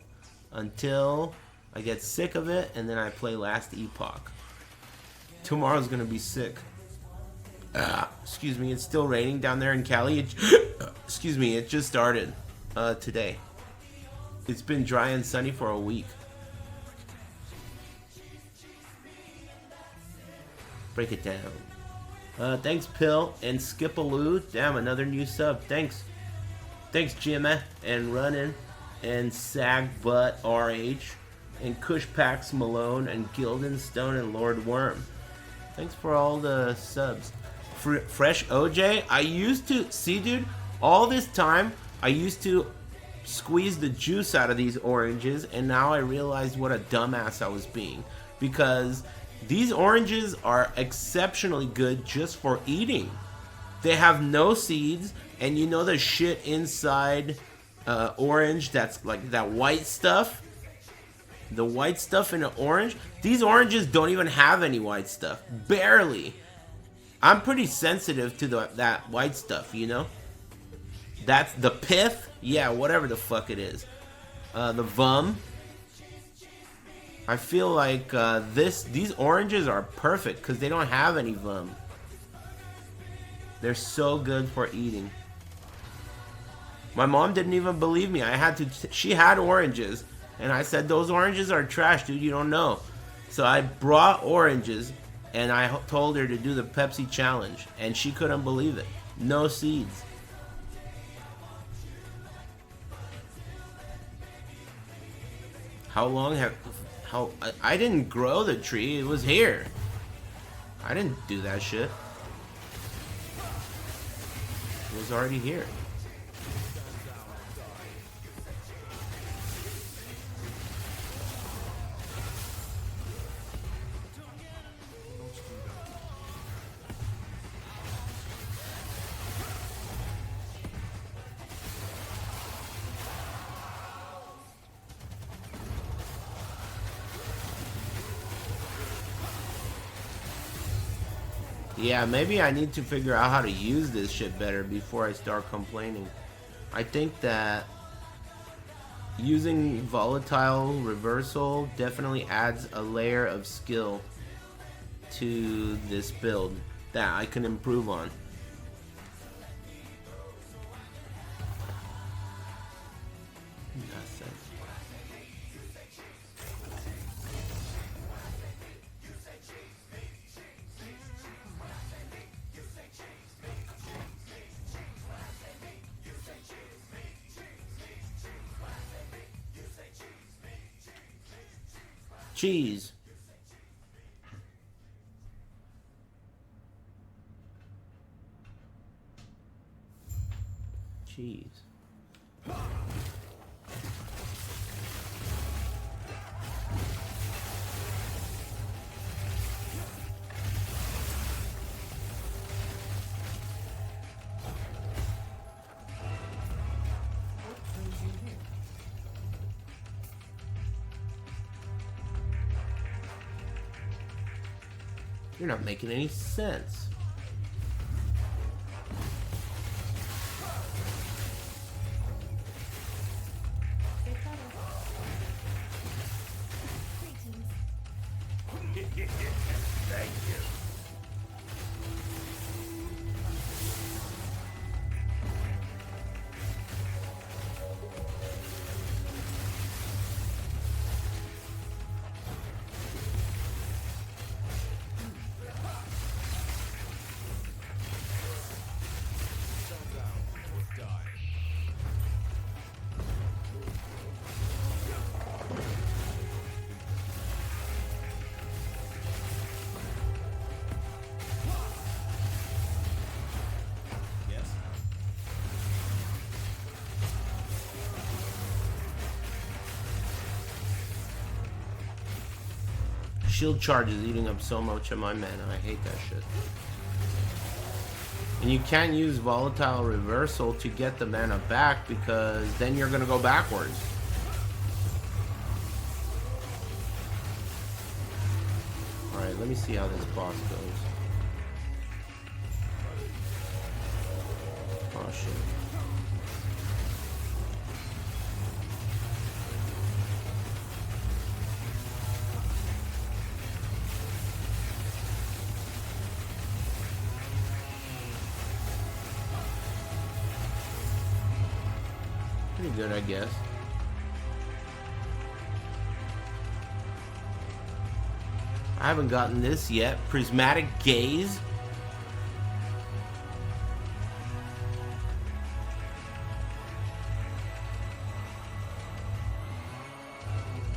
Until I get sick of it and then I play Last Epoch. Tomorrow's gonna be sick. Excuse me, it's still raining down there in Cali. Excuse me, it just started today. It's been dry and sunny for a week. Break it down. Thanks, Pill and Skipaloo. Damn, another new sub. Thanks. Thanks, Jimmy and Runnin' and Sagbutt RH and Cushpax Malone and Gildenstone and Lord Worm. Thanks for all the subs. Fresh OJ, I used to see, dude, all this time I used to squeeze the juice out of these oranges, and now I realized what a dumbass I was being, because these oranges are exceptionally good just for eating. They have no seeds, and you know the shit inside orange, that's like that white stuff, the white stuff in an orange. These oranges don't even have any white stuff, barely. I'm pretty sensitive to that white stuff, you know? That's the pith, yeah, whatever the fuck it is. The vum. I feel like these oranges are perfect because they don't have any vum. They're so good for eating. My mom didn't even believe me. She had oranges, and I said, those oranges are trash, dude, you don't know. So I brought oranges, and I told her to do the Pepsi challenge, and she couldn't believe it. No seeds. I didn't grow the tree, it was here. I didn't do that shit. It was already here. Yeah, maybe I need to figure out how to use this shit better before I start complaining. I think that using volatile reversal definitely adds a layer of skill to this build that I can improve on. Nothing. Cheese. Cheese. You're not making any sense. Thank you. shield charge is eating up so much of my mana. I hate that shit. And you can't use volatile reversal to get the mana back because then you're gonna go backwards. Alright, let me see how this boss goes. Oh shit. Pretty good, I guess. I haven't gotten this yet. Prismatic Gaze.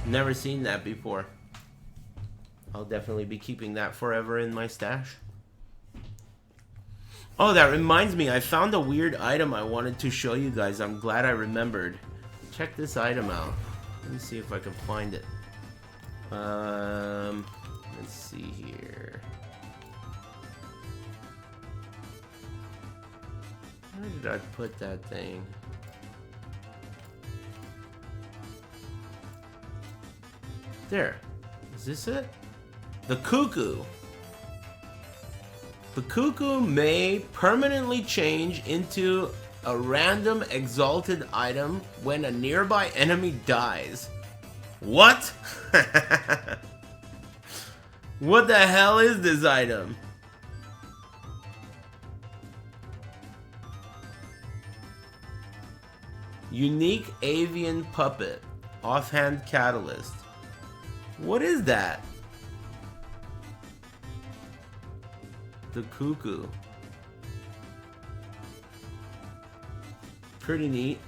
Never seen that before. I'll definitely be keeping that forever in my stash. Oh, that reminds me, I found a weird item I wanted to show you guys. I'm glad I remembered. Check this item out. Let me see if I can find it. Let's see here. Where did I put that thing? There. Is this it? The Cuckoo. The Cuckoo may permanently change into a random exalted item when a nearby enemy dies. What? What the hell is this item? Unique Avian Puppet. Offhand Catalyst. What is that? The Cuckoo. Pretty neat.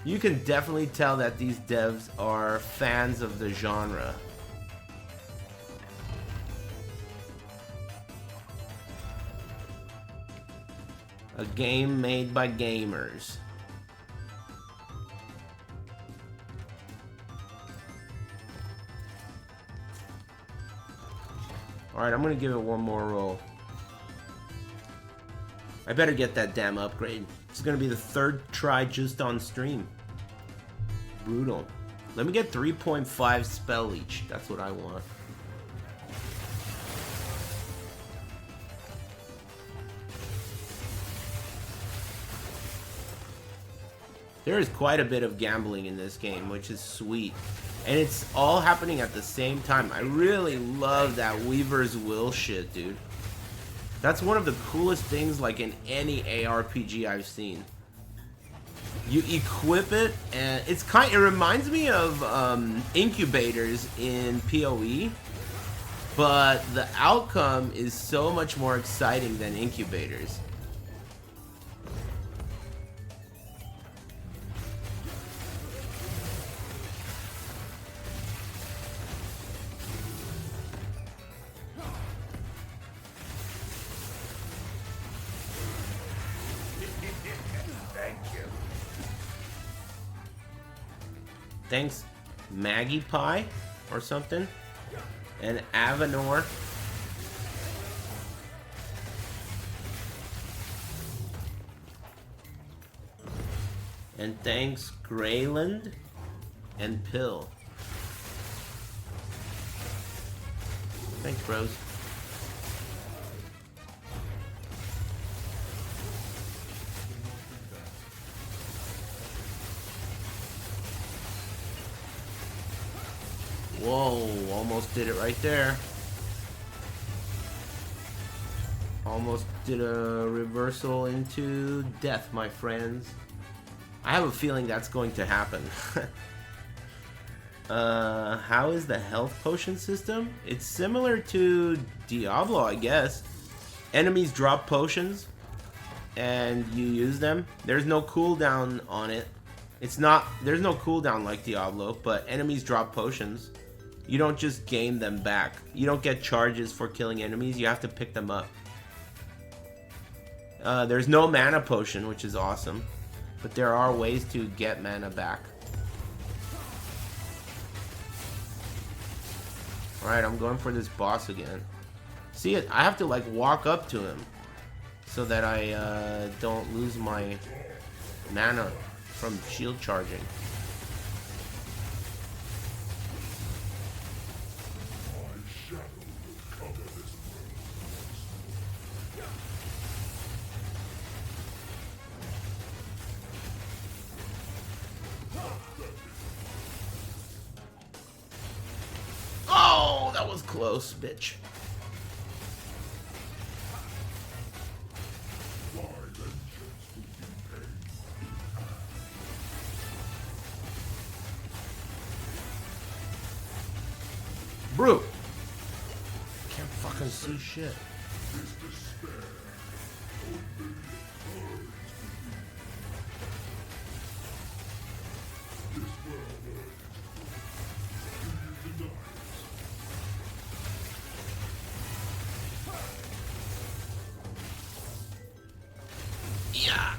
You can definitely tell that these devs are fans of the genre. A game made by gamers. Alright, I'm gonna give it one more roll. I better get that damn upgrade. It's gonna be the third try just on stream. Brutal. Let me get 3.5 spell leech. That's what I want. There is quite a bit of gambling in this game, which is sweet. And it's all happening at the same time. I really love that Weaver's Will shit, dude. That's one of the coolest things like in any ARPG I've seen. You equip it, and it reminds me of incubators in PoE, but the outcome is so much more exciting than incubators. Thanks, Maggie Pie or something, and Avenor. And thanks, Grayland and Pill. Thanks, bros. Whoa, almost did it right there. Almost did a reversal into death, my friends. I have a feeling that's going to happen. How is the health potion system? It's similar to Diablo, I guess. Enemies drop potions and you use them. There's no cooldown on it. There's no cooldown like Diablo, but enemies drop potions. You don't just gain them back. You don't get charges for killing enemies. You have to pick them up. There's no mana potion, which is awesome. But there are ways to get mana back. Alright, I'm going for this boss again. See it? I have to like walk up to him so that I don't lose my mana from shield charging. Oh, that was close, bitch. Bro, can't fucking see shit. Yeah.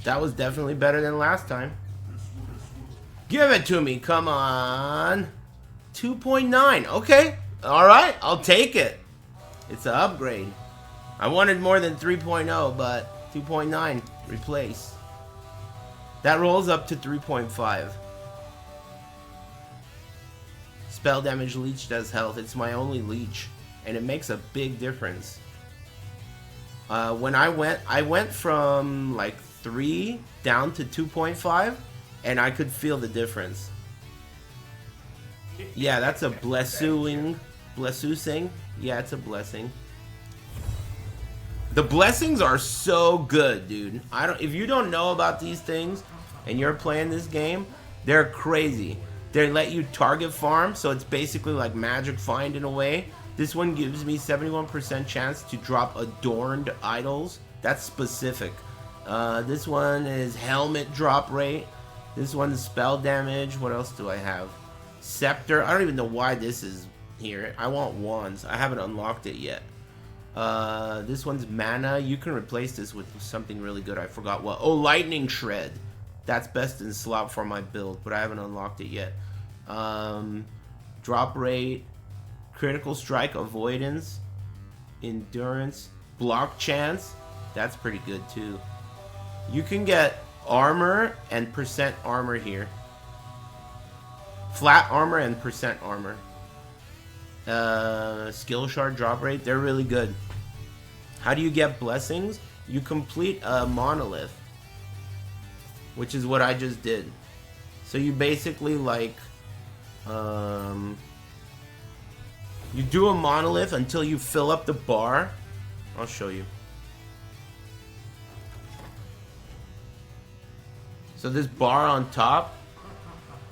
That was definitely better than last time. Give it to me, come on. 2.9, okay. Alright, I'll take it. It's an upgrade. I wanted more than 3.0, but 2.9, replace. That rolls up to 3.5. Spell damage leech does health. It's my only leech, and it makes a big difference. When I went from like 3 down to 2.5, and I could feel the difference. Yeah, that's a blessing. Yeah, it's a blessing. The blessings are so good, dude. If you don't know about these things and you're playing this game, they're crazy. They let you target farm, so it's basically like magic find in a way. This one gives me 71% chance to drop adorned idols. That's specific. This one is helmet drop rate. This one's spell damage. What else do I have? Scepter. I don't even know why this is here. I want wands. I haven't unlocked it yet. This one's mana. You can replace this with something really good. I forgot what. Oh, lightning shred. That's best in slot for my build, but I haven't unlocked it yet. Drop rate, critical strike avoidance, endurance, block chance. That's pretty good too. You can get armor and percent armor here. Flat armor and percent armor. Skill shard drop rate. They're really good. How do you get blessings? You complete a monolith, which is what I just did. So you basically like you do a monolith until you fill up the bar. I'll show you. So this bar on top,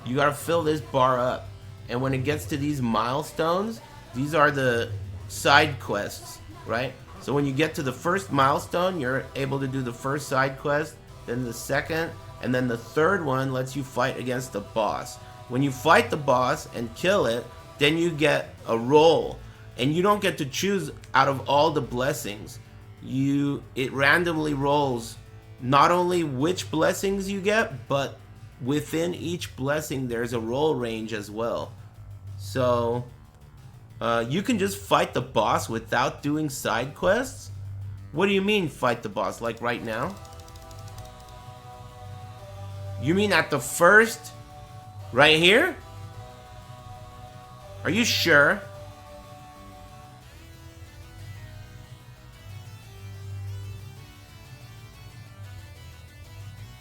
you gotta fill this bar up. And when it gets to these milestones, these are the side quests, right? So when you get to the first milestone, you're able to do the first side quest, then the second, and then the third one lets you fight against the boss. When you fight the boss and kill it, then you get a roll. And you don't get to choose out of all the blessings. It randomly rolls not only which blessings you get, but within each blessing there's a roll range as well. So you can just fight the boss without doing side quests. What do you mean fight the boss? Like right now? You mean at the first, right here? Are you sure?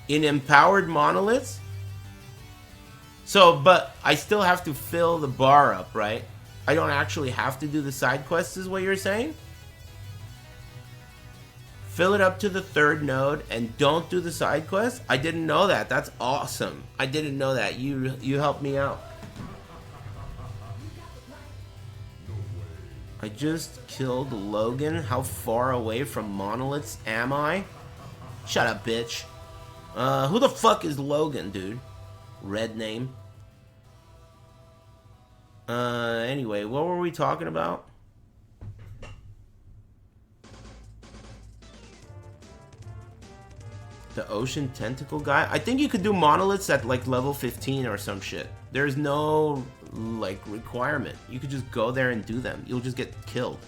In empowered monoliths? So, but I still have to fill the bar up, right? I don't actually have to do the side quests is what you're saying? Fill it up to the third node and don't do the side quests? I didn't know that. That's awesome. I didn't know that. You helped me out. I just killed Logan. How far away from monoliths am I? Shut up, bitch. Who the fuck is Logan, dude? Red name. Anyway, what were we talking about? The ocean tentacle guy? I think you could do monoliths at like level 15 or some shit. There's no like requirement. You could just go there and do them. You'll just get killed.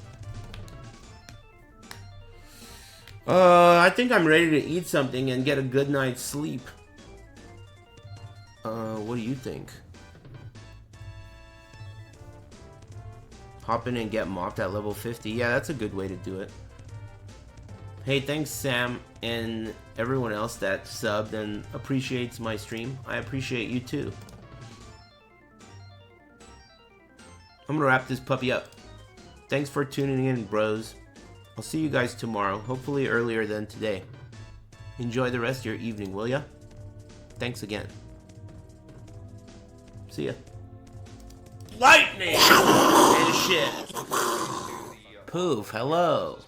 I think I'm ready to eat something and get a good night's sleep. What do you think? Hop in and get mopped at level 50. Yeah, that's a good way to do it. Hey, thanks Sam and everyone else that subbed and appreciates my stream. I appreciate you too. I'm gonna wrap this puppy up. Thanks for tuning in, bros. I'll see you guys tomorrow, hopefully earlier than today. Enjoy the rest of your evening, will ya? Thanks again. See ya. Lightning! And shit. Poof, hello.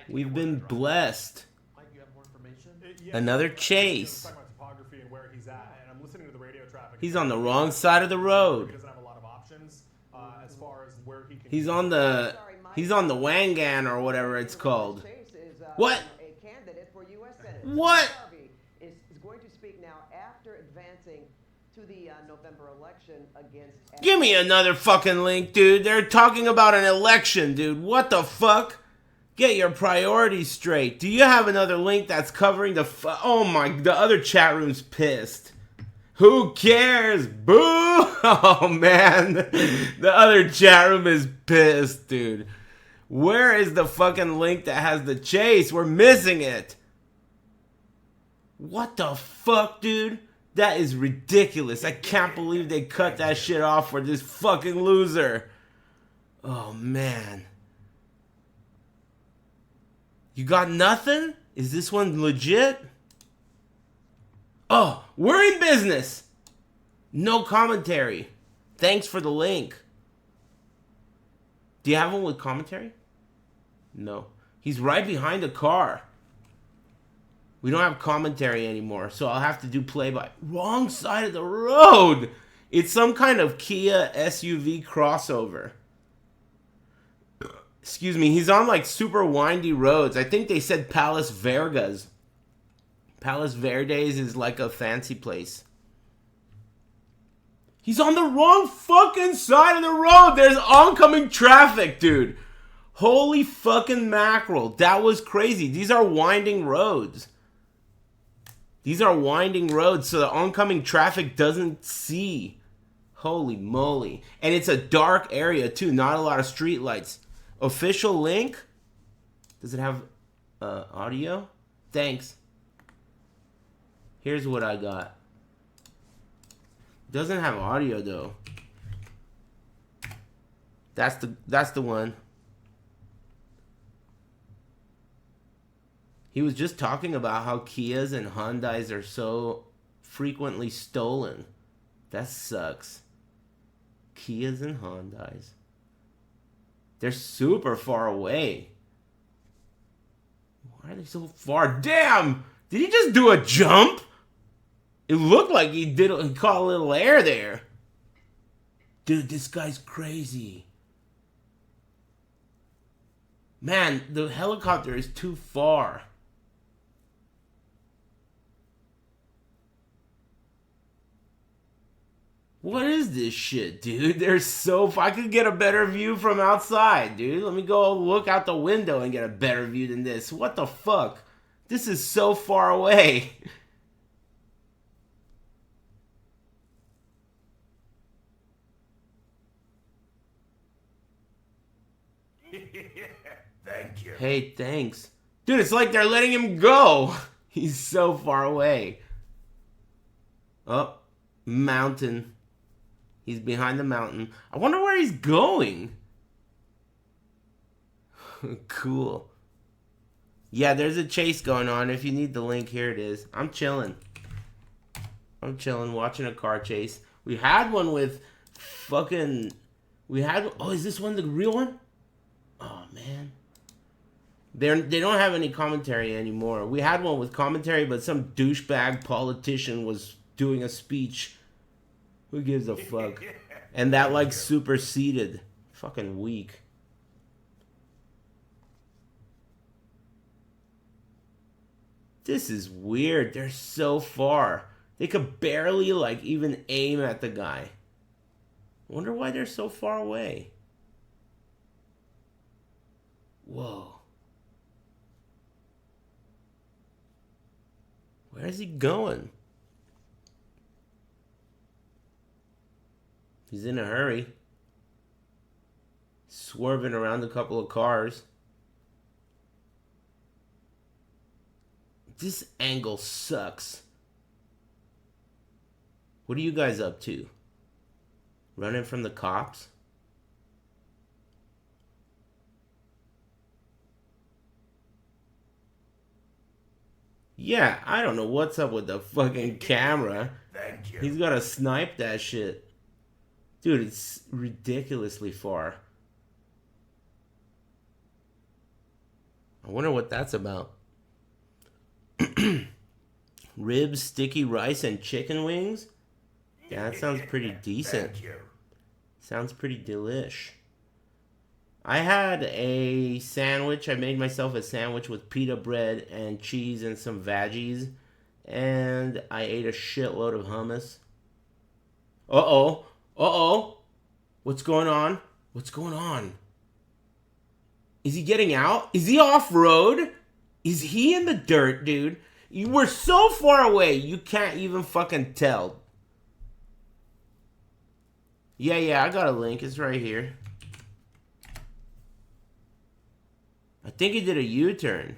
We've been blessed. Another chase. He's on the wrong side of the road. He's on the Wangan or whatever it's called. What? What? Is going to speak now after advancing to the November election against. Give me another fucking link, dude. They're talking about an election, dude. What the fuck? Get your priorities straight. Do you have another link that's covering the oh my, the other chat room's pissed. Who cares? Boo! Oh man. The other chat room is pissed, dude. Where is the fucking link that has the chase? We're missing it. What the fuck, dude? That is ridiculous. I can't believe they cut that shit off for this fucking loser. Oh man. You got nothing? Is this one legit? Oh, we're in business. No commentary. Thanks for the link. Do you have one with commentary? No. He's right behind the car. We don't have commentary anymore, so I'll have to do play-by. Wrong side of the road. It's some kind of Kia SUV crossover. Excuse me, he's on like super windy roads. I think they said Palos Verdes. Palos Verdes is like a fancy place. He's on the wrong fucking side of the road. There's oncoming traffic, dude. Holy fucking mackerel. That was crazy. These are winding roads. These are winding roads so the oncoming traffic doesn't see. Holy moly. And it's a dark area too. Not a lot of street lights. Official link? Does it have audio? Thanks. Here's what I got. Doesn't have audio though. That's the one. He was just talking about how Kias and Hyundais are so frequently stolen. That sucks. Kias and Hyundais. They're super far away. Why are they so far? Damn! Did he just do a jump? It looked like he caught a little air there. Dude, this guy's crazy. Man, the helicopter is too far. What is this shit, dude? They're so... I could get a better view from outside, dude. Let me go look out the window and get a better view than this. What the fuck? This is so far away. Thank you. Hey, thanks. Dude, it's like they're letting him go. He's so far away. Oh, mountain. He's behind the mountain. I wonder where he's going. Cool. Yeah, there's a chase going on. If you need the link, here it is. I'm chilling. I'm chilling, watching a car chase. We had one with fucking... Oh, is this one the real one? Oh, man. They don't have any commentary anymore. We had one with commentary, but some douchebag politician was doing a speech. Who gives a fuck? And that, like, superseded. Fucking weak. This is weird. They're so far. They could barely, like, even aim at the guy. I wonder why they're so far away. Whoa. Where is he going? He's in a hurry. Swerving around a couple of cars. This angle sucks. What are you guys up to? Running from the cops? Yeah, I don't know what's up with the fucking camera. Thank you. He's gotta snipe that shit. Dude, it's ridiculously far. I wonder what that's about. Ribs, sticky rice, and chicken wings? Yeah, that sounds pretty decent. Thank you. Sounds pretty delish. I had a sandwich. I made myself a sandwich with pita bread and cheese and some veggies. And I ate a shitload of hummus. Uh-oh. Uh-oh. What's going on? What's going on? Is he getting out? Is he off-road? Is he in the dirt, dude? You were so far away, you can't even fucking tell. Yeah, I got a link. It's right here. I think he did a U-turn.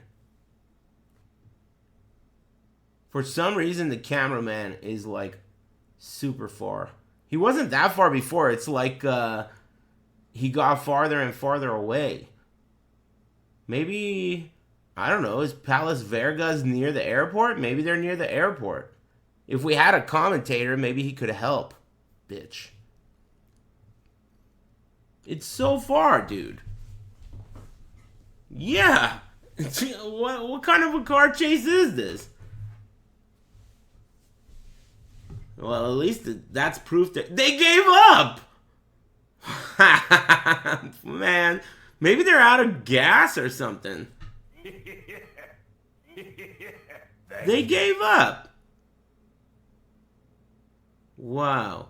For some reason, the cameraman is, like, super far. He wasn't that far before. It's like, he got farther and farther away. Maybe, I don't know, is Palos Vergas near the airport? Maybe they're near the airport. If we had a commentator, maybe he could help. Bitch. It's so far, dude. Yeah. What kind of a car chase is this? Well, at least that's proof that they gave up. Man, maybe they're out of gas or something. They gave up. Wow.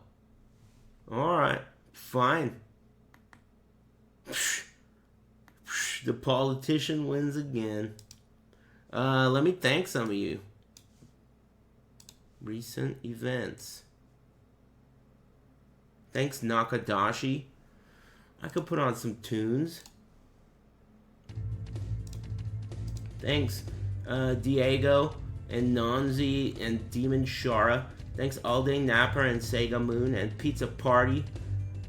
All right, fine. The politician wins again. Let me thank some of you. Recent events. Thanks, Nakadashi. I could put on some tunes. Thanks, Diego and Nonzi and Demon Shara. Thanks, All Day Napper and Sega Moon and Pizza Party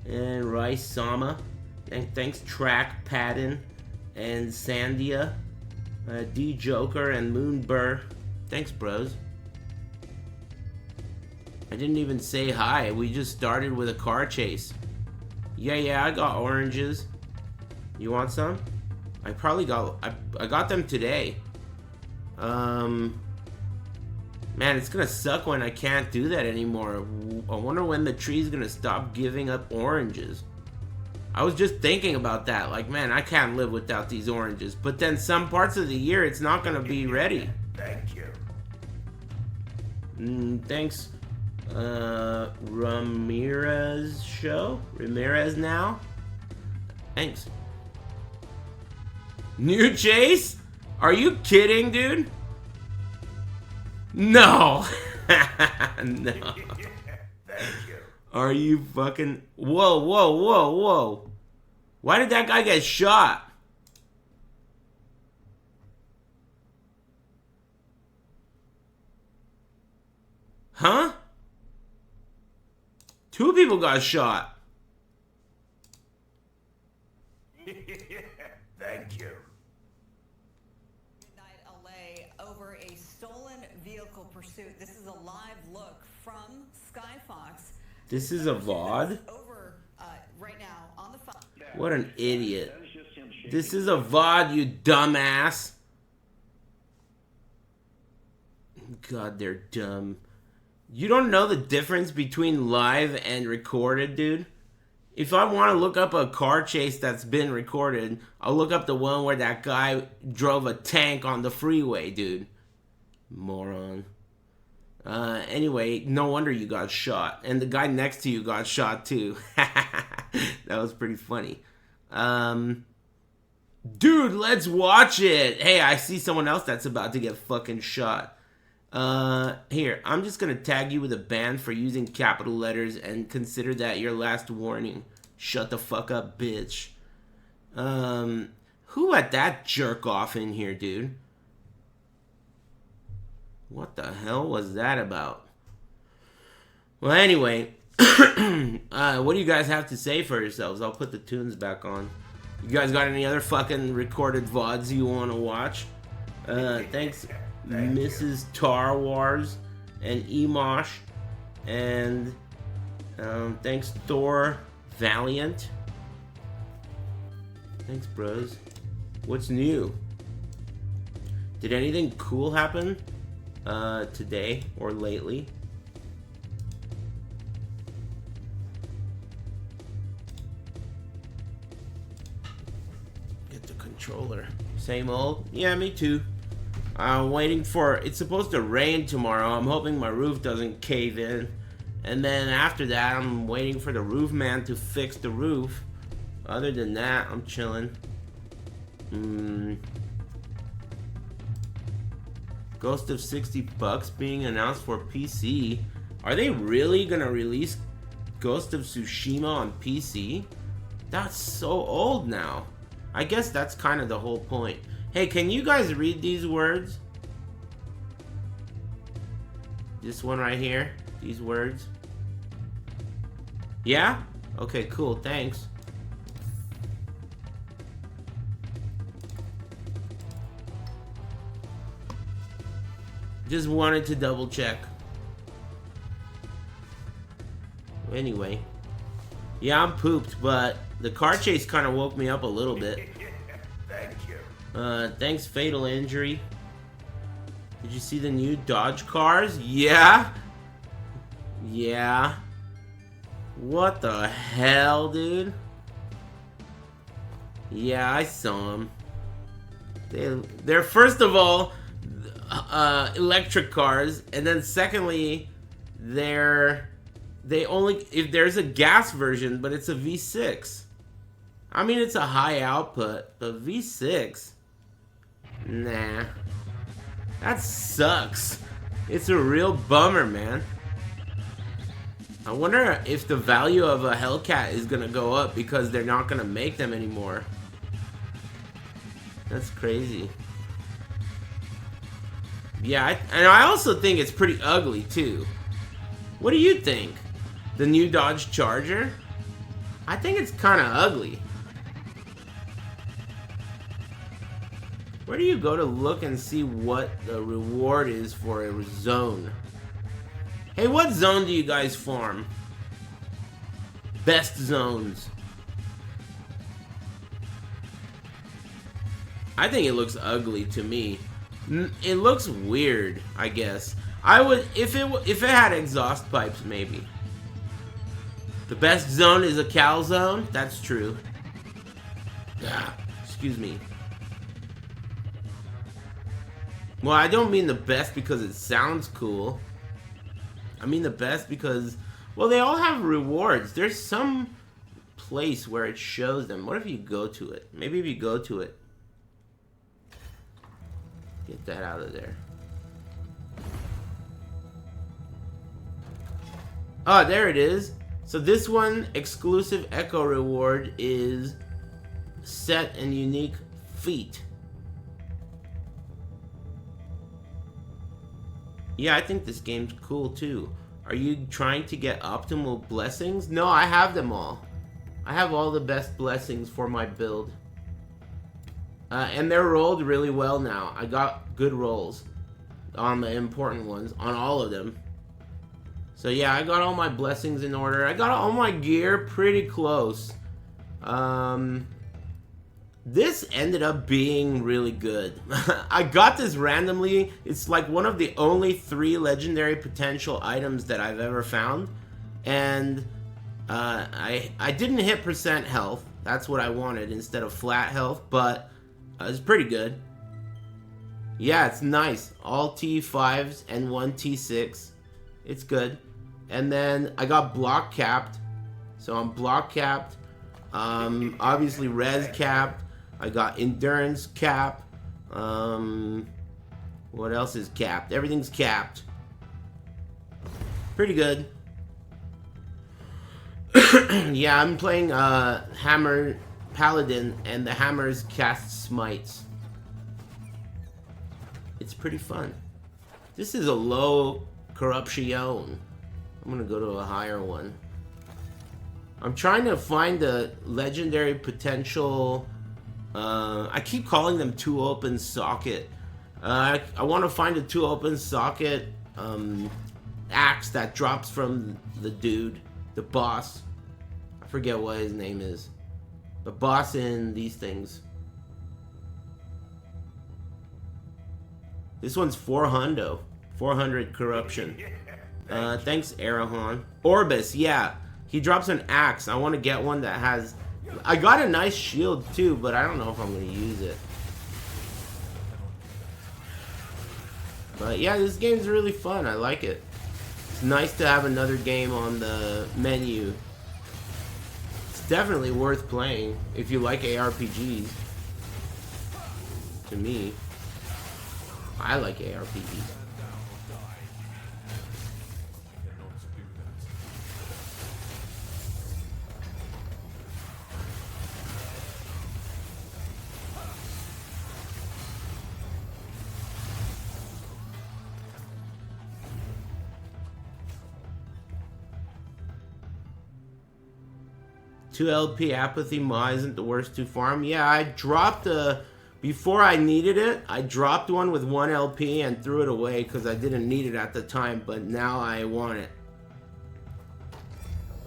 and Rice Sama. And thanks, Track Padden and Sandia, D Joker and Moon Burr. Thanks, bros. I didn't even say hi. We just started with a car chase. Yeah, I got oranges. You want some? I probably got... I got them today. Man, it's gonna suck when I can't do that anymore. I wonder when the tree's gonna stop giving up oranges. I was just thinking about that. Like, man, I can't live without these oranges. But then some parts of the year, it's not gonna be ready. Thank you. Thanks, Ramirez show? Ramirez now? Thanks. New chase? Are you kidding, dude? No. No. Thank you. Are you fucking... Whoa. Why did that guy get shot? Huh? 2 people got shot. Thank you. Midnight LA over a stolen vehicle pursuit. This is a live look from Skyfox. This is a VOD? Over right now on the phone. What an idiot. This is a VOD, you dumbass. God, they're dumb. You don't know the difference between live and recorded, dude? If I want to look up a car chase that's been recorded, I'll look up the one where that guy drove a tank on the freeway, dude. Moron. Anyway, no wonder you got shot. And the guy next to you got shot too. That was pretty funny. Dude, let's watch it. Hey, I see someone else that's about to get fucking shot. Here, I'm just gonna tag you with a ban for using capital letters and consider that your last warning. Shut the fuck up, bitch. Who let that jerk off in here, dude? What the hell was that about? Well, anyway, what do you guys have to say for yourselves? I'll put the tunes back on. You guys got any other fucking recorded VODs you want to watch? Thanks, Mrs. Tar Wars and Emosh. And thanks, Thor Valiant. Thanks, bros. What's new? Did anything cool happen today or lately? Get the controller. Same old? Yeah, me too. I'm waiting for... It's supposed to rain tomorrow. I'm hoping my roof doesn't cave in. And then after that, I'm waiting for the roof man to fix the roof. Other than that, I'm chilling. Ghost of $60 being announced for PC. Are they really gonna release Ghost of Tsushima on PC? That's so old now. I guess that's kind of the whole point. Hey, can you guys read these words? This one right here. These words. Yeah? Okay, cool. Thanks. Just wanted to double check. Anyway. Yeah, I'm pooped, but the car chase kind of woke me up a little bit. Thank you. Thanks, Fatal Injury. Did you see the new Dodge cars? Yeah? Yeah. What the hell, dude? Yeah, I saw them. They're first of all... electric cars, and then secondly, they only, if there's a gas version, but it's a V6. I mean, it's a high output, but V6, nah, that sucks. It's a real bummer, man. I wonder if the value of a Hellcat is gonna go up because they're not gonna make them anymore. That's crazy. Yeah, and I also think it's pretty ugly, too. What do you think? The new Dodge Charger? I think it's kind of ugly. Where do you go to look and see what the reward is for a zone? Hey, what zone do you guys farm? Best zones. I think it looks ugly to me. It looks weird, I guess. I would, if it had exhaust pipes, maybe. The best zone is a cal zone? That's true. Excuse me. Well, I don't mean the best because it sounds cool. I mean the best because, well, they all have rewards. There's some place where it shows them. What if you go to it? Maybe if you go to it. Get that out of there. Oh, there it is. So this one, exclusive Echo reward is set and unique feat. Yeah, I think this game's cool too. Are you trying to get optimal blessings? No, I have them all. I have all the best blessings for my build. And they're rolled really well now. I got good rolls on the important ones, on all of them. So yeah, I got all my blessings in order. I got all my gear pretty close. This ended up being really good. I got this randomly. It's like one of the only 3 legendary potential items that I've ever found. And I didn't hit percent health. That's what I wanted instead of flat health, but it's pretty good. Yeah, it's nice. All T5s and one T6. It's good. And then I got block capped. So I'm block capped. Obviously res capped. I got endurance cap. What else is capped? Everything's capped. Pretty good. Yeah, I'm playing Hammer Paladin, and the hammers cast smites. It's pretty fun. This is a low corruption. I'm gonna go to a higher one. I'm trying to find the legendary potential. I keep calling them two open socket. I want to find a two open socket axe that drops from the dude, the boss. I forget what his name is. The boss in these things. This one's 400 corruption. Thanks, Arahan. Orbis, yeah. He drops an axe. I want to get one that has... I got a nice shield too, but I don't know if I'm going to use it. But yeah, this game's really fun. I like it. It's nice to have another game on the menu. It's definitely worth playing if you like ARPGs. To me. I like ARPGs. 2 LP apathy Ma isn't the worst to farm. Yeah, I dropped before I needed it, I dropped one with 1 LP and threw it away because I didn't need it at the time, but now I want it.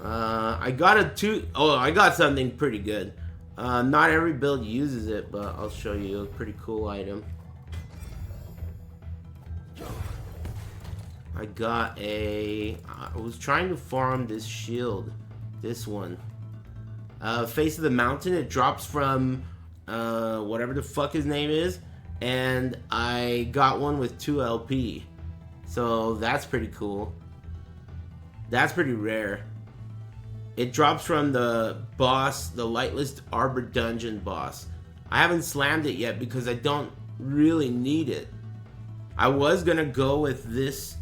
I got something pretty good. Not every build uses it, but I'll show you a pretty cool item. I was trying to farm this shield. This one. Face of the Mountain. It drops from whatever the fuck his name is. And I got one with 2 LP. So that's pretty cool. That's pretty rare. It drops from the boss, the Lightless Arbor Dungeon boss. I haven't slammed it yet because I don't really need it. I was gonna go with this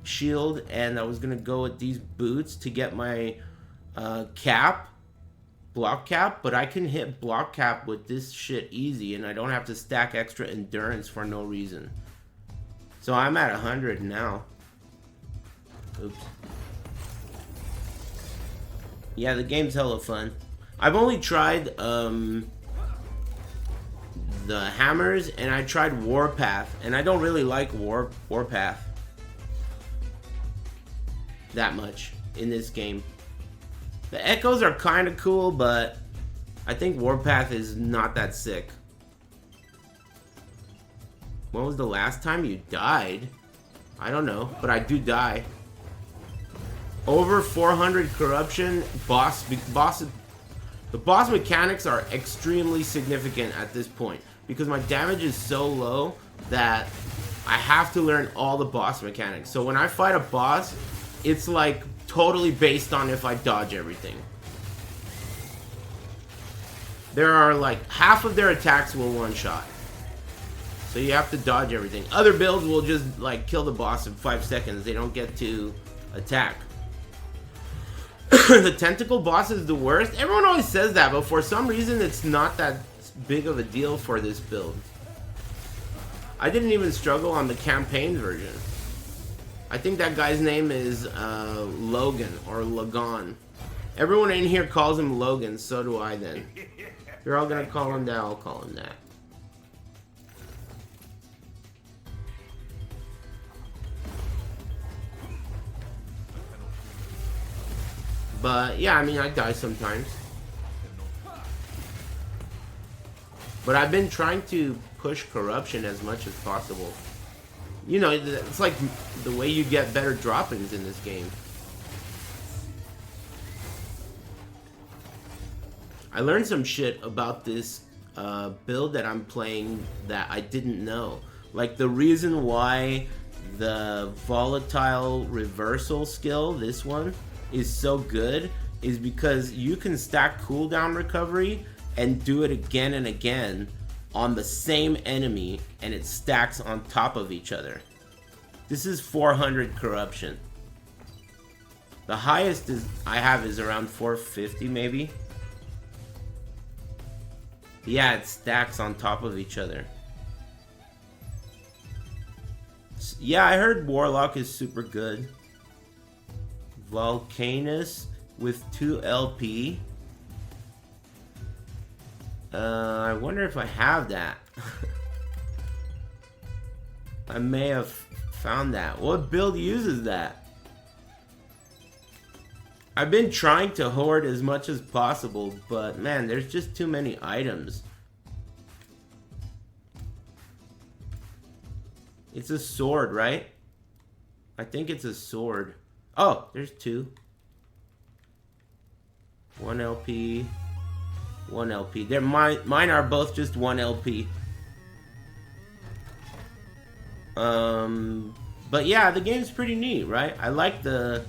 shield and I was gonna go with these boots to get my block cap, but I can hit block cap with this shit easy and I don't have to stack extra endurance for no reason. So I'm at 100 now. Oops. Yeah, the game's hella fun. I've only tried the hammers and I tried Warpath and I don't really like Warpath that much in this game. The echoes are kind of cool, but I think Warpath is not that sick. When was the last time you died? I don't know, but I do die. Over 400 corruption, the boss mechanics are extremely significant at this point because my damage is so low that I have to learn all the boss mechanics. So when I fight a boss, it's like totally based on if I dodge everything. There are like half of their attacks will one-shot. So you have to dodge everything. Other builds will just like kill the boss in 5 seconds. They don't get to attack. The tentacle boss is the worst. Everyone always says that, but for some reason it's not that big of a deal for this build. I didn't even struggle on the campaign version. I think that guy's name is Logan or Lagon. Everyone in here calls him Logan, so do I then. If you're all gonna call him that, I'll call him that. But yeah, I mean, I die sometimes. But I've been trying to push corruption as much as possible. You know, it's like the way you get better drop-ins in this game. I learned some shit about this build that I'm playing that I didn't know. Like, the reason why the volatile reversal skill, this one, is so good is because you can stack cooldown recovery and do it again and again on the same enemy, and it stacks on top of each other. This is 400 corruption. The highest I have is around 450 maybe. Yeah, it stacks on top of each other. Yeah, I heard Warlock is super good. Volcanus with 2 LP. I wonder if I have that. I may have found that. What build uses that? I've been trying to hoard as much as possible, but man, there's just too many items. It's a sword, right? I think it's a sword. Oh, there's 2. 1 LP. 1 LP. They're mine are both just 1 LP. But yeah, the game's pretty neat, right? I like the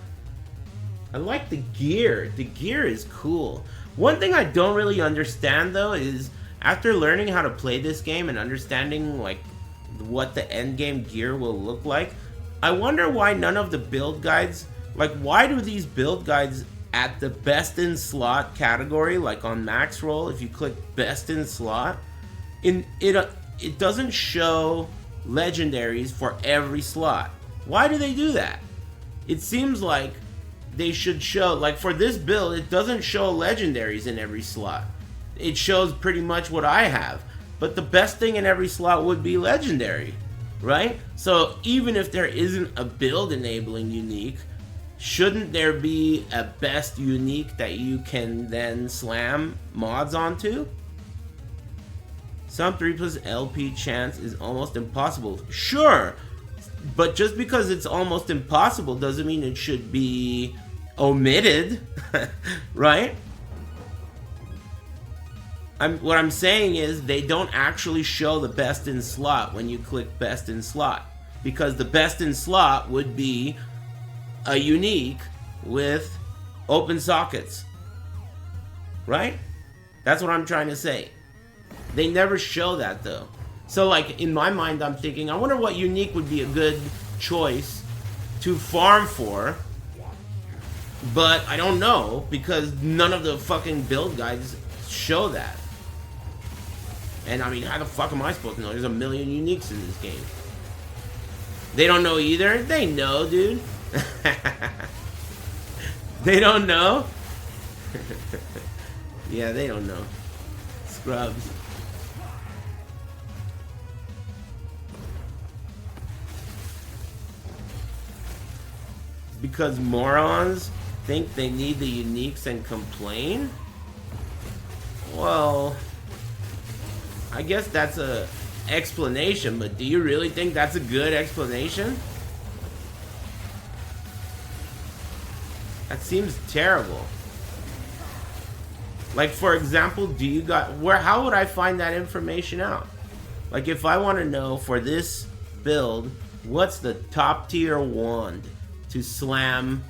gear. The gear is cool. One thing I don't really understand though is after learning how to play this game and understanding like what the endgame gear will look like, I wonder why none of the build guides, like why do these build guides at the best in slot category, like on max roll, if you click best in slot, it doesn't show legendaries for every slot. Why do they do that? It seems like they should show, like for this build, it doesn't show legendaries in every slot. It shows pretty much what I have. But the best thing in every slot would be legendary, right? So even if there isn't a build enabling unique, shouldn't there be a best unique that you can then slam mods onto? Some 3+ LP chance is almost impossible. Sure, but just because it's almost impossible doesn't mean it should be omitted, right? What I'm saying is they don't actually show the best in slot when you click best in slot, because the best in slot would be a unique with open sockets, right? That's what I'm trying to say. They never show that though. So like in my mind I'm thinking, I wonder what unique would be a good choice to farm for, but I don't know because none of the fucking build guides show that. And I mean, how the fuck am I supposed to know? There's a million uniques in this game. They don't know either? They know, dude. They don't know? Yeah, they don't know. Scrubs. Because morons think they need the uniques and complain? Well, I guess that's a explanation, but do you really think that's a good explanation? That seems terrible. Like, for example, how would I find that information out? Like, if I want to know for this build, what's the top tier wand to slam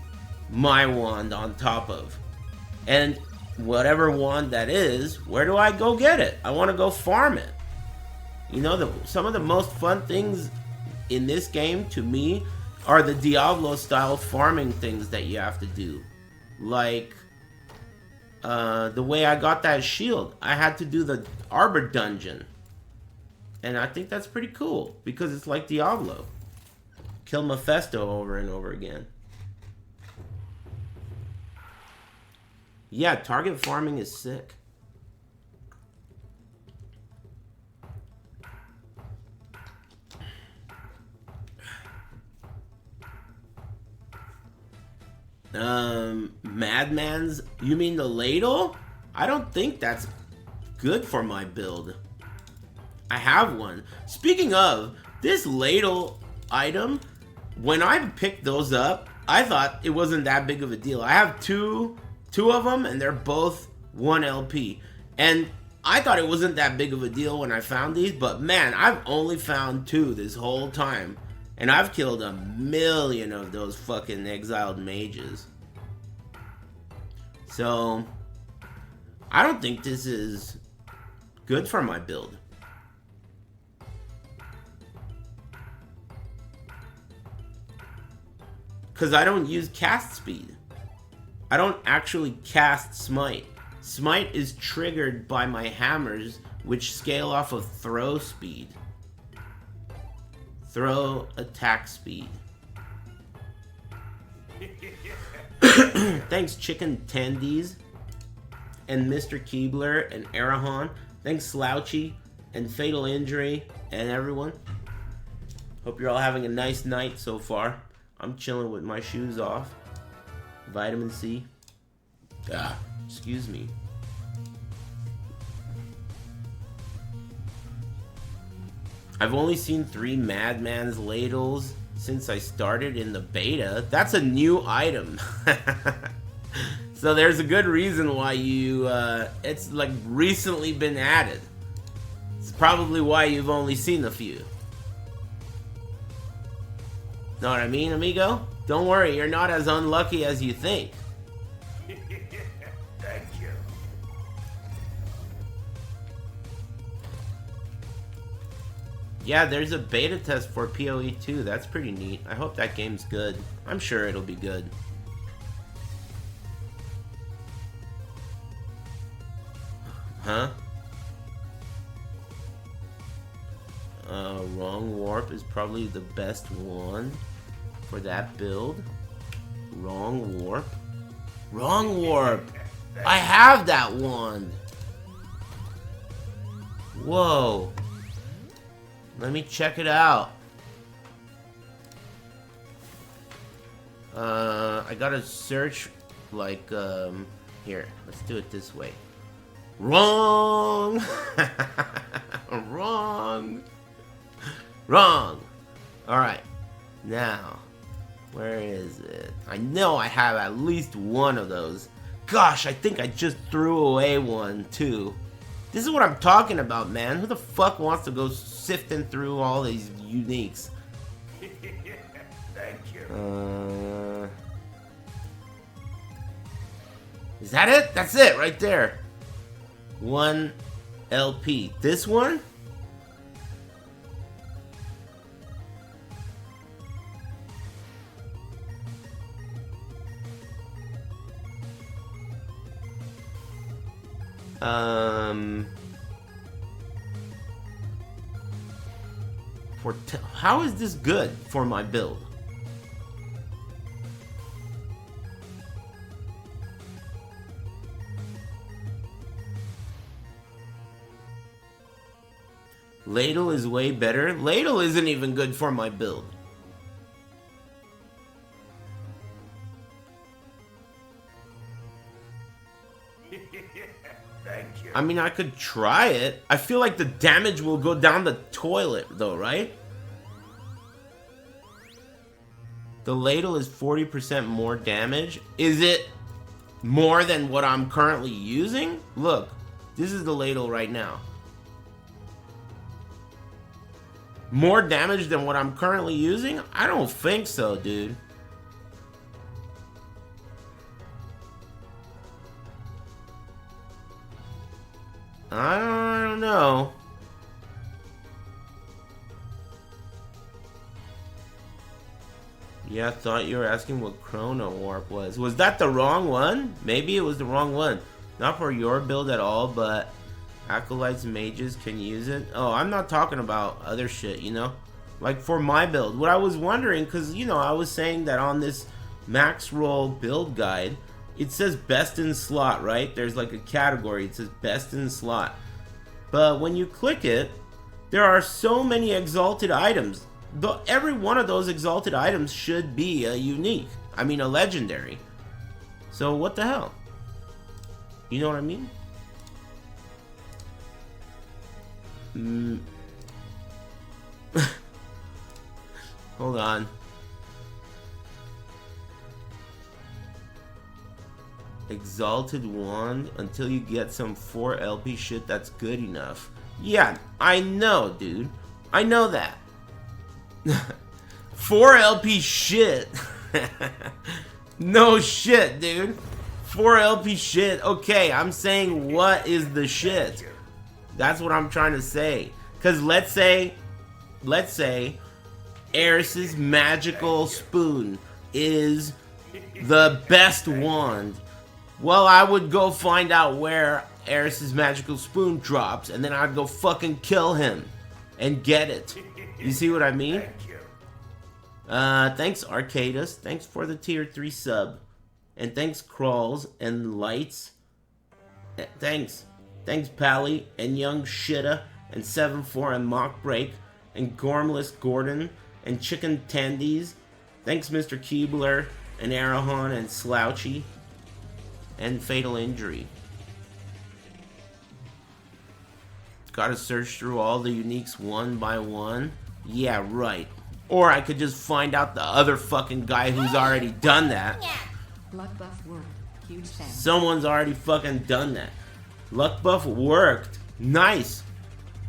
my wand on top of? And whatever wand that is, where do I go get it? I want to go farm it. You know, some of the most fun things in this game to me are the Diablo style farming things that you have to do. Like the way I got that shield, I had to do the Arbor dungeon. And I think that's pretty cool because it's like Diablo. Kill Mephisto over and over again. Yeah, target farming is sick. Madman's, you mean the ladle? I don't think that's good for my build. I have one. Speaking of, this ladle item, when I picked those up, I thought it wasn't that big of a deal. I have two of them, and they're both 1 LP. And I thought it wasn't that big of a deal when I found these, but man, I've only found 2 this whole time. And I've killed 1,000,000 of those fucking exiled mages. So, I don't think this is good for my build. Because I don't use cast speed. I don't actually cast smite. Smite is triggered by my hammers, which scale off of throw speed. Throw attack speed. Thanks, Chicken Tendies, and Mr. Keebler, and Arahan. Thanks, Slouchy, and Fatal Injury, and everyone. Hope you're all having a nice night so far. I'm chilling with my shoes off. Vitamin C. Excuse me. I've only seen 3 Madman's ladles since I started in the beta. That's a new item. So there's a good reason why you, it's like recently been added. It's probably why you've only seen a few. Know what I mean, amigo? Don't worry, you're not as unlucky as you think. Thank you. Yeah, there's a beta test for PoE 2. That's pretty neat. I hope that game's good. I'm sure it'll be good. Huh? Wrong warp is probably the best one for that build. Wrong warp. Wrong warp. I have that one. Whoa. Let me check it out. I gotta search like here. Let's do it this way. Wrong. Wrong. Wrong. Alright. Now, where is it? I know I have at least one of those. Gosh, I think I just threw away one too. This is what I'm talking about, man. Who the fuck wants to go sifting through all these uniques? Thank you. Is that it? That's it right there. 1 LP. This one? How is this good for my build? Ladle is way better. Ladle isn't even good for my build. Thank you. I mean, I could try it. I feel like the damage will go down the toilet, though, right? The ladle is 40% more damage. Is it more than what I'm currently using? Look, this is the ladle right now. More damage than what I'm currently using? I don't think so, dude. I don't know. Yeah, I thought you were asking what Chrono Warp was. Was that the wrong one? Maybe it was the wrong one. Not for your build at all, but Acolytes Mages can use it. Oh, I'm not talking about other shit, you know? Like for my build. What I was wondering, because, you know, I was saying that on this max roll build guide, it says best in slot, right? There's like a category. It says best in slot. But when you click it, there are so many exalted items. Every one of those exalted items should be a unique. I mean, a legendary. So what the hell? You know what I mean? Hold on. Exalted Wand until you get some 4 LP shit that's good enough. Yeah, I know, dude. I know that. 4 LP shit. No shit, dude. 4 LP shit. Okay, I'm saying what is the shit? That's what I'm trying to say. Because let's say Aris's magical spoon is the best wand. Well, I would go find out where Aris's magical spoon drops, and then I'd go fucking kill him and get it. You see what I mean? Thanks Arcadus. Thanks for the tier 3 sub. And thanks Crawls and Lights. Thanks. Thanks Pally and Young Shitta and 7-4 and Mock Break and Gormless Gordon and Chicken Tandies. Thanks Mr. Keebler and Arahon and Slouchy and Fatal Injury. Gotta search through all the uniques one by one. Yeah, right. Or I could just find out the other fucking guy who's already done that. Luck buff worked. Huge fan. Someone's already fucking done that. Luck buff worked. Nice.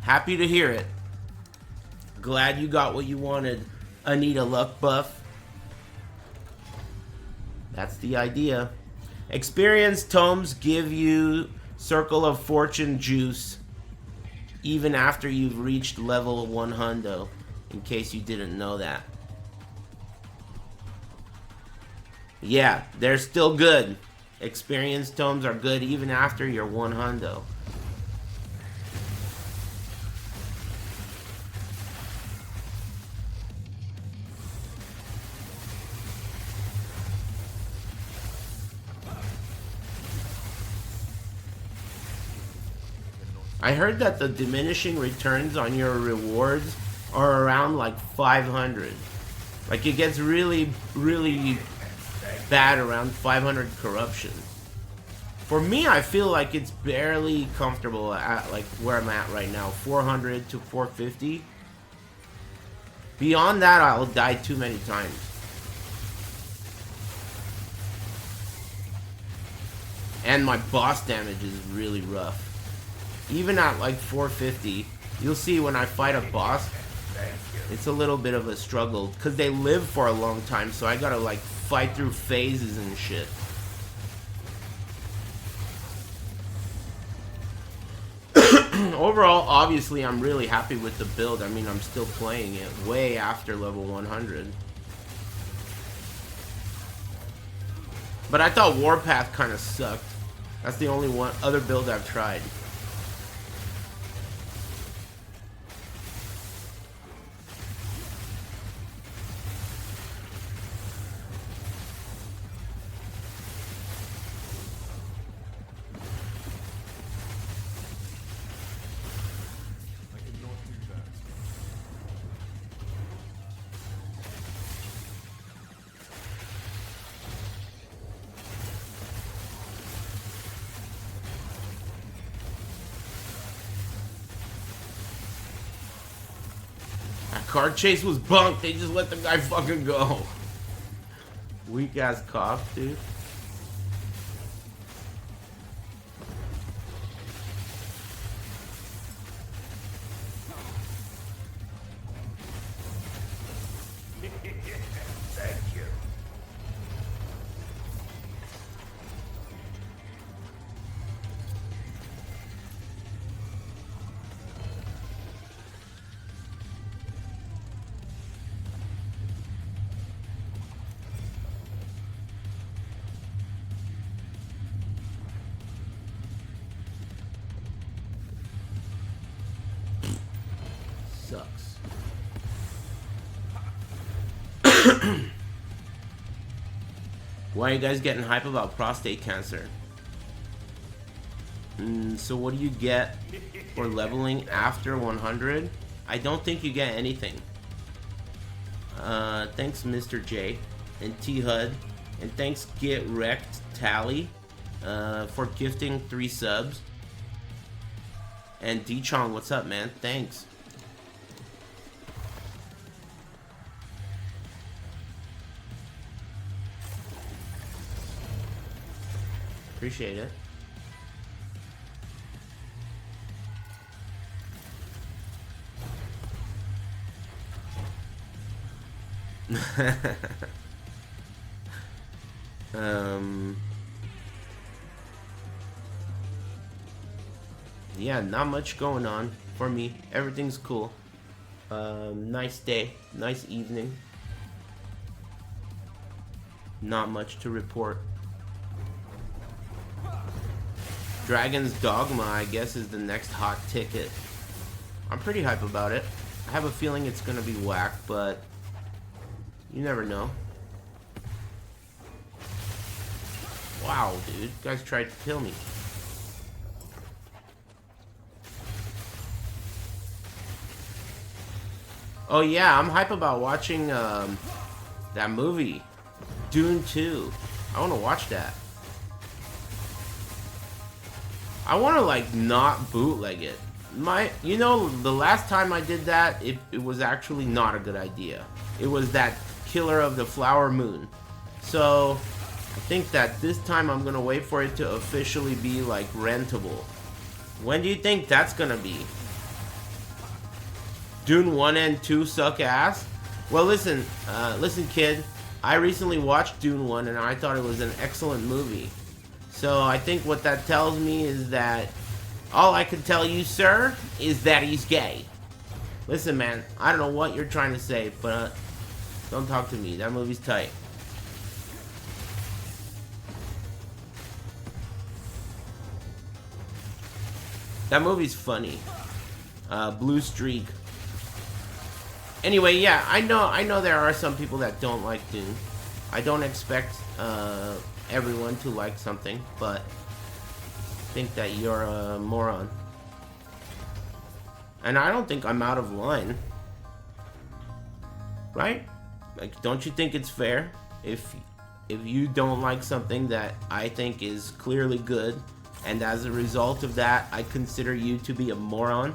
Happy to hear it. Glad you got what you wanted, Anita Luck buff. That's the idea. Experience tomes give you Circle of Fortune juice even after you've reached level 100, in case you didn't know that. Yeah, they're still good. Experience tomes are good even after you're 100. I heard that the diminishing returns on your rewards are around like 500. Like it gets really, really bad around 500 corruption. For me, I feel like it's barely comfortable at like where I'm at right now, 400 to 450. Beyond that, I'll die too many times. And my boss damage is really rough. Even at like 450, you'll see when I fight a boss, it's a little bit of a struggle because they live for a long time, so I gotta like fight through phases and shit. Overall, obviously, I'm really happy with the build. I mean, I'm still playing it way after level 100. But I thought Warpath kind of sucked. That's the only one other build I've tried. Card chase was bunk. They just let the guy fucking go. Weak ass cough, dude. Thank you. Sucks. Why are you guys getting hype about prostate cancer? So what do you get for leveling after 100? I don't think you get anything. Thanks Mr. J and T-Hud. And thanks Get Wrecked Tally for gifting 3 subs. And D-Chong, what's up, man? Thanks. Appreciate it. Yeah, not much going on for me. Everything's cool. Nice day, nice evening. Not much to report. Dragon's Dogma, I guess, is the next hot ticket. I'm pretty hype about it. I have a feeling it's gonna be whack, but you never know. Wow, dude. You guys tried to kill me. Oh yeah, I'm hype about watching that movie, Dune 2. I want to watch that. I want to like not bootleg it. You know, the last time I did that, it was actually not a good idea. It was that Killer of the Flower Moon. So I think that this time I'm gonna wait for it to officially be like rentable. When do you think that's gonna be? Dune 1 and 2 suck ass? Well, listen, kid. I recently watched Dune 1 and I thought it was an excellent movie. So I think what that tells me is that all I can tell you, sir, is that he's gay. Listen, man, I don't know what you're trying to say, but don't talk to me. That movie's tight. That movie's funny. Blue Streak. Anyway, yeah, I know there are some people that don't like Dune. I don't expect everyone to like something, but I think that you're a moron. And I don't think I'm out of line. Right? Like, don't you think it's fair if you don't like something that I think is clearly good, and as a result of that, I consider you to be a moron?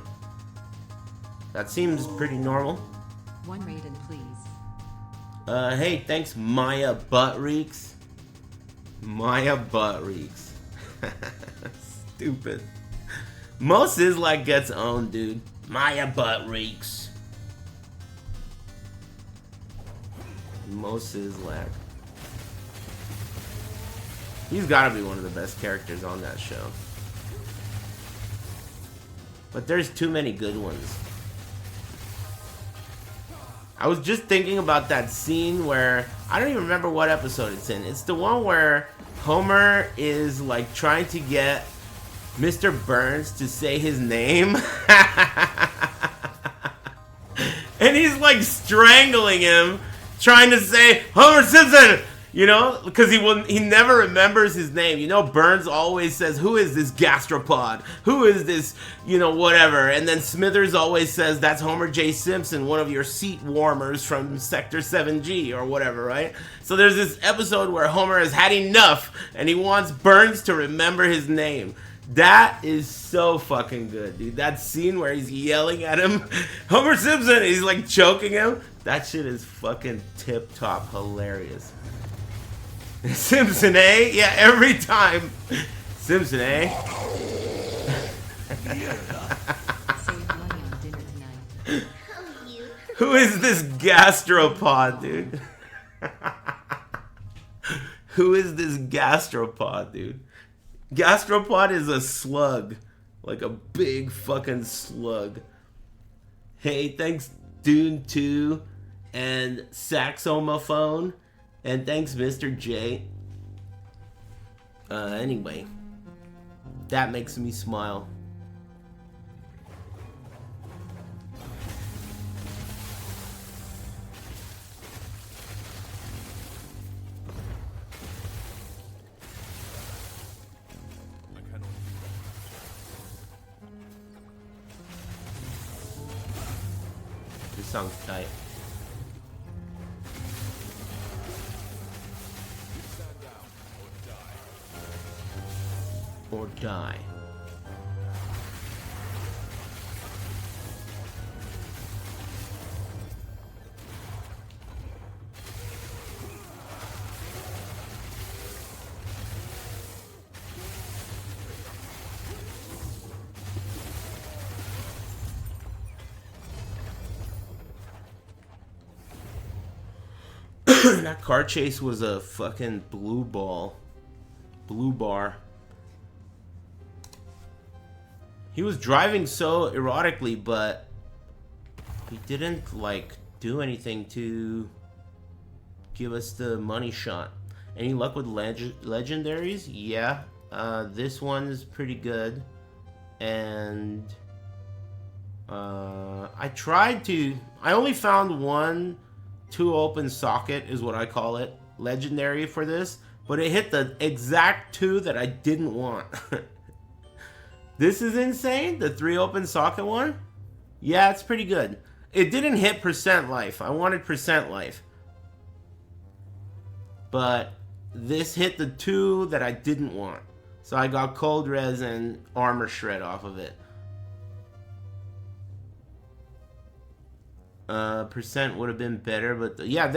That seems pretty normal. One rated, please. Hey, thanks, Maya Buttreeks. Maya Buttreeks. Stupid. Mo Sizzlack gets owned, dude. Maya Buttreeks. Mo Sizzlack. He's gotta be one of the best characters on that show. But there's too many good ones. I was just thinking about that scene where, I don't even remember what episode it's in. It's the one where Homer is like trying to get Mr. Burns to say his name. And he's like strangling him, trying to say, Homer Simpson! You know, because he never remembers his name. You know, Burns always says, who is this gastropod? Who is this, you know, whatever. And then Smithers always says, that's Homer J. Simpson, one of your seat warmers from Sector 7G or whatever, right? So there's this episode where Homer has had enough and he wants Burns to remember his name. That is so fucking good, dude. That scene where he's yelling at him, Homer Simpson, he's like choking him. That shit is fucking tip-top hilarious. Simpson, eh? Yeah, every time. Simpson, eh? Save money on dinner tonight. Who is this gastropod, dude? Who is this gastropod, dude? Gastropod is a slug. Like a big fucking slug. Hey, thanks Dune 2 and Saxophone. And thanks, Mr. J. Anyway. That makes me smile. This song's tight. Or die. That car chase was a fucking blue bar. He was driving so erotically, but he didn't like do anything to give us the money shot. Any luck with legendaries? Yeah, this one is pretty good, and I only found two open socket is what I call it, legendary for this, but it hit the exact two that I didn't want. This is insane, the 3 open socket one. Yeah, it's pretty good. It didn't hit percent life. I wanted percent life, but this hit the 2 that I didn't want. So I got cold res and armor shred off of it. Percent would have been better, but yeah,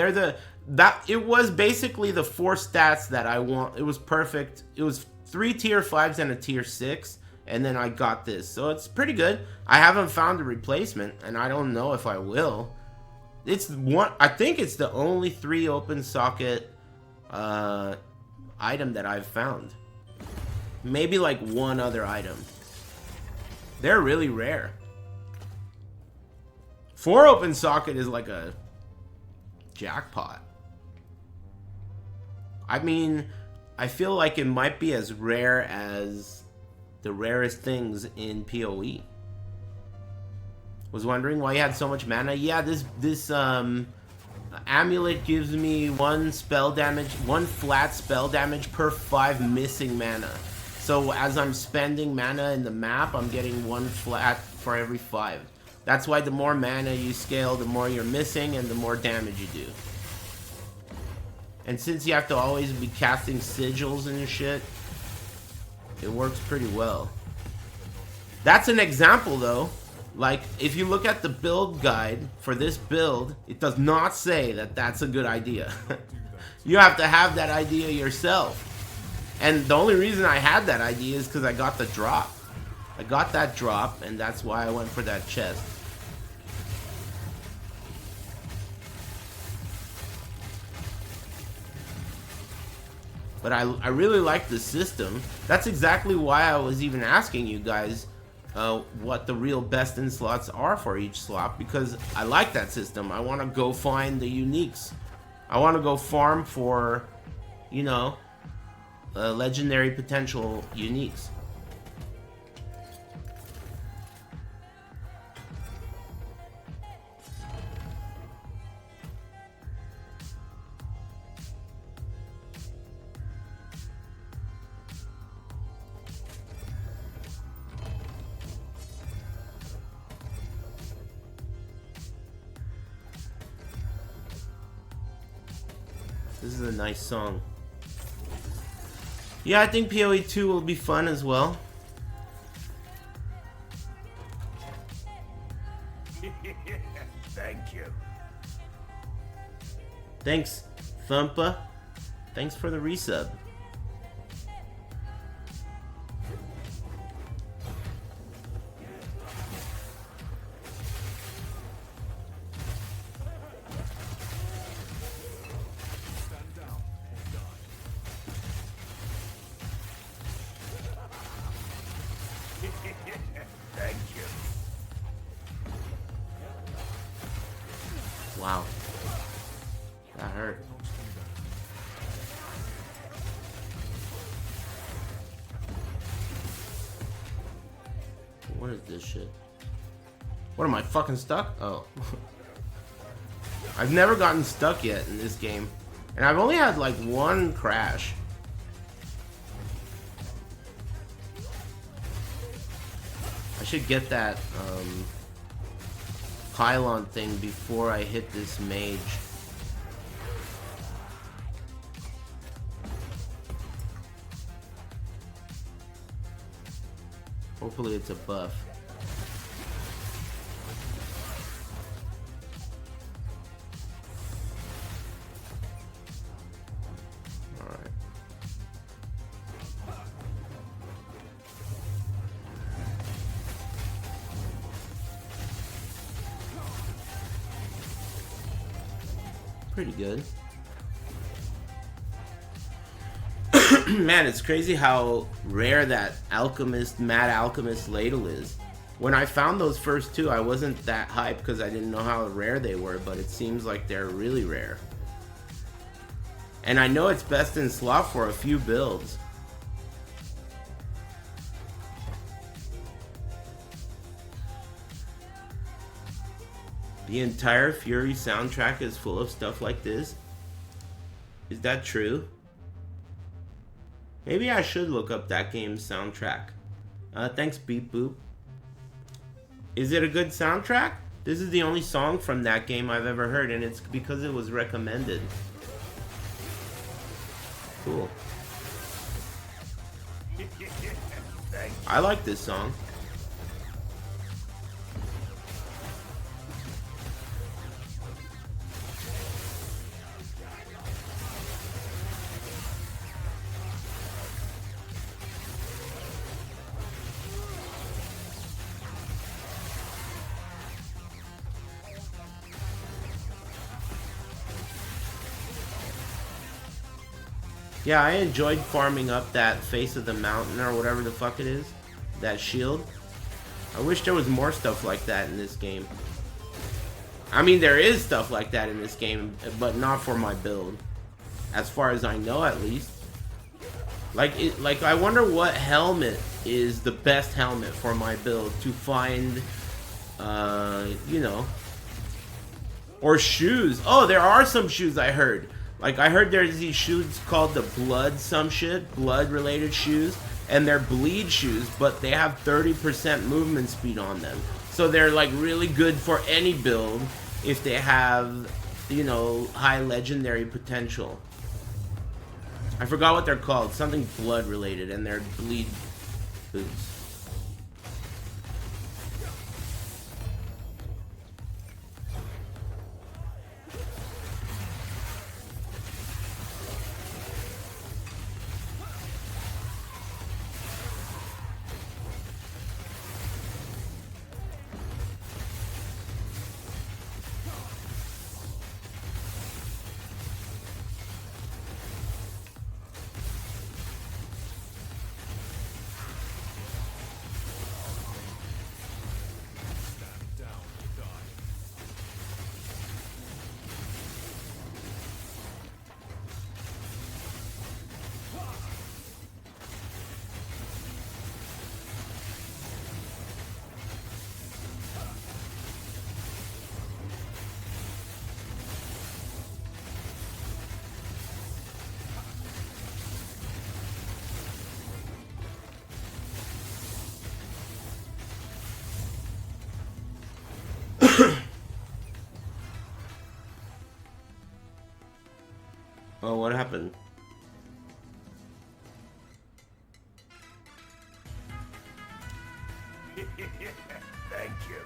it was basically the 4 stats that I want. It was perfect. It was 3 tier 5s and a tier 6, and then I got this, so it's pretty good. I haven't found a replacement, and I don't know if I will. I think it's the only 3 open socket item that I've found. Maybe like one other item. They're really rare. 4 open socket is like a jackpot. I mean, I feel like it might be as rare as the rarest things in PoE. Was wondering why you had so much mana. Yeah, this amulet gives me 1 flat spell damage per 5 missing mana. So as I'm spending mana in the map, I'm getting 1 flat for every 5. That's why the more mana you scale, the more you're missing and the more damage you do. And since you have to always be casting sigils and shit, it works pretty well. That's an example though. Like, if you look at the build guide for this build, it does not say that that's a good idea. You have to have that idea yourself. And the only reason I had that idea is because I got the drop. I got that drop, and that's why I went for that chest. But I really like the system. That's exactly why I was even asking you guys what the real best in slots are for each slot, because I like that system. I want to go find the uniques. I want to go farm for, you know, legendary potential uniques. This is a nice song. Yeah, I think PoE 2 will be fun as well. Thank you. Thanks, Thumpa. Thanks for the resub. Thank you. Wow. That hurt. What is this shit? What, am I fucking stuck? Oh. I've never gotten stuck yet in this game. And I've only had like 1 crash. I should get that pylon thing before I hit this mage. Hopefully it's a buff. Alright. Pretty good. Man, it's crazy how rare that Mad Alchemist ladle is. When I found those first two, I wasn't that hyped because I didn't know how rare they were, but it seems like they're really rare. And I know it's best in slot for a few builds. The entire Fury soundtrack is full of stuff like this. Is that true? Maybe I should look up that game's soundtrack. Thanks, Beep Boop. Is it a good soundtrack? This is the only song from that game I've ever heard, and it's because it was recommended. Cool. I like this song. Yeah, I enjoyed farming up that face of the mountain or whatever the fuck it is. That shield. I wish there was more stuff like that in this game. I mean, there is stuff like that in this game, but not for my build. As far as I know, at least. Like I wonder what helmet is the best helmet for my build to find, you know. Or shoes. Oh, there are some shoes I heard. Like, I heard there's these shoes called the blood related shoes, and they're bleed shoes, but they have 30% movement speed on them. So they're like really good for any build if they have, you know, high legendary potential. I forgot what they're called, something blood related, and they're bleed boots. Oh, what happened? Thank you.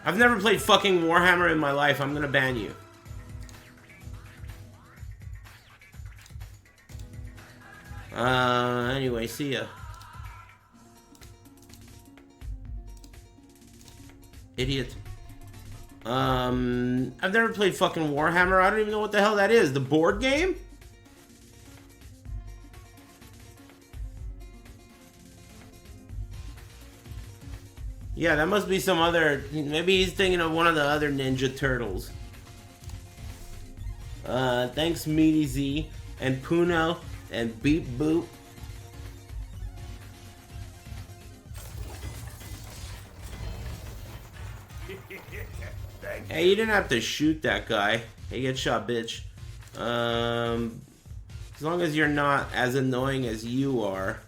I've never played fucking Warhammer in my life. I'm gonna ban you. Anyway, see ya. Idiot. I've never played fucking Warhammer. I don't even know what the hell that is. The board game? Yeah, that must be some other... Maybe he's thinking of one of the other Ninja Turtles. Thanks, Meaty Z, and Puno, and Beep Boop. Hey, you didn't have to shoot that guy. Hey, get shot, bitch. As long as you're not as annoying as you are.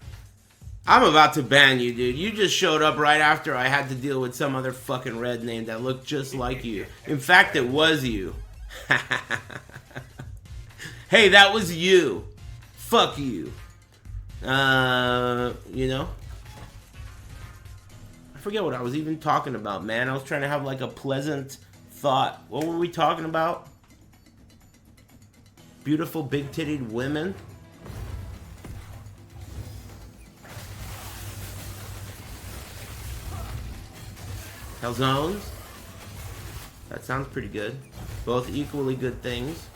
I'm about to ban you, dude. You just showed up right after I had to deal with some other fucking red name that looked just like you. In fact, it was you. Hey, that was you. Fuck you. You know? I forget what I was even talking about, man. I was trying to have like a pleasant thought. What were we talking about? Beautiful big-titted women? Calzones? That sounds pretty good. Both equally good things.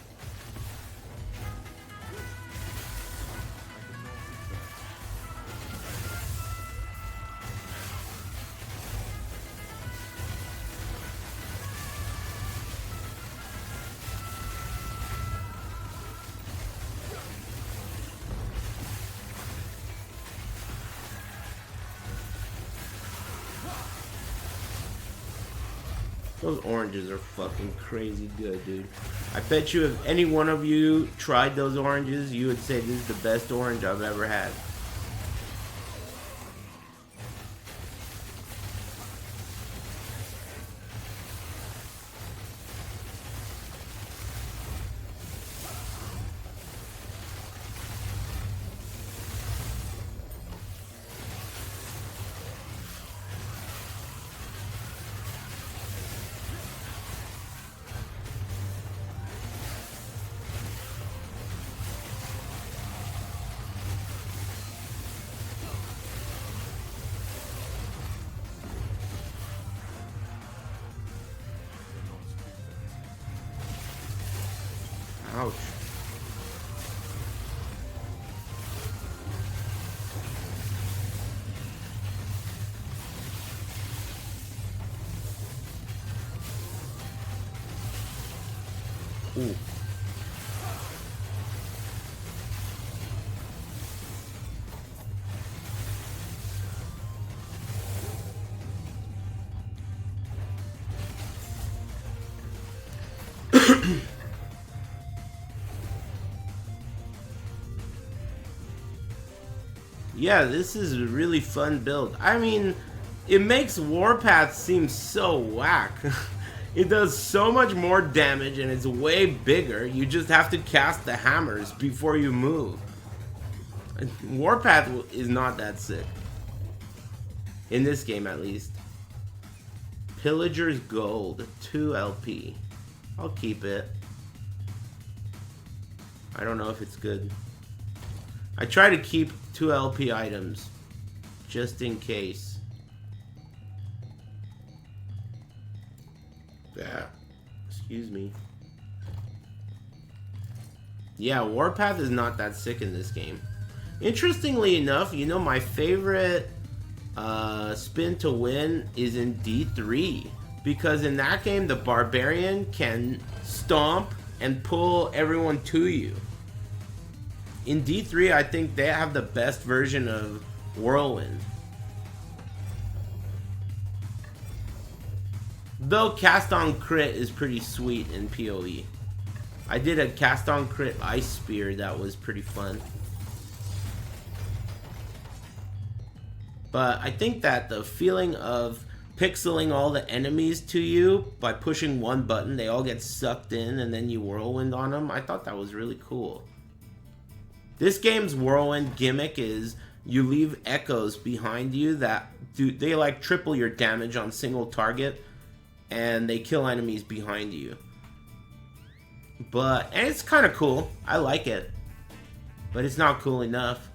Those oranges are fucking crazy good, dude. I bet you if any one of you tried those oranges, you would say this is the best orange I've ever had. Ouch. Ooh. Yeah, this is a really fun build. I mean, it makes Warpath seem so whack. It does so much more damage and it's way bigger. You just have to cast the hammers before you move. Warpath is not that sick. In this game, at least. Pillager's Gold, 2 LP. I'll keep it. I don't know if it's good. I try to keep 2 LP items, just in case. Yeah, excuse me. Yeah, Warpath is not that sick in this game. Interestingly enough, you know, my favorite spin to win is in D3. Because in that game, the Barbarian can stomp and pull everyone to you. In D3, I think they have the best version of Whirlwind. Though Cast on Crit is pretty sweet in PoE. I did a Cast on Crit Ice Spear that was pretty fun. But I think that the feeling of pixeling all the enemies to you by pushing one button, they all get sucked in and then you whirlwind on them, I thought that was really cool. This game's whirlwind gimmick is you leave echoes behind you that they like triple your damage on single target and they kill enemies behind you. And it's kind of cool. I like it. But it's not cool enough.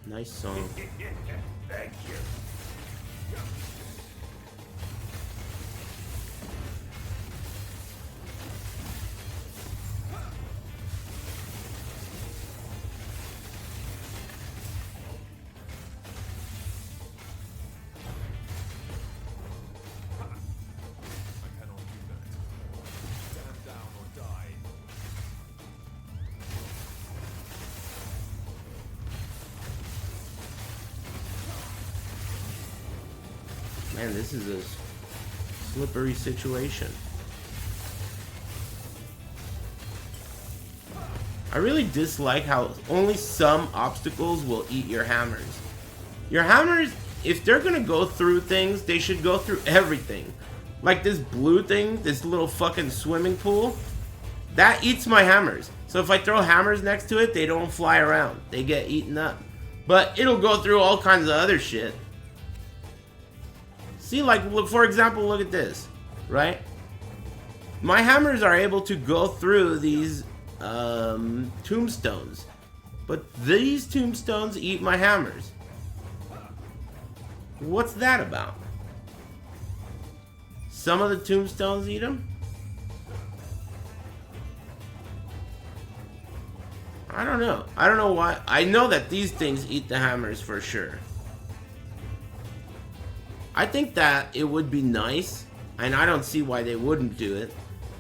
Nice song. Thank you. Man, this is a slippery situation. I really dislike how only some obstacles will eat your hammers. Your hammers, if they're gonna go through things, they should go through everything. Like this blue thing, this little fucking swimming pool, that eats my hammers. So if I throw hammers next to it, they don't fly around. They get eaten up. But it'll go through all kinds of other shit. See, like, look, for example, look at this, right? My hammers are able to go through these tombstones, but these tombstones eat my hammers. What's that about? Some of the tombstones eat them? I don't know. I don't know why. I know that these things eat the hammers for sure. I think that it would be nice, and I don't see why they wouldn't do it,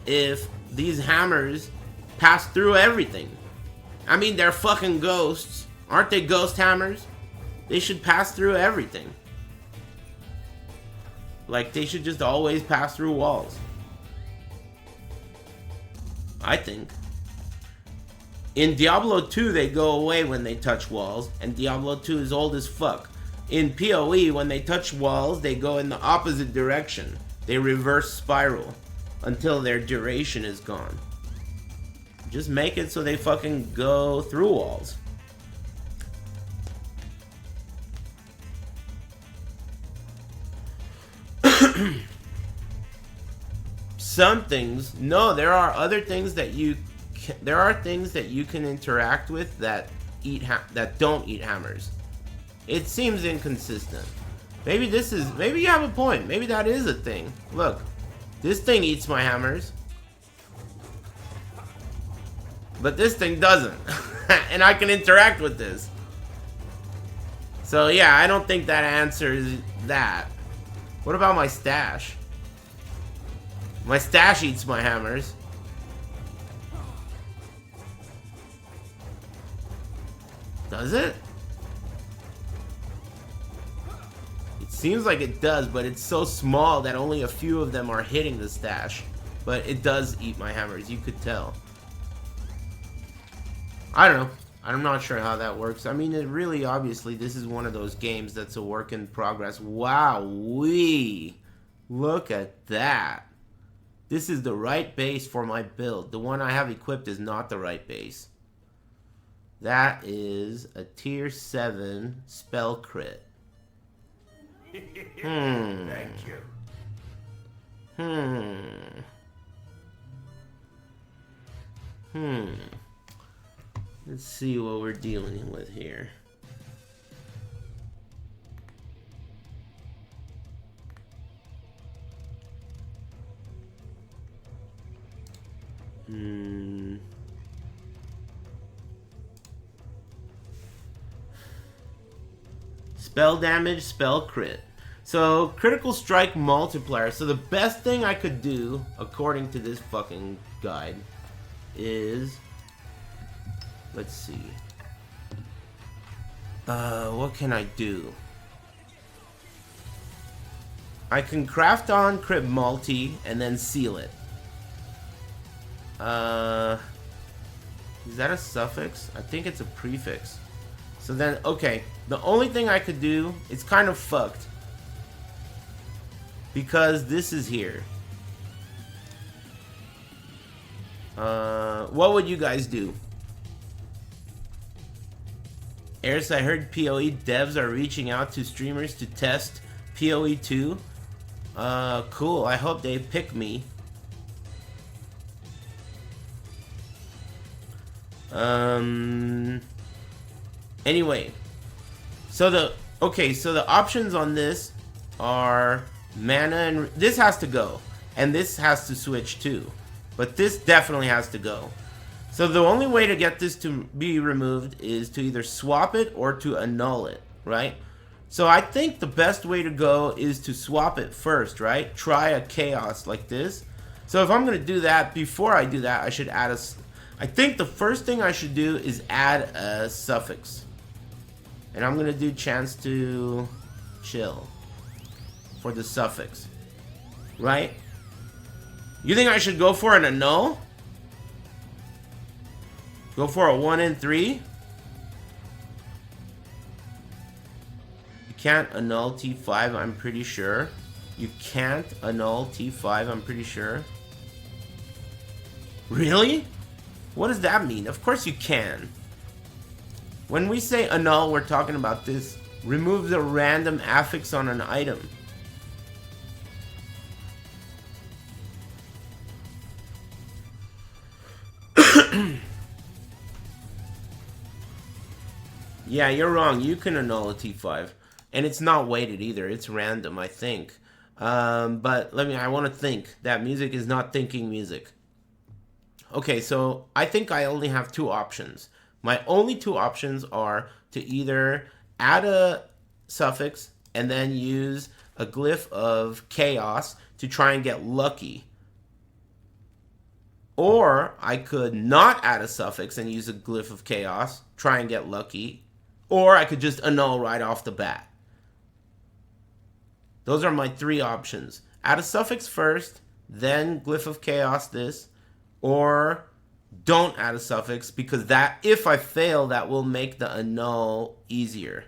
if these hammers pass through everything. I mean, they're fucking ghosts. Aren't they ghost hammers? They should pass through everything. Like, they should just always pass through walls. I think. In Diablo 2, they go away when they touch walls, and Diablo 2 is old as fuck. In PoE, when they touch walls, they go in the opposite direction. They reverse spiral until their duration is gone. Just make it so they fucking go through walls. Some things, no, there are other things that you can, there are things that you can interact with that that don't eat hammers. It seems inconsistent. Maybe maybe you have a point. Maybe that is a thing. Look, this thing eats my hammers, but this thing doesn't. And I can interact with this. So yeah, I don't think that answers that. What about my stash? My stash eats my hammers. Does it? It seems like it does, but it's so small that only a few of them are hitting the stash. But it does eat my hammers, you could tell. I don't know. I'm not sure how that works. I mean, it really, obviously, this is one of those games that's a work in progress. Wow-wee! Look at that. This is the right base for my build. The one I have equipped is not the right base. That is a tier 7 spell crit. Thank you. Let's see what we're dealing with here. Spell damage, spell crit. So, critical strike multiplier. So the best thing I could do, according to this fucking guide, is... Let's see. What can I do? I can craft on crit multi and then seal it. Is that a suffix? I think it's a prefix. So then, okay. The only thing I could do, it's kind of fucked. Because this is here. What would you guys do? Aris, I heard PoE devs are reaching out to streamers to test PoE 2. Cool. I hope they pick me. Anyway. So the options on this are mana and this has to go. And this has to switch too. But this definitely has to go. So the only way to get this to be removed is to either swap it or to annul it, right? So I think the best way to go is to swap it first, right? Try a chaos like this. So if I'm going to do that, before I do that, I should add I think the first thing I should do is add a suffix. And I'm going to do chance to chill for the suffix, right? You think I should go for an annul? Go for a 1 in 3? You can't annul T5, I'm pretty sure. You can't annul T5, I'm pretty sure. Really? What does that mean? Of course you can. When we say annul, we're talking about this. Remove the random affix on an item. Yeah, you're wrong. You can annul a T5. And it's not weighted either. It's random, I think. But I want to think. That music is not thinking music. Okay, so I think I only have two options. My only two options are to either add a suffix and then use a glyph of chaos to try and get lucky. Or I could not add a suffix and use a glyph of chaos, try and get lucky. Or I could just annul right off the bat. Those are my three options. Add a suffix first, then glyph of chaos this, or don't add a suffix because that, if I fail, that will make the annul easier.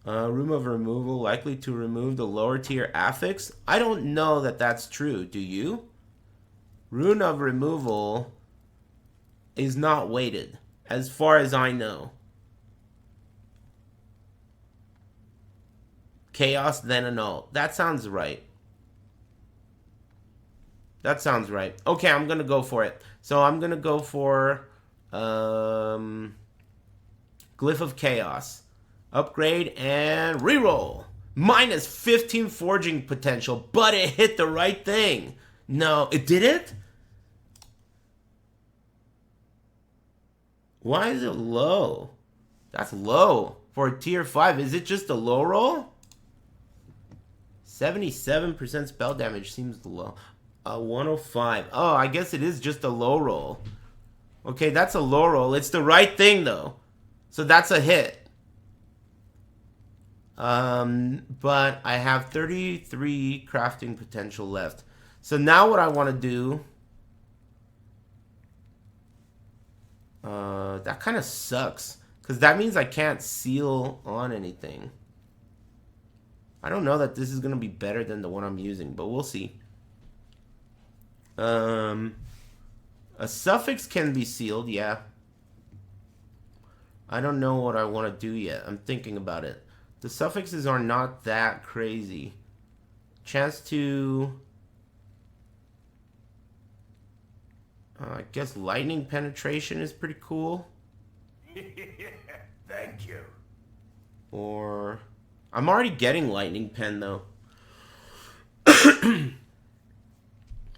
Room of removal likely to remove the lower tier affix. I don't know that that's true. Do you? Rune of removal is not weighted, as far as I know. Chaos, then annul. That sounds right. That sounds right. Okay, I'm going to go for it. So I'm going to go for Glyph of Chaos. Upgrade and reroll. Minus 15 forging potential, but it hit the right thing. No, it did it? Why is it low? That's low for a tier 5. Is it just a low roll? 77% spell damage seems low. 105. Oh, I guess it is just a low roll. Okay, that's a low roll. It's the right thing, though. So that's a hit. But I have 33 crafting potential left. So now what I want to do... that kind of sucks. Because that means I can't seal on anything. I don't know that this is going to be better than the one I'm using, but we'll see. A suffix can be sealed, yeah. I don't know what I want to do yet. I'm thinking about it. The suffixes are not that crazy. Chance to... I guess lightning penetration is pretty cool. Thank you. Or... I'm already getting lightning pen, though.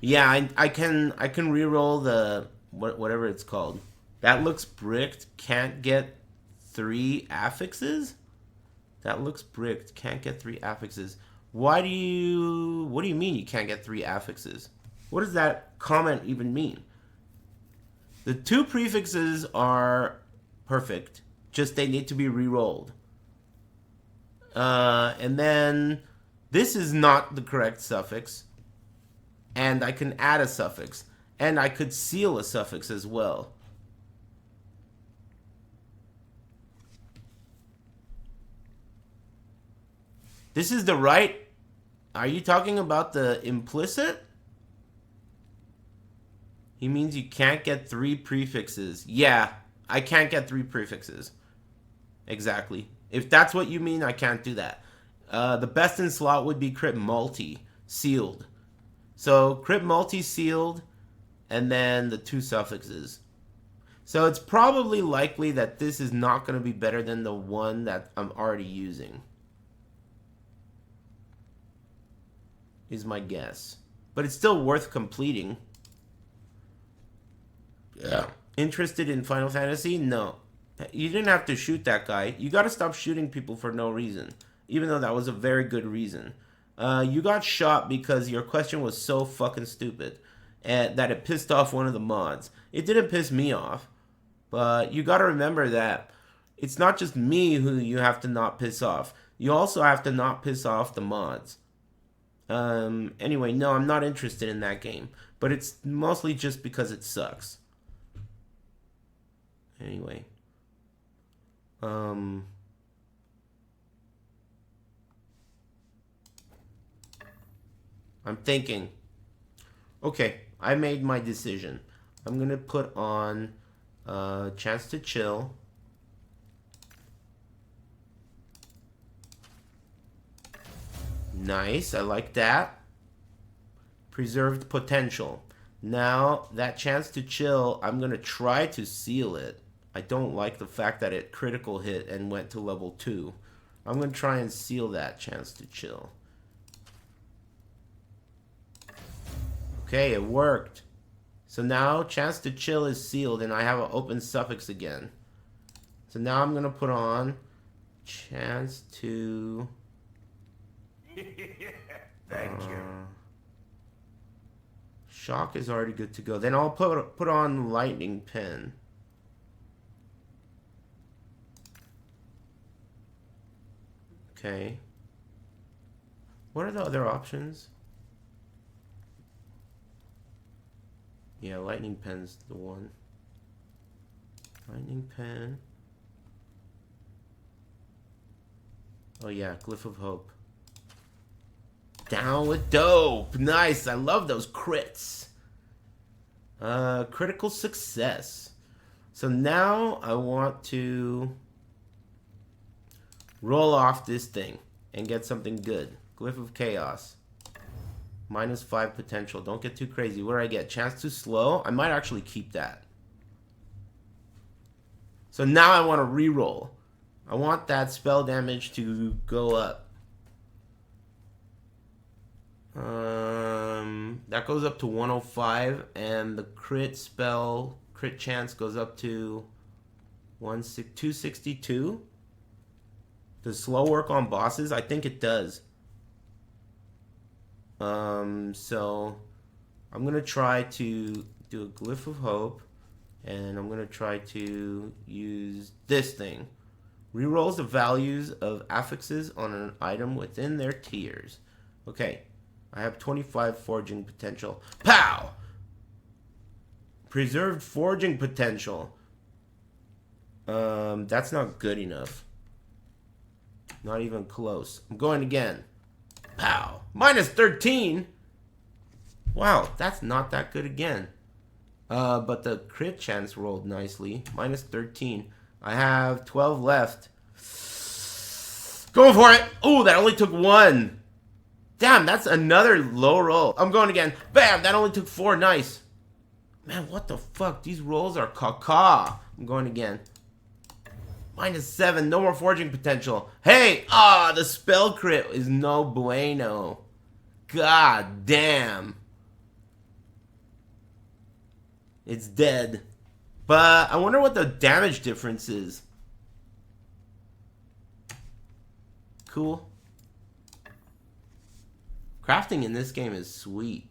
Yeah, I can reroll the... whatever it's called. That looks bricked. Can't get 3 affixes? That looks bricked. Can't get 3 affixes. What do you mean you can't get 3 affixes? What does that comment even mean? The 2 prefixes are perfect. Just they need to be re-rolled. And then this is not the correct suffix. And I can add a suffix. And I could seal a suffix as well. This is the right... Are you talking about the implicit? He means you can't get 3 prefixes. Yeah, I can't get 3 prefixes. Exactly. If that's what you mean, I can't do that. The best in slot would be crit multi, sealed. So crit multi sealed, and then the 2 suffixes. So it's probably likely that this is not going to be better than the one that I'm already using. Is my guess. But it's still worth completing. Yeah. Interested in Final Fantasy? No. You didn't have to shoot that guy. You gotta stop shooting people for no reason. Even though that was a very good reason. You got shot because your question was so fucking stupid. And that it pissed off one of the mods. It didn't piss me off. But you gotta remember that it's not just me who you have to not piss off. You also have to not piss off the mods. Anyway, no, I'm not interested in that game. But it's mostly just because it sucks. Anyway. I'm thinking. Okay, I made my decision. I'm gonna put on Chance to Chill. Nice, I like that. Preserved potential. Now, that Chance to Chill, I'm gonna try to seal it. I don't like the fact that it critical hit and went to level 2. I'm going to try and seal that chance to chill. Okay, it worked. So now chance to chill is sealed and I have an open suffix again. So now I'm going to put on chance to... Thank you. Shock is already good to go. Then I'll put on lightning pin. Okay. What are the other options? Yeah, lightning pen's the one. Lightning pen. Oh yeah, glyph of hope. Down with dope. Nice. I love those crits. Critical success. So now I want to roll off this thing and get something good. Glyph of chaos. -5 potential. Don't get too crazy. What do I get? Chance to slow? I might actually keep that. So now I want to reroll. I want that spell damage to go up. That goes up to 105, and the crit chance goes up to 262. Does slow work on bosses? I think it does. So I'm gonna try to do a glyph of hope, and I'm gonna try to use this thing. Rerolls the values of affixes on an item within their tiers. Okay. I have 25 forging potential. Pow! Preserved forging potential. That's not good enough. Not even close. I'm going again. Pow! -13? Wow, that's not that good again. But the crit chance rolled nicely. -13. I have 12 left. Going for it! Oh, that only took 1. Damn, that's another low roll. I'm going again. Bam, that only took 4. Nice. Man, what the fuck? These rolls are caca. I'm going again. -7. No more forging potential. Hey! The spell crit is no bueno. God damn. It's dead. But I wonder what the damage difference is. Cool. Crafting in this game is sweet.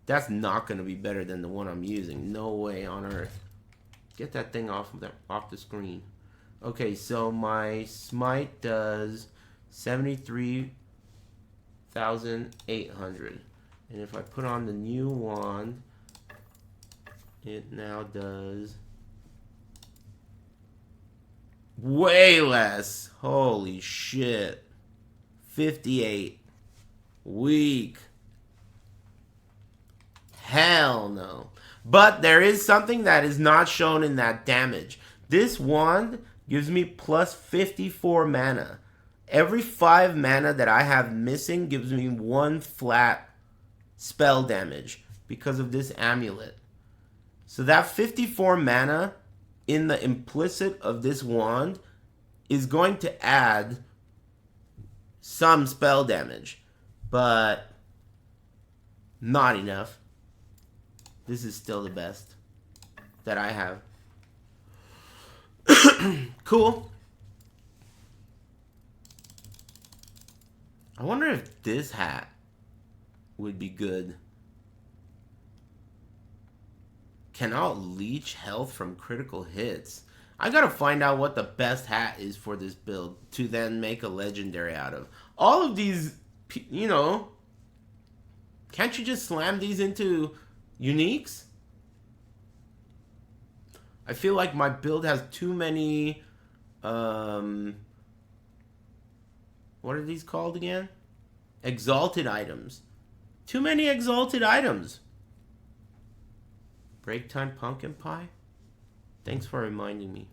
That's not going to be better than the one I'm using. No way on earth. Get that thing off the screen. Okay, so my smite does 73,800. And if I put on the new wand, it now does way less. Holy shit. 58. Weak. Hell no. But there is something that is not shown in that damage. This wand gives me plus 54 mana. Every 5 mana that I have missing gives me 1 flat spell damage because of this amulet. So that 54 mana in the implicit of this wand is going to add some spell damage, but not enough. This is still the best that I have. Cool. I wonder if this hat would be good. Cannot leech health from critical hits. I gotta find out what the best hat is for this build to then make a legendary out of. All of these, you know, can't you just slam these into uniques? I feel like my build has too many, what are these called again? Exalted items. Too many exalted items. Break time pumpkin pie? Thanks for reminding me.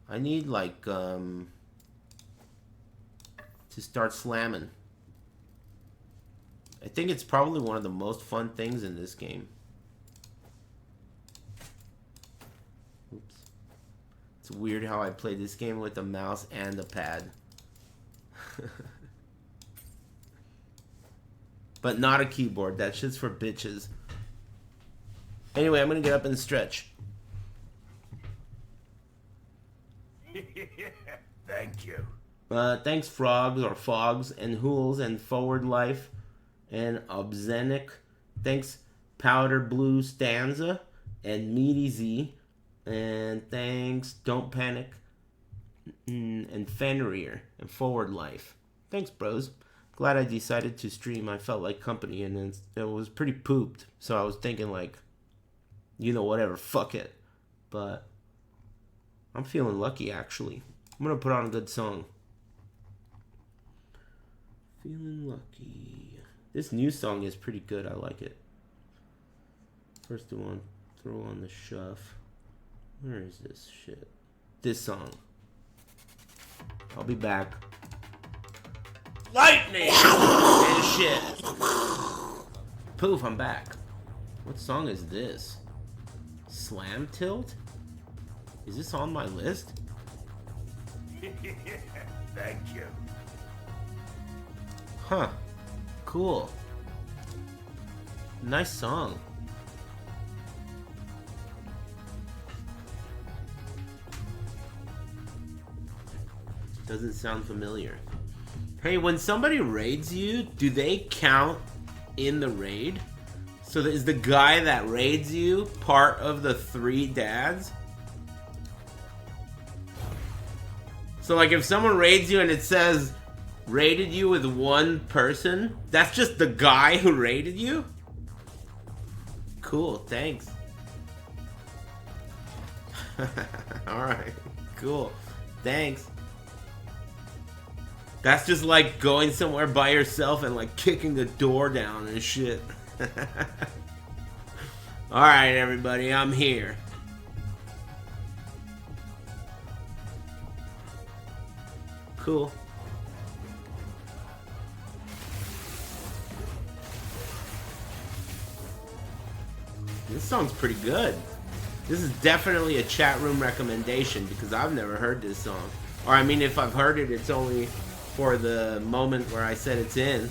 I need like to start slamming. I think it's probably one of the most fun things in this game. It's weird how I play this game with a mouse and a pad. But not a keyboard. That shit's for bitches. Anyway, I'm gonna get up and stretch. Thank you. Thanks Frogs or Fogs and Hools and Forward Life and Obzenic. Thanks Powder Blue Stanza and Meaty Z. And thanks Don't Panic and Fenrir and Forward Life. Thanks, bros. Glad I decided to stream. I felt like company, and it was pretty pooped. So I was thinking like, you know, whatever, fuck it. But I'm feeling lucky, actually. I'm gonna put on a good song. Feeling lucky. This new song is pretty good. I like it. First one, throw on the shuff. Where is this shit? This song. I'll be back. Lightning! And shit. Poof, I'm back. What song is this? Slam Tilt? Is this on my list? Thank you. Huh. Cool. Nice song. Doesn't sound familiar. Hey, when somebody raids you, do they count in the raid? So is the guy that raids you part of the 3 dads? So like if someone raids you and it says raided you with 1 person, that's just the guy who raided you? Cool, thanks. Alright, cool. Thanks. That's just like going somewhere by yourself and like kicking the door down and shit. Alright, everybody, I'm here. Cool. This song's pretty good. This is definitely a chat room recommendation because I've never heard this song. Or I mean, if I've heard it, it's only for the moment where I said it's in.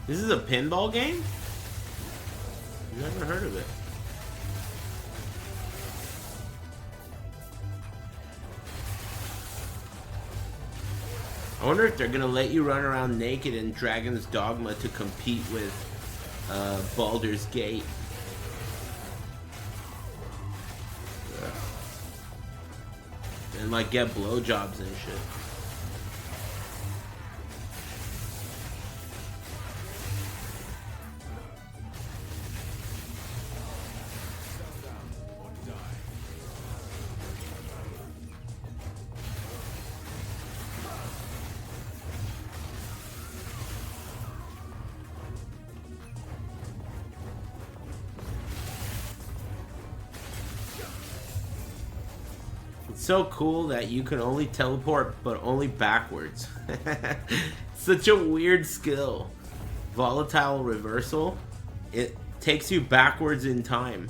This is a pinball game? Never heard of it. I wonder if they're gonna let you run around naked in Dragon's Dogma to compete with Baldur's Gate. And like get blowjobs and shit. So cool that you can only teleport but only backwards. Such a weird skill. Volatile reversal. It takes you backwards in time.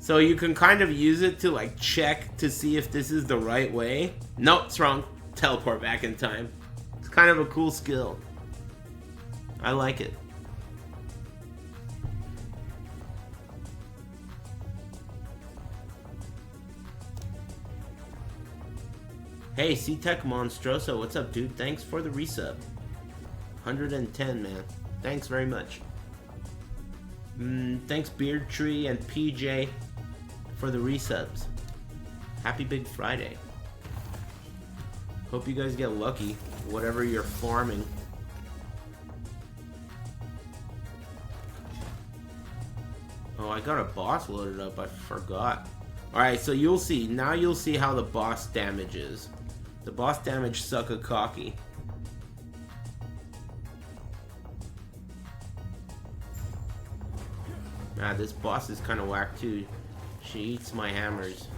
So you can kind of use it to like check to see if this is the right way. Nope, it's wrong. Teleport back in time. It's kind of a cool skill. I like it. Hey, C-Tech Monstroso, what's up, dude? Thanks for the resub. 110, man. Thanks very much. Thanks, Beard Tree and PJ, for the resubs. Happy Big Friday. Hope you guys get lucky, whatever you're farming. Oh, I got a boss loaded up. I forgot. Alright, so you'll see. Now you'll see how the boss damage is. The boss damage suck a cocky. Ah, this boss is kind of whack too. She eats my hammers.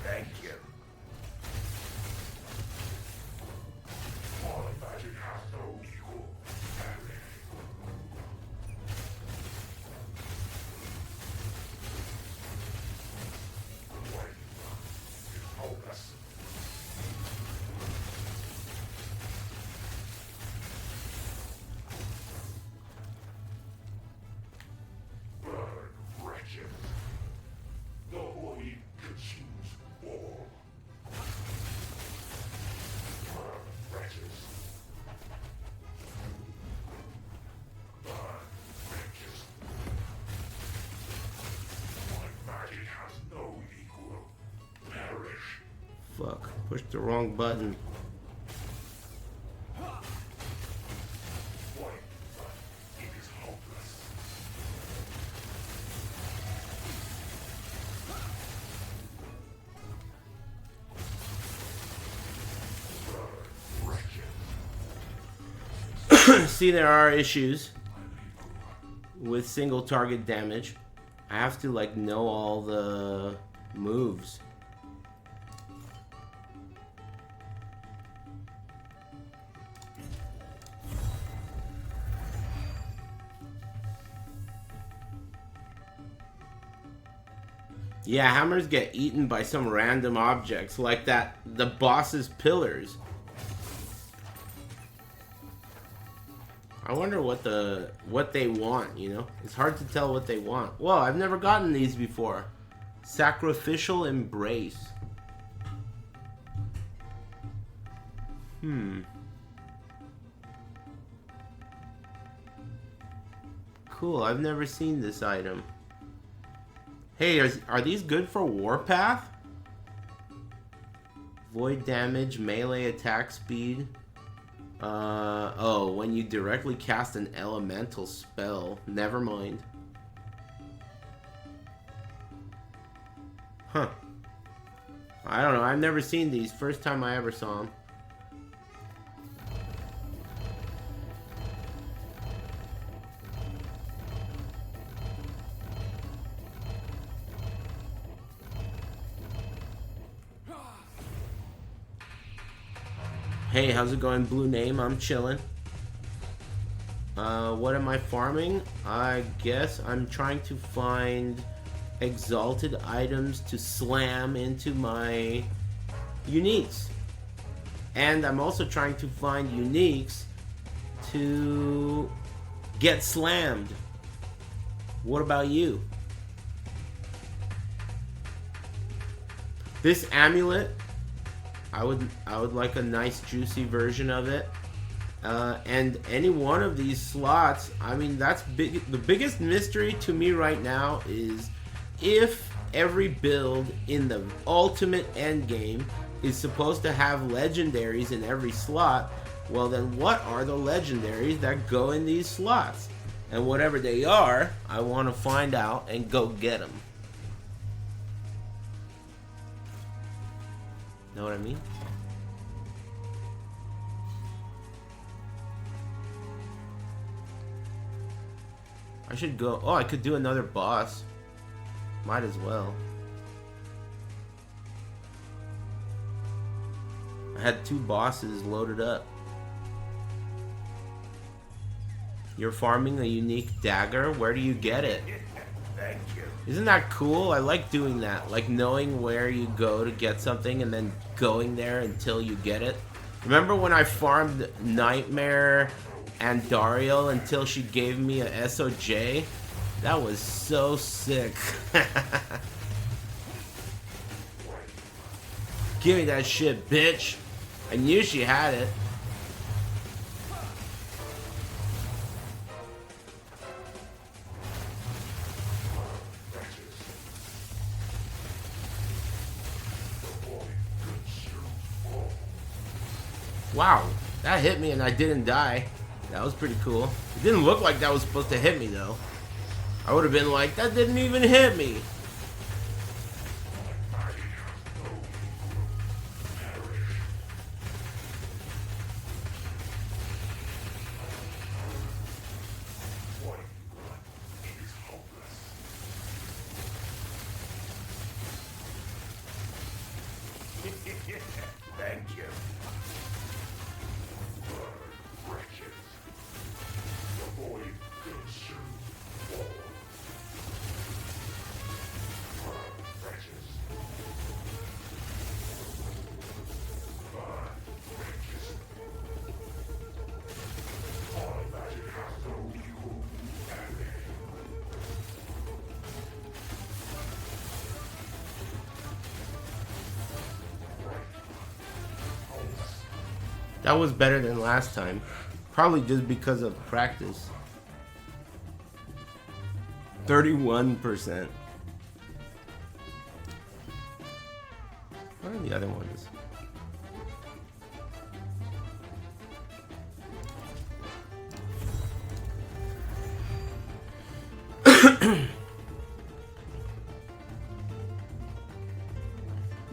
Thank you. My magic has no equal. Fuck, pushed the wrong button. See, there are issues with single target damage. I have to like know all the moves. Yeah, hammers get eaten by some random objects like that, the boss's pillars. I wonder what they want, you know? It's hard to tell what they want. Whoa, I've never gotten these before. Sacrificial Embrace. Cool, I've never seen this item. Hey, are these good for Warpath? Void damage, melee attack speed. Oh, when you directly cast an elemental spell. Never mind. Huh. I don't know, I've never seen these. First time I ever saw them. Hey, how's it going, Blue Name? I'm chilling. What am I farming? I guess I'm trying to find exalted items to slam into my uniques. And I'm also trying to find uniques to get slammed. What about you? This amulet, I would like a nice juicy version of it. And any one of these slots, I mean, that's big. The biggest mystery to me right now is if every build in the ultimate endgame is supposed to have legendaries in every slot, well then what are the legendaries that go in these slots? And whatever they are, I want to find out and go get them. Know what I mean? I should go. Oh, I could do another boss. Might as well. I had 2 bosses loaded up. You're farming a unique dagger? Where do you get it? Thank you. Isn't that cool? I like doing that. Like knowing where you go to get something and then going there until you get it. Remember when I farmed Nightmare and Dariel until she gave me a SOJ? That was so sick. Give me that shit, bitch. I knew she had it. Wow, that hit me and I didn't die. That was pretty cool. It didn't look like that was supposed to hit me though. I would have been like, that didn't even hit me. Thank you. Wretches. The void consumes all. Wretches. Wretches. All magic has no evil. That was better than last time. Probably just because of practice. 31%. What are the other ones?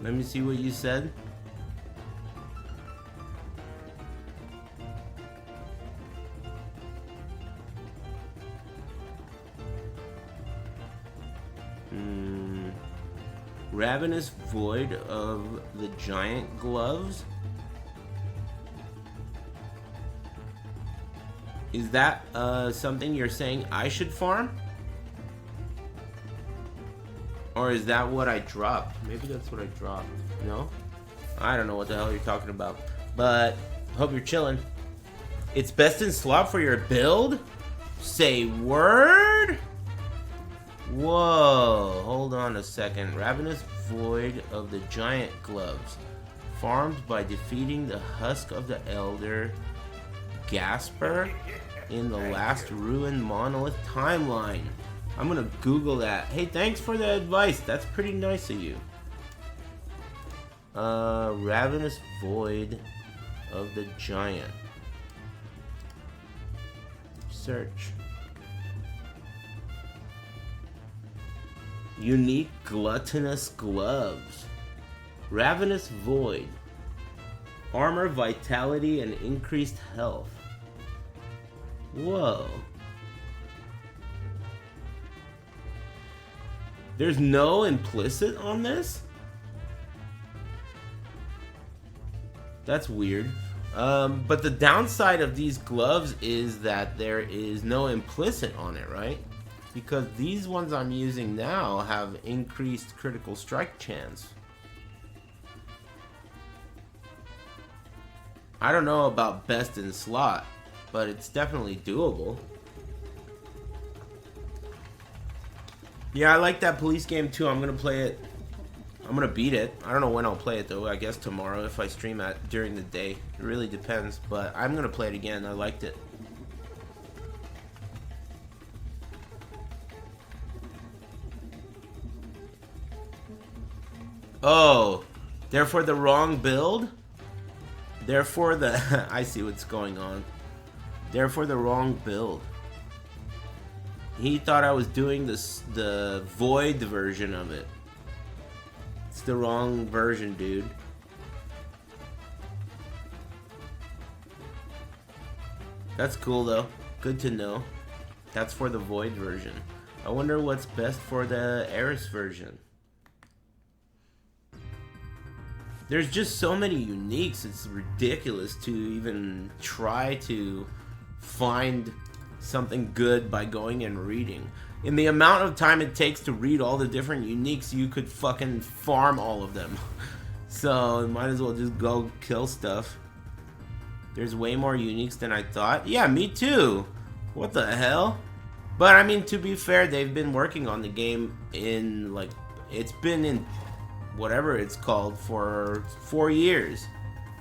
Let me see what you said. Ravenous Void of the Giant Gloves. Is that something you're saying I should farm? Or is that what I dropped? Maybe that's what I dropped. No? I don't know what the hell you're talking about. But hope you're chilling. It's best in slot for your build? Say word? Whoa, hold on a second. Ravenous Void of the Giant Gloves. Farmed by defeating the Husk of the Elder Gasper in the last Ruined Monolith timeline. I'm gonna Google that. Hey, thanks for the advice. That's pretty nice of you. Ravenous Void of the Giant. Search. Unique Gluttonous Gloves. Ravenous Void. Armor, vitality, and increased health. Whoa. There's no implicit on this? That's weird. But the downside of these gloves is that there is no implicit on it, right? Because these ones I'm using now have increased critical strike chance. I don't know about best in slot, but it's definitely doable. Yeah, I like that police game too. I'm gonna play it. I'm gonna beat it. I don't know when I'll play it though. I guess tomorrow if I stream it during the day. It really depends, but I'm gonna play it again. I liked it. Oh, therefore the wrong build? Therefore the... I see what's going on. Therefore the wrong build. He thought I was doing the Void version of it. It's the wrong version, dude. That's cool though. Good to know. That's for the Void version. I wonder what's best for the Aris version. There's just so many uniques, it's ridiculous to even try to find something good by going and reading. In the amount of time it takes to read all the different uniques, you could fucking farm all of them. So, might as well just go kill stuff. There's way more uniques than I thought. Yeah, me too. What the hell? But I mean, to be fair, they've been working on the game in, like, it's been in whatever it's called for 4 years.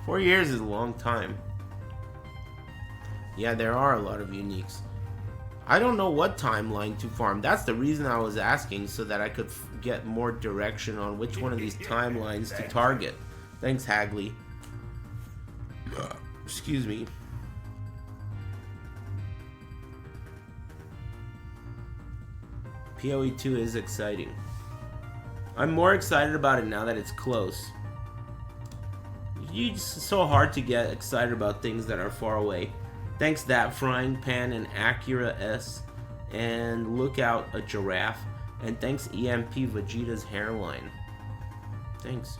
4 years is a long time. Yeah, there are a lot of uniques. I don't know what timeline to farm. That's the reason I was asking, so that I could get more direction on which one of these timelines to target. Thanks, Hagley. Excuse me. PoE 2 is exciting. I'm more excited about it now that it's close. It's so hard to get excited about things that are far away. Thanks, That Frying Pan and Acura S. And Lookout a Giraffe. And thanks, EMP Vegeta's Hairline. Thanks.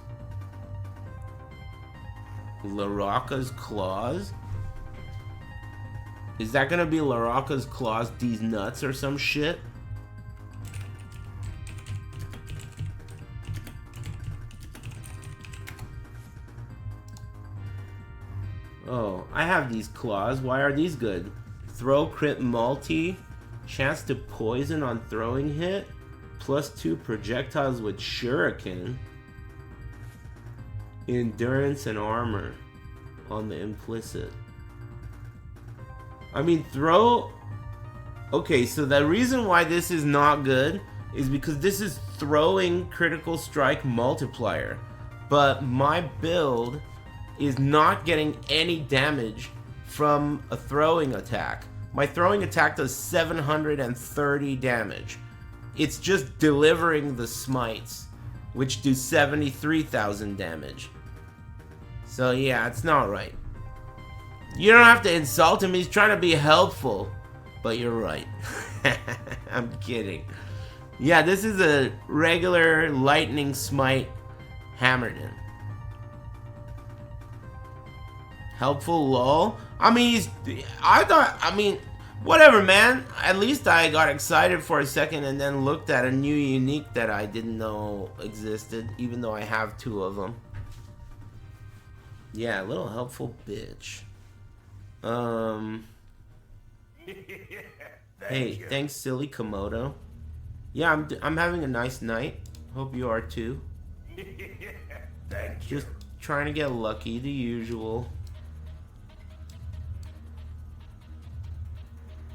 Laraka's Claws? Is that gonna be Laraka's Claws, these nuts or some shit? Oh, I have these claws. Why are these good? Throw crit multi. Chance to poison on throwing hit. +2 projectiles with shuriken. Endurance and armor on the implicit. I mean, throw... Okay, so the reason why this is not good is because this is throwing critical strike multiplier. But my build is not getting any damage from a throwing attack. My throwing attack does 730 damage. It's just delivering the smites, which do 73,000 damage. So yeah, it's not right. You don't have to insult him, he's trying to be helpful. But you're right. I'm kidding. Yeah, this is a regular lightning smite hammered in. Helpful lol. I mean, whatever, man. At least I got excited for a second and then looked at a new unique that I didn't know existed, even though I have 2 of them. Yeah, a little helpful bitch. Hey, thanks, silly Komodo. Yeah, I'm having a nice night. Hope you are too. Just trying to get lucky, the usual.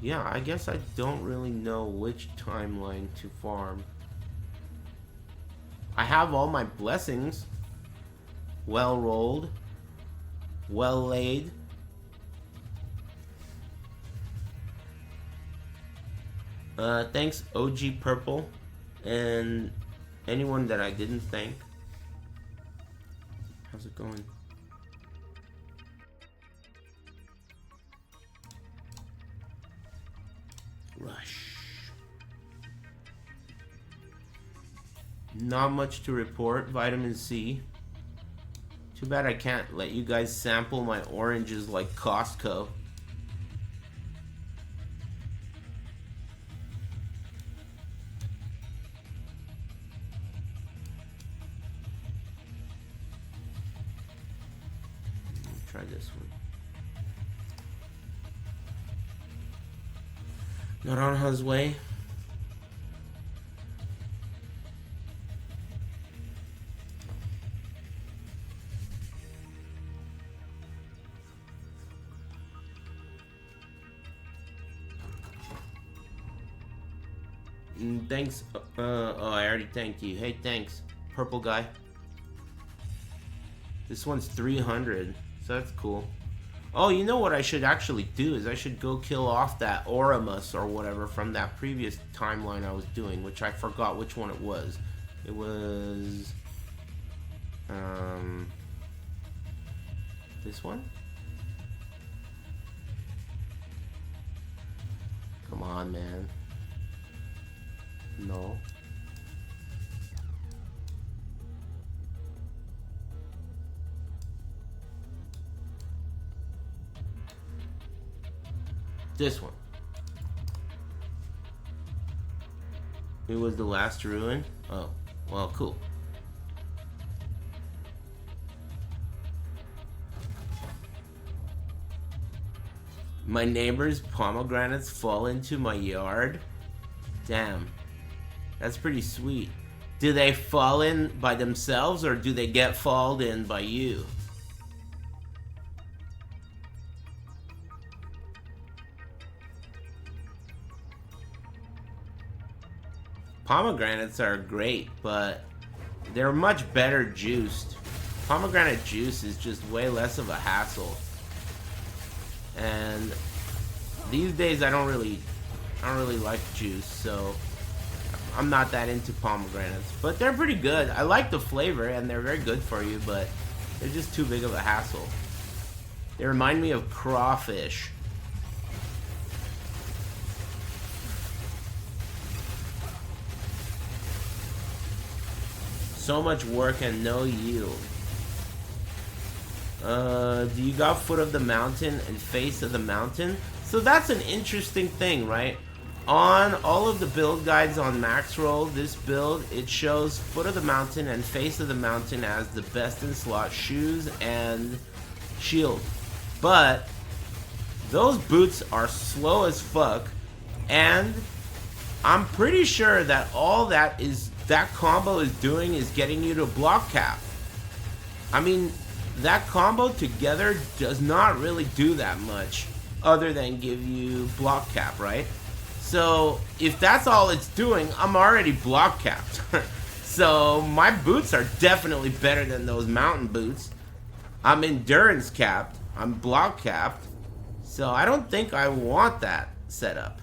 Yeah, I guess I don't really know which timeline to farm. I have all my blessings. Well rolled. Well laid. Thanks, OG Purple. And anyone that I didn't thank. How's it going? Rush. Not much to report. Vitamin C. Too bad I can't let you guys sample my oranges like Costco. Try this one. Not on his way. Thanks. Oh, I already thanked you. Hey, thanks, purple guy. This one's 300, so that's cool. Oh, you know what I should actually do is I should go kill off that Oramus or whatever from that previous timeline I was doing, which I forgot which one it was. It was... this one? Come on, man. No. This one. It was the last ruin? Oh, well, cool. My neighbor's pomegranates fall into my yard? Damn. That's pretty sweet. Do they fall in by themselves or do they get falled in by you? Pomegranates are great, but they're much better juiced. Pomegranate juice is just way less of a hassle. And these days I don't really like juice, so I'm not that into pomegranates. But they're pretty good. I like the flavor and they're very good for you, but they're just too big of a hassle. They remind me of crawfish. So much work and no yield. Do you got foot of the mountain and face of the mountain? So that's an interesting thing, right? On all of the build guides on max roll, this build, it shows foot of the mountain and face of the mountain as the best in slot shoes and shield. But those boots are slow as fuck, and I'm pretty sure that all that combo is doing is getting you to block cap. I mean, that combo together does not really do that much other than give you block cap, right? So if that's all it's doing, I'm already block capped. So my boots are definitely better than those mountain boots. I'm endurance capped. I'm block capped. So I don't think I want that setup.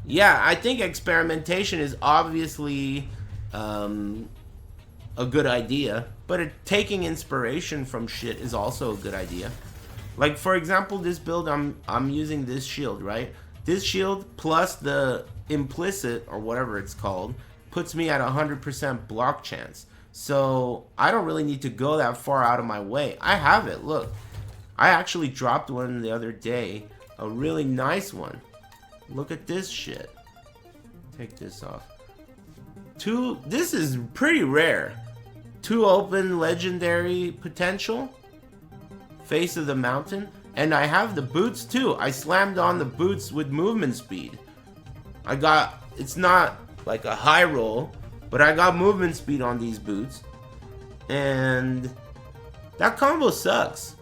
Yeah, I think experimentation is obviously a good idea, but taking inspiration from shit is also a good idea. Like, for example, this build, I'm using this shield, right? This shield plus the implicit, or whatever it's called, puts me at 100% block chance. So I don't really need to go that far out of my way. I have it, look. I actually dropped one the other day, a really nice one. Look at this shit. Take this off. This is pretty rare. 2 open legendary potential. Face of the mountain. And I have the boots too. I slammed on the boots with movement speed. It's not like a high roll, but I got movement speed on these boots. And that combo sucks.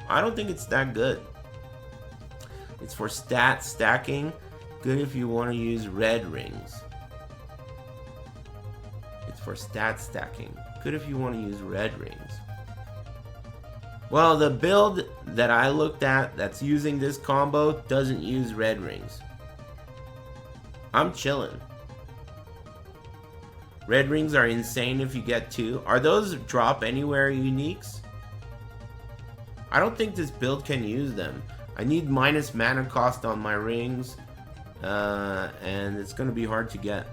I don't think it's that good. It's for stat stacking. Good if you want to use red rings. It's for stat stacking. Good if you want to use red rings. Well, the build that I looked at that's using this combo doesn't use red rings. I'm chilling. Red rings are insane if you get 2. Are those drop anywhere uniques? I don't think this build can use them. I need minus mana cost on my rings, and it's going to be hard to get.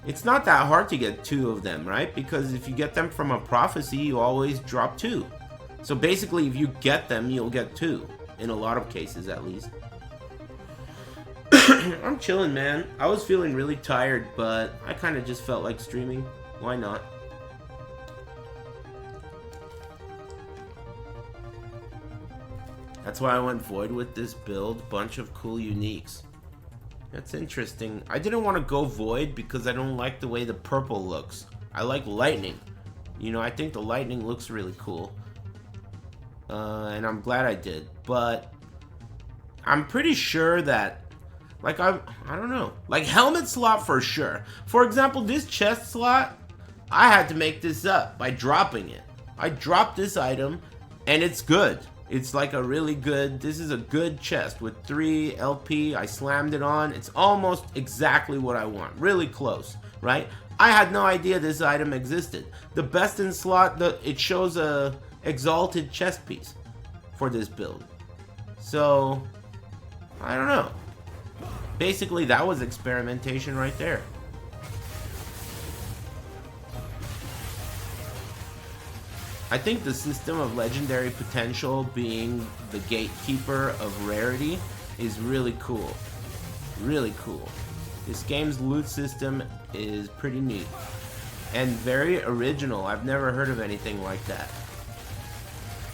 It's not that hard to get 2 of them, right? Because if you get them from a prophecy, you always drop 2. So basically, if you get them, you'll get 2. In a lot of cases, at least. I'm chilling, man. I was feeling really tired, but I kind of just felt like streaming. Why not? That's why I went void with this build. Bunch of cool uniques. That's interesting. I didn't want to go void because I don't like the way the purple looks. I like lightning. You know, I think the lightning looks really cool. And I'm glad I did. But I'm pretty sure that, like, I don't know. Like, helmet slot for sure. For example, this chest slot, I had to make this up by dropping it. I dropped this item, and it's good. It's like a really good, this is a good chest with 3 LP. I slammed it on. It's almost exactly what I want. Really close, right? I had no idea this item existed. The best in slot, it shows a exalted chest piece for this build. So, I don't know. Basically, that was experimentation right there. I think the system of legendary potential being the gatekeeper of rarity is really cool. Really cool. This game's loot system is pretty neat. And very original. I've never heard of anything like that.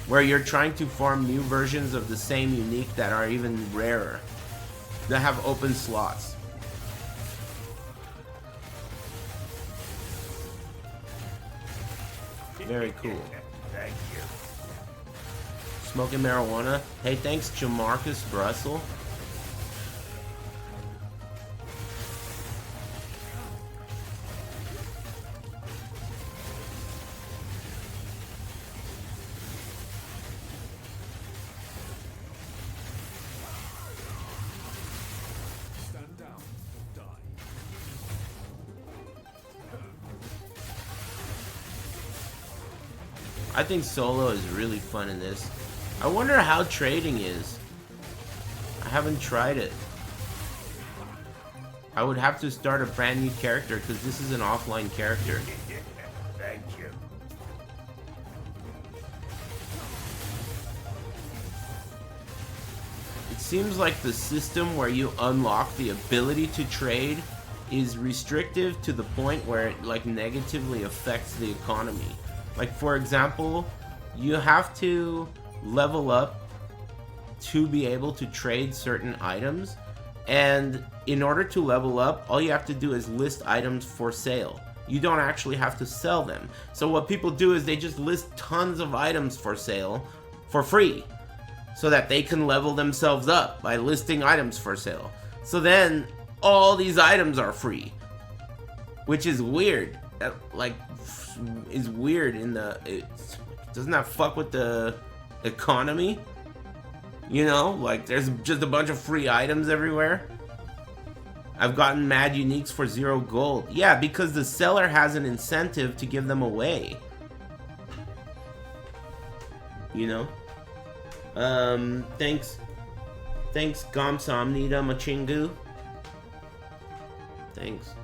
Where you're trying to farm new versions of the same unique that are even rarer. That have open slots. Very cool. Thank you. Smoking marijuana. Hey, thanks, Jamarcus Brussel. I think solo is really fun in this. I wonder how trading is. I haven't tried it. I would have to start a brand new character because this is an offline character. Thank you. It seems like the system where you unlock the ability to trade is restrictive to the point where it like negatively affects the economy. Like for example, you have to level up to be able to trade certain items, and in order to level up, all you have to do is list items for sale. You don't actually have to sell them. So what people do is they just list tons of items for sale for free so that they can level themselves up by listing items for sale. So then all these items are free, which is weird. That, like, is weird in the... doesn't that fuck with the economy? You know, like there's just a bunch of free items everywhere. I've gotten mad uniques for 0 gold. Yeah, because the seller has an incentive to give them away. You know? Thanks Gamsamnida Machingu. Thanks.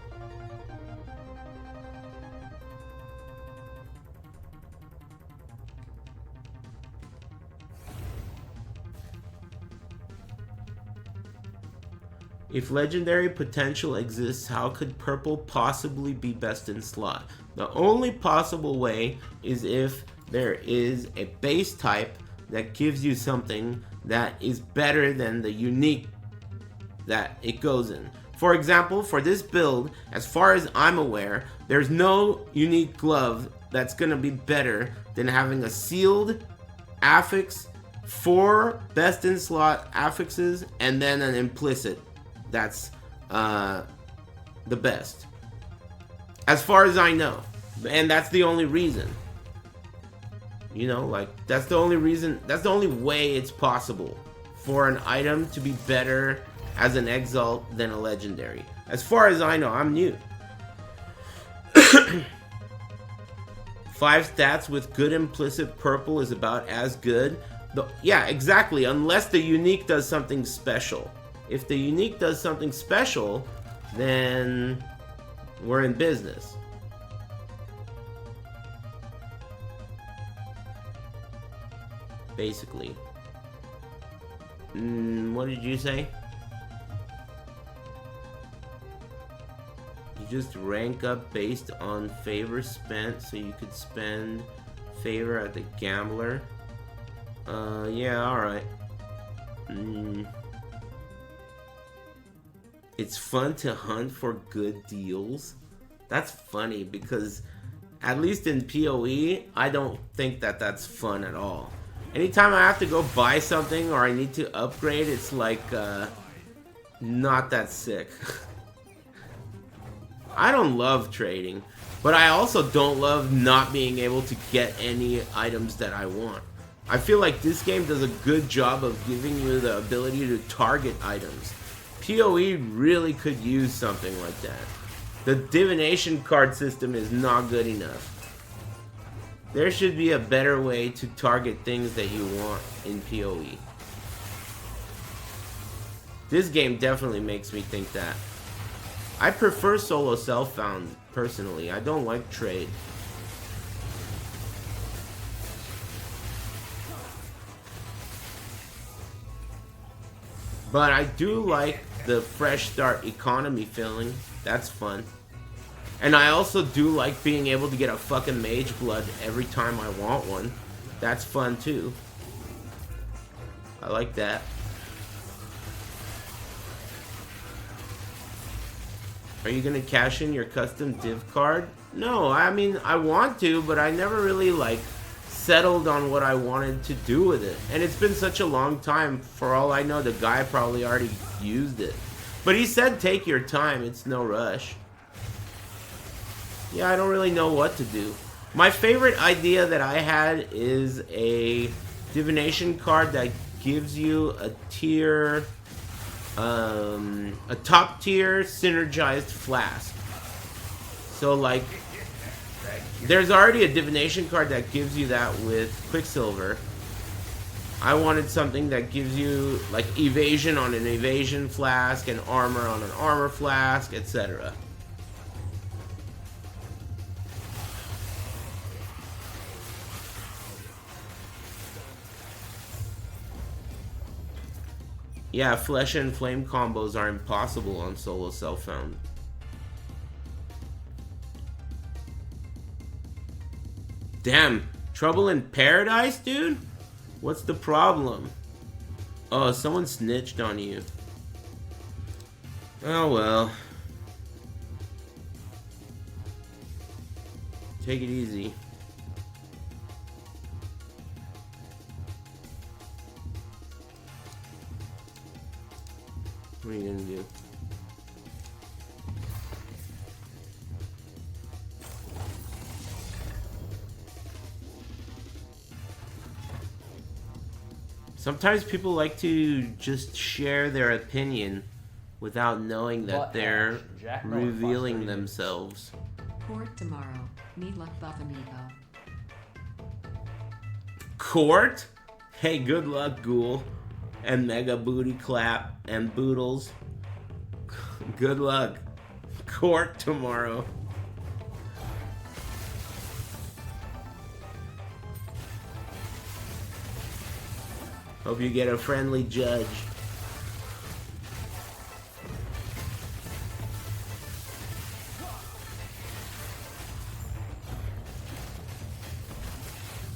If legendary potential exists, how could purple possibly be best in slot? The only possible way is if there is a base type that gives you something that is better than the unique that it goes in. For example, for this build, as far as I'm aware, there's no unique glove that's gonna be better than having a sealed affix, 4 best in slot affixes, and then an implicit. That's the best, as far as I know, and that's the only reason. You know, like that's the only reason. That's the only way it's possible for an item to be better as an exalt than a legendary. As far as I know, I'm new. 5 stats with good implicit purple is about as good. Yeah, exactly. Unless the unique does something special. If the unique does something special, then we're in business. Basically. What did you say? You just rank up based on favor spent, so you could spend favor at the gambler. Yeah, alright. It's fun to hunt for good deals. That's funny because at least in PoE, I don't think that that's fun at all. Anytime I have to go buy something or I need to upgrade, it's like not that sick. I don't love trading, but I also don't love not being able to get any items that I want. I feel like this game does a good job of giving you the ability to target items. PoE really could use something like that. The divination card system is not good enough. There should be a better way to target things that you want in PoE. This game definitely makes me think that. I prefer solo self-found, personally. I don't like trade. But I do like the fresh start economy feeling. That's fun. And I also do like being able to get a fucking mage blood every time I want one. That's fun too. I like that. Are you gonna cash in your custom div card? No, I mean, I want to, but I never really like settled on what I wanted to do with it. And it's been such a long time. For all I know, the guy probably already used it. But he said take your time, it's no rush. Yeah, I don't really know what to do. My favorite idea that I had is a divination card that gives you a tier, a top tier synergized flask. So like, There's already a divination card that gives you that with Quicksilver. I wanted something that gives you like evasion on an evasion flask and armor on an armor flask, etc. Yeah, flesh and flame combos are impossible on solo self-found. Damn, trouble in paradise, dude? What's the problem? Oh, someone snitched on you. Oh well. Take it easy. What are you gonna do? Sometimes people like to just share their opinion without knowing that they're revealing themselves. Court tomorrow. Need luck, buff amigo. Court? Hey, good luck, Ghoul. And Mega Booty Clap and Boodles. Good luck. Court tomorrow. Hope you get a friendly judge.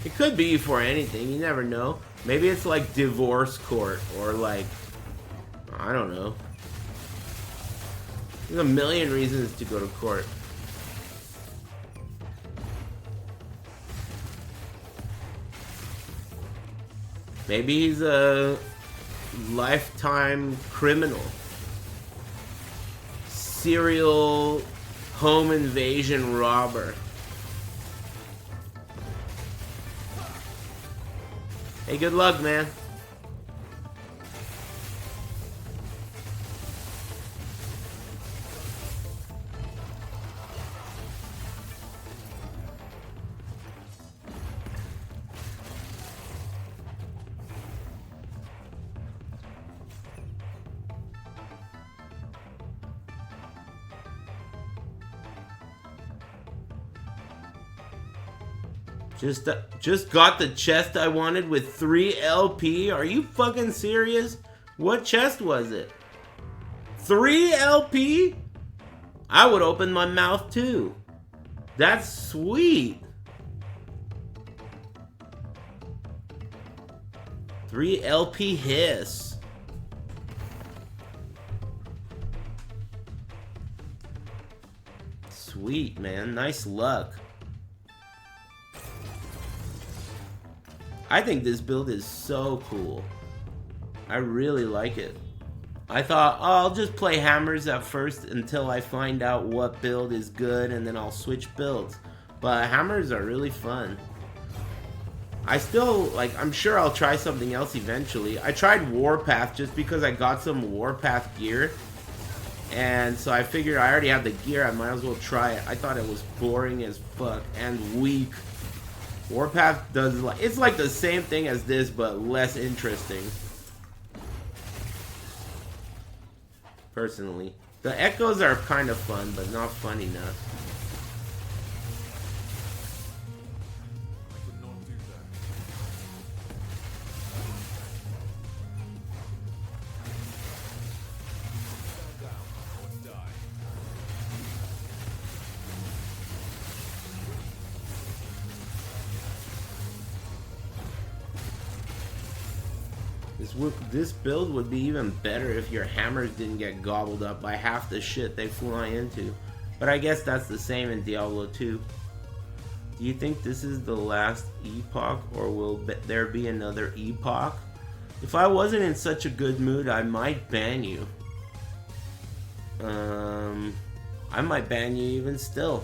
It could be for anything, you never know. Maybe it's like divorce court or like, I don't know. There's a million reasons to go to court. Maybe he's a lifetime criminal. Serial home invasion robber. Hey, good luck, man. Just got the chest I wanted with 3 LP. Are you fucking serious? What chest was it? 3 LP? I would open my mouth too. That's sweet. 3 LP hiss. Sweet, man. Nice luck. I think this build is so cool. I really like it. I thought, oh, I'll just play hammers at first until I find out what build is good and then I'll switch builds. But hammers are really fun. I still, like, I'm sure I'll try something else eventually. I tried Warpath just because I got some Warpath gear. And so I figured I already have the gear, I might as well try it. I thought it was boring as fuck and weak. Warpath does like, it's like the same thing as this, but less interesting. Personally. The echoes are kind of fun, but not fun enough. I could not do that. Stand down or die. This build would be even better if your hammers didn't get gobbled up by half the shit they fly into. But I guess that's the same in Diablo 2. Do you think this is the last Epoch, or will there be another Epoch? If I wasn't in such a good mood, I might ban you. I might ban you even still.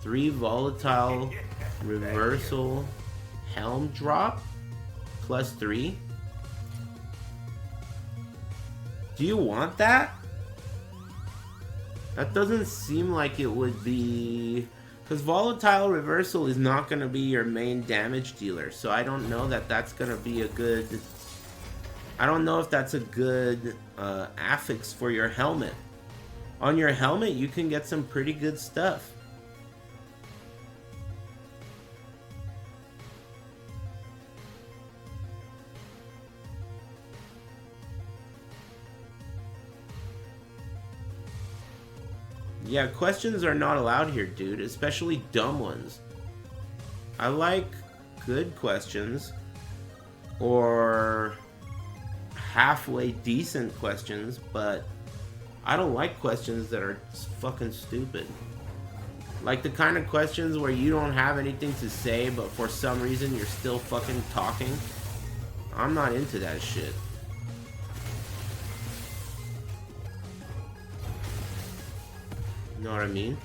3 volatile reversal helm drop plus 3. Do you want that? That doesn't seem like it would be... Because Volatile Reversal is not going to be your main damage dealer. So I don't know that that's going to be a good... I don't know if that's a good affix for your helmet. On your helmet, you can get some pretty good stuff. Yeah, questions are not allowed here, dude. Especially dumb ones. I like good questions. Or halfway decent questions, but I don't like questions that are fucking stupid. Like the kind of questions where you don't have anything to say, but for some reason you're still fucking talking. I'm not into that shit. You know what I mean?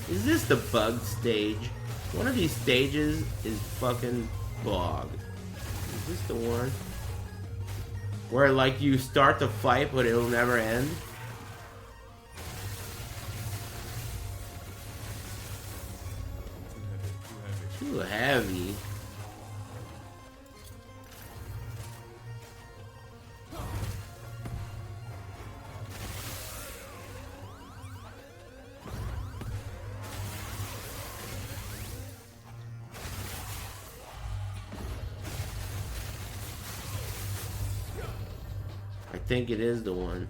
Is this the bug stage? One of these stages is fucking bogged. Is this the one? Where like you start the fight but it'll never end? Too heavy. I think it is the one.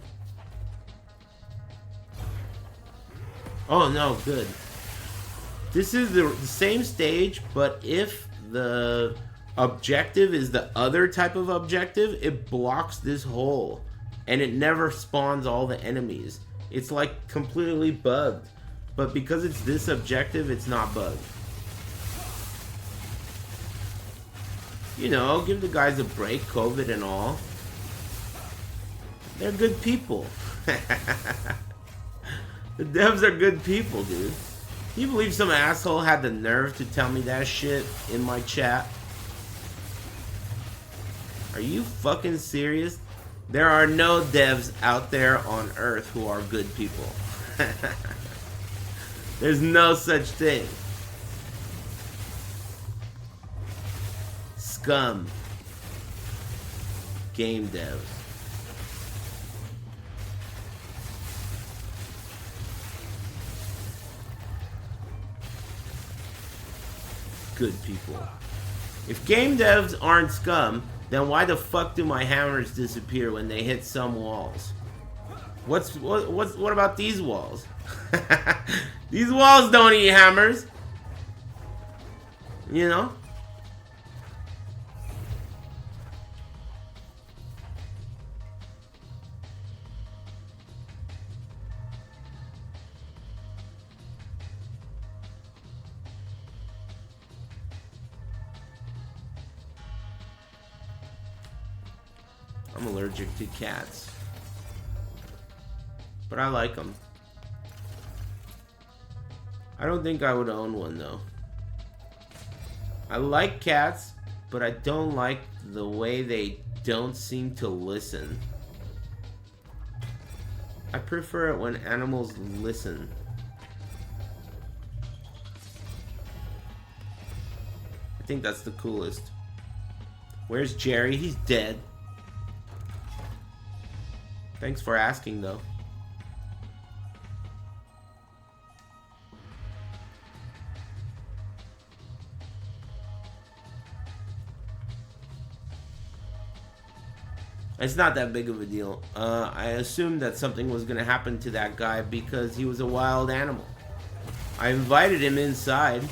Oh no, good. This is the same stage, but if the objective is the other type of objective, it blocks this hole. And it never spawns all the enemies. It's like completely bugged. But because it's this objective, it's not bugged. You know, give the guys a break, COVID and all. They're good people. The devs are good people, dude. Can you believe some asshole had the nerve to tell me that shit in my chat? Are you fucking serious? There are no devs out there on Earth who are good people. There's no such thing. Scum. Game devs. Good people. If game devs aren't scum, then why the fuck do my hammers disappear when they hit some walls? What about these walls? These walls don't eat hammers. You know? I'm allergic to cats. But I like them. I don't think I would own one though. I like cats, but I don't like the way they don't seem to listen. I prefer it when animals listen. I think that's the coolest. Where's Jerry? He's dead. Thanks for asking, though. It's not that big of a deal. I assumed that something was going to happen to that guy because he was a wild animal. I invited him inside,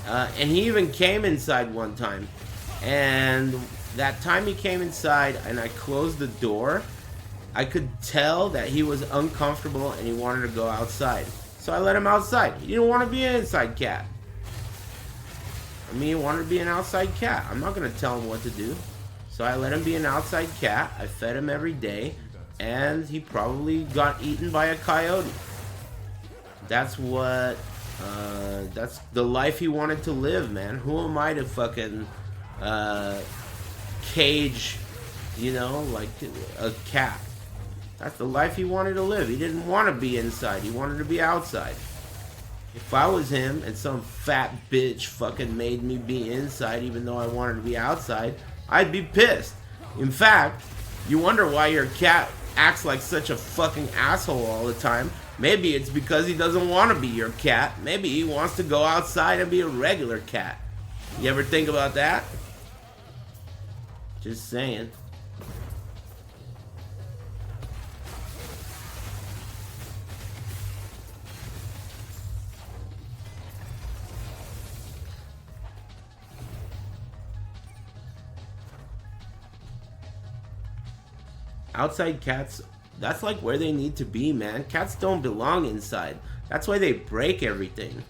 and he even came inside one time. And that time he came inside and I closed the door, I could tell that he was uncomfortable and he wanted to go outside. So I let him outside. He didn't want to be an inside cat. I mean, he wanted to be an outside cat. I'm not going to tell him what to do. So I let him be an outside cat. I fed him every day. And he probably got eaten by a coyote. That's what... that's the life he wanted to live, man. Who am I to fucking... cage, you know, like a cat? That's the life he wanted to live. He didn't want to be inside. He wanted to be outside. If I was him and some fat bitch fucking made me be inside even though I wanted to be outside, I'd be pissed. In fact, you wonder why your cat acts like such a fucking asshole all the time. Maybe it's because he doesn't want to be your cat. Maybe he wants to go outside and be a regular cat. You ever think about that? Just saying. Outside cats, that's like where they need to be, man. Cats don't belong inside. That's why they break everything.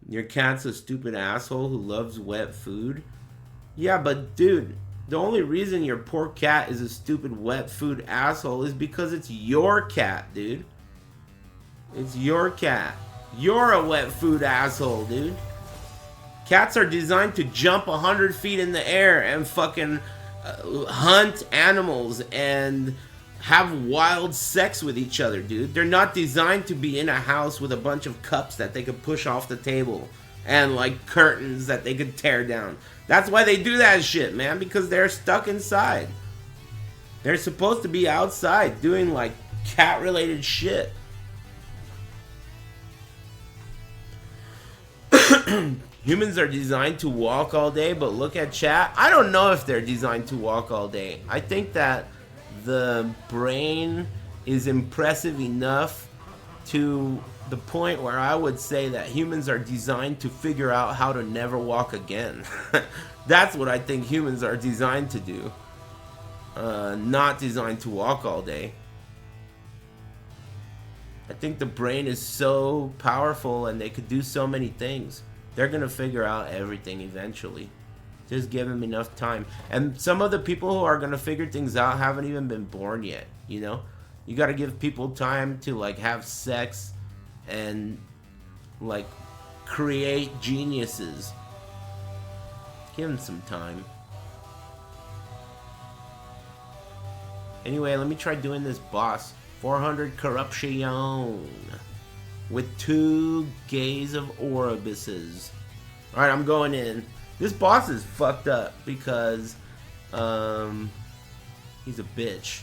Your cat's a stupid asshole who loves wet food? Yeah, but dude, the only reason your poor cat is a stupid wet food asshole is because it's your cat, dude. It's your cat. You're a wet food asshole, dude. Cats are designed to jump 100 feet in the air and fucking hunt animals and have wild sex with each other, dude. They're not designed to be in a house with a bunch of cups that they could push off the table and like curtains that they could tear down. That's why they do that shit, man, because they're stuck inside. They're supposed to be outside doing like cat-related shit. Humans are designed to walk all day, but look at chat. I don't know if they're designed to walk all day. I think that the brain is impressive enough to the point where I would say that humans are designed to figure out how to never walk again. That's what I think humans are designed to do. Not designed to walk all day. I think the brain is so powerful and they could do so many things. They're gonna figure out everything eventually. Just give them enough time. And some of the people who are gonna figure things out haven't even been born yet, you know? You gotta give people time to like have sex and like create geniuses. Give them some time. Anyway, let me try doing this boss. 400 corruption. With 2 gaze of Orobuses. Alright, I'm going in. This boss is fucked up because he's a bitch.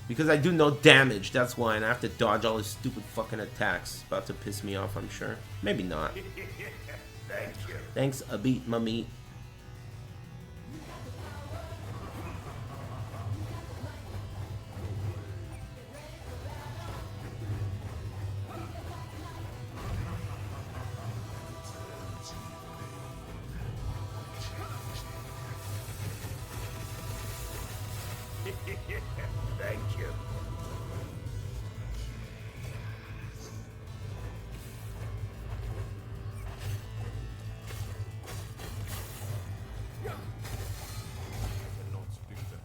Because I do no damage, that's why, and I have to dodge all his stupid fucking attacks. It's about to piss me off, I'm sure. Maybe not. Thank you. Thanks, a beat, my meat. Thank you. Cannot speak that.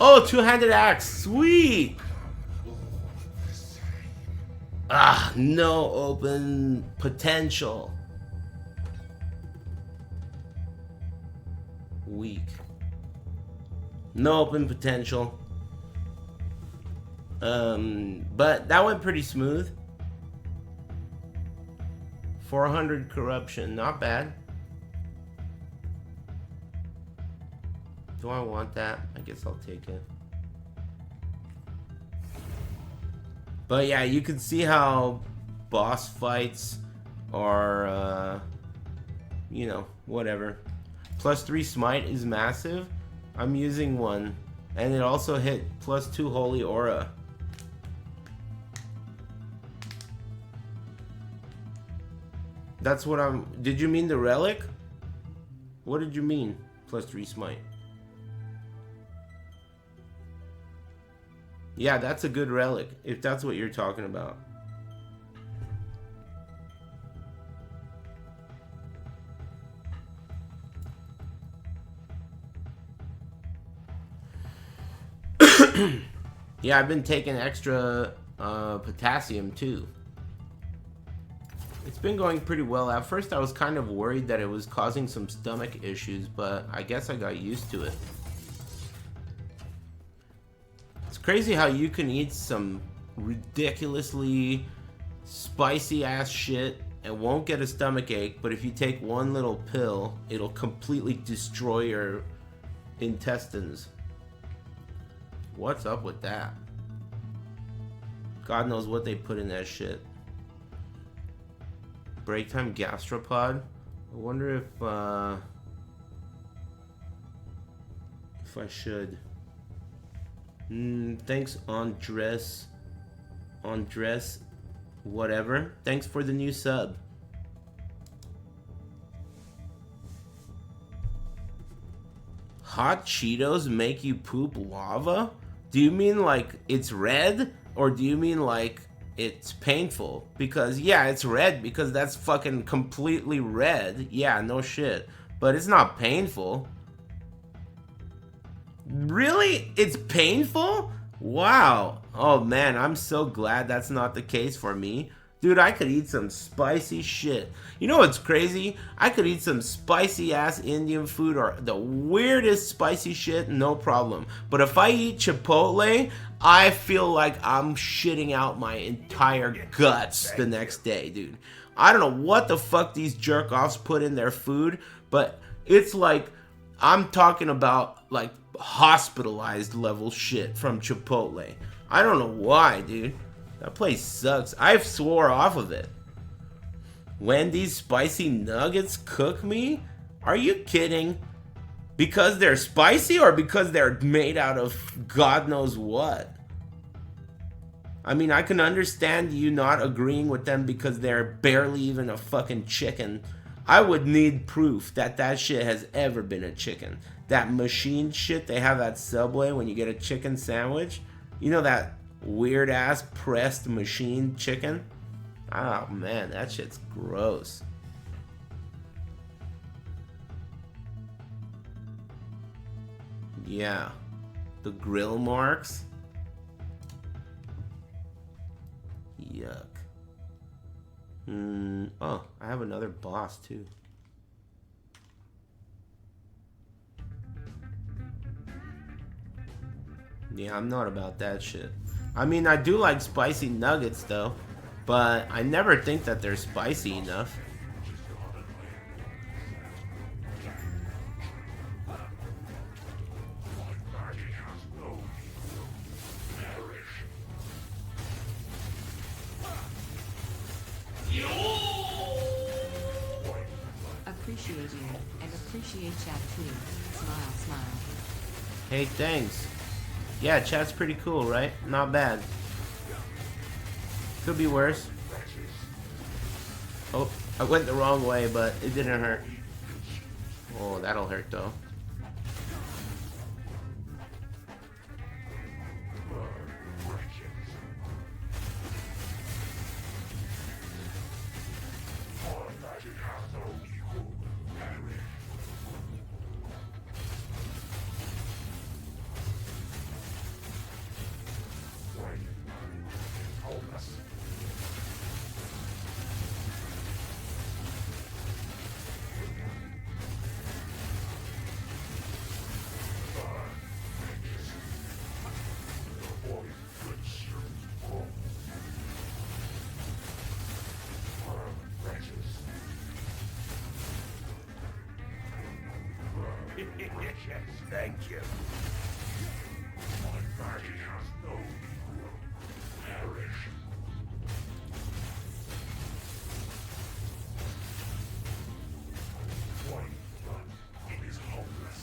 Oh, two-handed axe. Sweet. Ah, no open potential. Weak. No open potential. But that went pretty smooth. 400 corruption, not bad. Do I want that? I guess I'll take it. But yeah, you can see how boss fights are, you know, whatever. +3 smite is massive. I'm using one. And it also hit +2 holy aura. That's what I'm... Did you mean the relic? What did you mean? +3 smite. Yeah, that's a good relic, if that's what you're talking about. Yeah, I've been taking extra potassium too. It's been going pretty well. At first I was kind of worried that it was causing some stomach issues, but I guess I got used to it. It's crazy how you can eat some ridiculously spicy ass shit and won't get a stomach ache, but if you take one little pill, it'll completely destroy your intestines. What's up with that? God knows what they put in that shit. Break time gastropod. I wonder if I should. Thanks, Andres. Andres, whatever. Thanks for the new sub. Hot Cheetos make you poop lava? Do you mean like it's red? Or do you mean like it's painful? Because yeah, it's red because that's fucking completely red. Yeah, no shit. But it's not painful. Really? It's painful? Wow. Oh man, I'm so glad that's not the case for me. Dude, I could eat some spicy shit. You know what's crazy? I could eat some spicy ass Indian food or the weirdest spicy shit, no problem. But if I eat Chipotle, I feel like I'm shitting out my entire guts the next day, dude. I don't know what the fuck these jerk-offs put in their food, but it's like, I'm talking about like hospitalized level shit from Chipotle. I don't know why, dude. That place sucks. I've swore off of it. Wendy's spicy nuggets cook me? Are you kidding? Because they're spicy or because they're made out of God knows what? I mean, I can understand you not agreeing with them because they're barely even a fucking chicken. I would need proof that that shit has ever been a chicken. That machine shit they have at Subway when you get a chicken sandwich. You know that weird ass pressed machine chicken? Oh man, that shit's gross. Yeah, the grill marks. Yuck. Oh, I have another boss too. Yeah, I'm not about that shit. I mean, I do like spicy nuggets though, but I never think that they're spicy enough. Appreciate you, and appreciate chat too. Smile, smile. Hey, thanks. Yeah, chat's pretty cool, right? Not bad. Could be worse. Oh, I went the wrong way, but it didn't hurt. Oh, that'll hurt though. Thank you. My body has no equal. Perish. One blood, it is hopeless.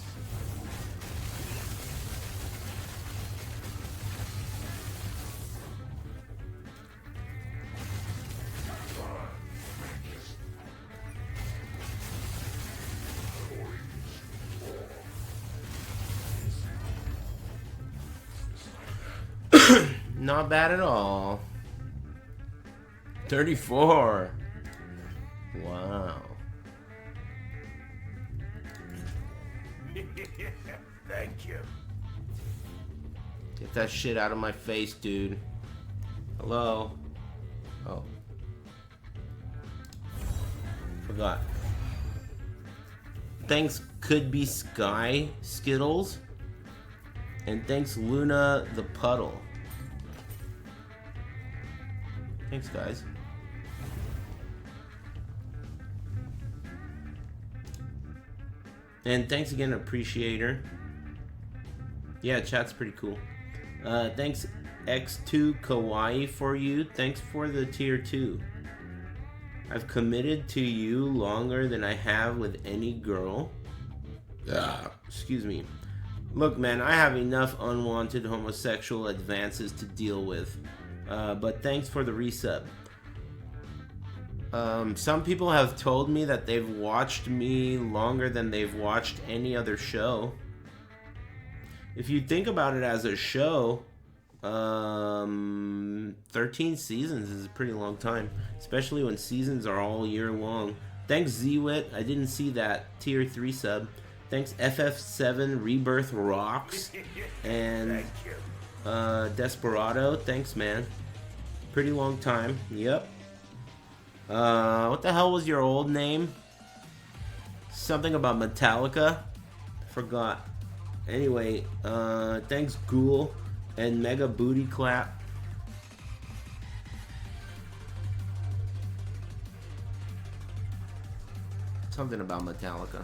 Not bad at all. 34. Wow. Thank you. Get that shit out of my face, dude. Hello? Oh. Forgot. Thanks Could Be Sky Skittles. And thanks Luna the Puddle. Thanks, guys. And thanks again, Appreciator. Yeah, chat's pretty cool. Thanks X2 Kawaii for you. Thanks for the tier 2. I've committed to you longer than I have with any girl. Excuse me. Look, man, I have enough unwanted homosexual advances to deal with. But thanks for the resub. Some people have told me that they've watched me longer than they've watched any other show. If you think about it as a show, 13 seasons is a pretty long time, especially when seasons are all year long. Thanks Zwit, I didn't see that tier 3 sub. Thanks FF7 Rebirth Rocks and Desperado. Thanks, man. Pretty long time. Yep. What the hell was your old name? Something about Metallica. Forgot. Anyway, thanks Ghoul and Mega Booty Clap. Something about Metallica.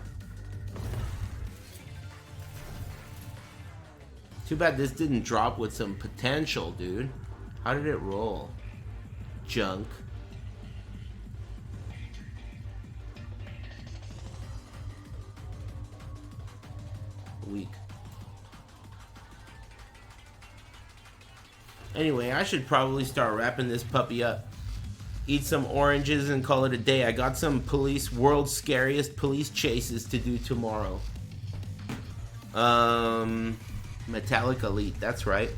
Too bad this didn't drop with some potential, dude. How did it roll? Junk. Weak. Anyway, I should probably start wrapping this puppy up. Eat some oranges and call it a day. I got some world's scariest police chases to do tomorrow. Metallic Elite, that's right.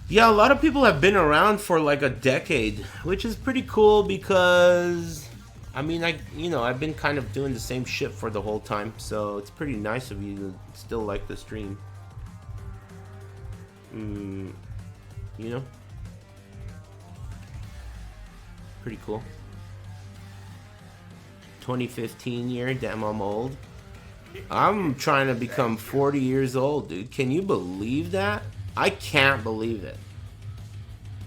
Yeah, a lot of people have been around for like a decade, which is pretty cool because I mean, I've been kind of doing the same shit for the whole time, so it's pretty nice of you to still like the stream. You know? Pretty cool. 2015 year, damn, I'm old. I'm trying to become 40 years old, dude. Can you believe that? I can't believe it.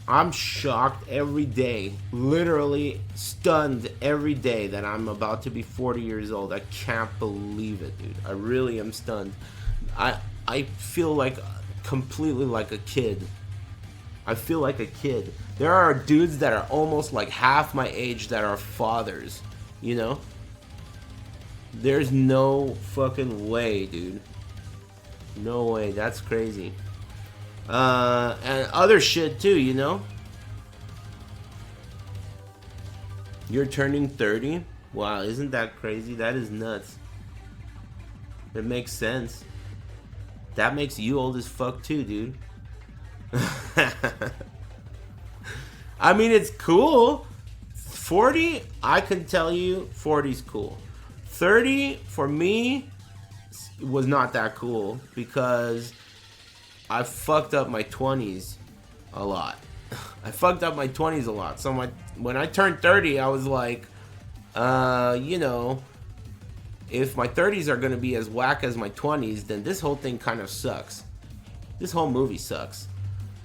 I'm shocked every day, literally stunned every day that I'm about to be 40 years old. I can't believe it, dude. I really am stunned. I feel like completely like a kid. I feel like a kid. There are dudes that are almost like half my age that are fathers, you know? There's no fucking way, dude. No way. That's crazy. And other shit too, you know? You're turning 30? Wow, isn't that crazy? That is nuts. It makes sense. That makes you old as fuck too, dude. I mean, it's cool. 40, I can tell you, 40's cool. 30, for me, was not that cool because I fucked up my 20s a lot. I fucked up my 20s a lot. So when I turned 30, I was like, you know, if my 30s are going to be as whack as my 20s, then this whole thing kind of sucks. This whole movie sucks.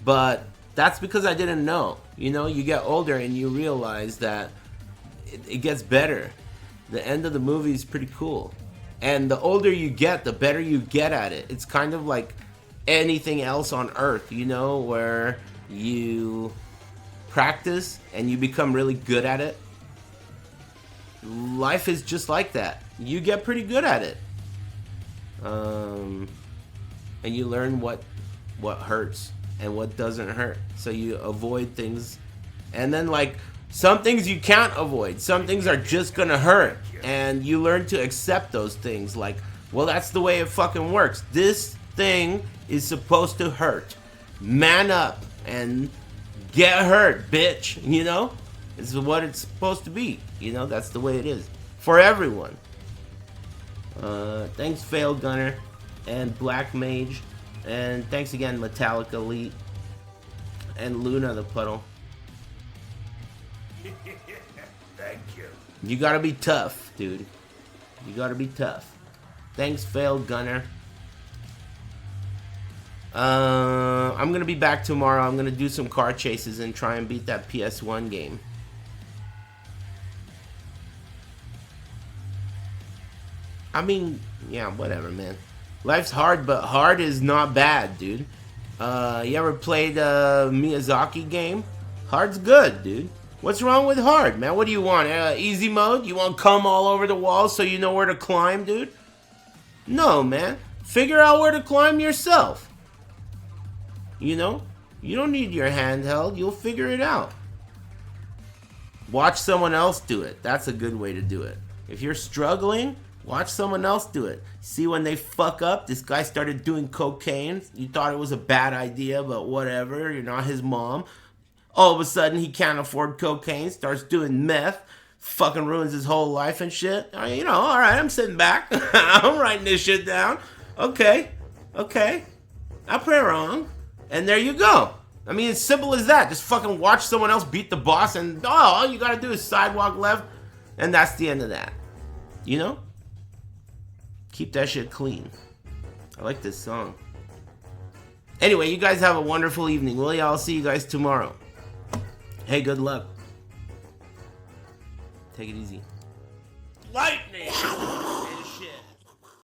But that's because I didn't know. You know, you get older and you realize that it gets better. The end of the movie is pretty cool. And the older you get, the better you get at it. It's kind of like anything else on Earth, you know, where you practice and you become really good at it. Life is just like that. You get pretty good at it. And you learn what hurts and what doesn't hurt. So you avoid things. And then, like, some things you can't avoid. Some things are just gonna hurt. And you learn to accept those things. Like, well, that's the way it fucking works. This thing is supposed to hurt. Man up and get hurt, bitch. You know? This is what it's supposed to be. You know, that's the way it is. For everyone. Thanks, Failed Gunner. And Black Mage. And thanks again, Metallic Elite. And Luna the Puddle. Thank you. You gotta be tough, dude. You gotta be tough. Thanks, Failed Gunner. I'm gonna be back tomorrow. I'm gonna do some car chases and try and beat that PS1 game. I mean, yeah, whatever, man. Life's hard, but hard is not bad, dude. You ever played a Miyazaki game? Hard's good, dude. What's wrong with hard, man? What do you want? Easy mode? You want cum all over the wall so you know where to climb, dude? No, man. Figure out where to climb yourself. You know? You don't need your handheld. You'll figure it out. Watch someone else do it. That's a good way to do it. If you're struggling, watch someone else do it. See when they fuck up? This guy started doing cocaine. You thought it was a bad idea, but whatever. You're not his mom. All of a sudden, he can't afford cocaine, starts doing meth, fucking ruins his whole life and shit. You know, all right, I'm sitting back. I'm writing this shit down. Okay. I pray wrong. And there you go. I mean, it's simple as that. Just fucking watch someone else beat the boss and, all you gotta do is sidewalk left, and that's the end of that. You know? Keep that shit clean. I like this song. Anyway, you guys have a wonderful evening. Will ya? I'll see you guys tomorrow. Hey, good luck. Take it easy. Lightning!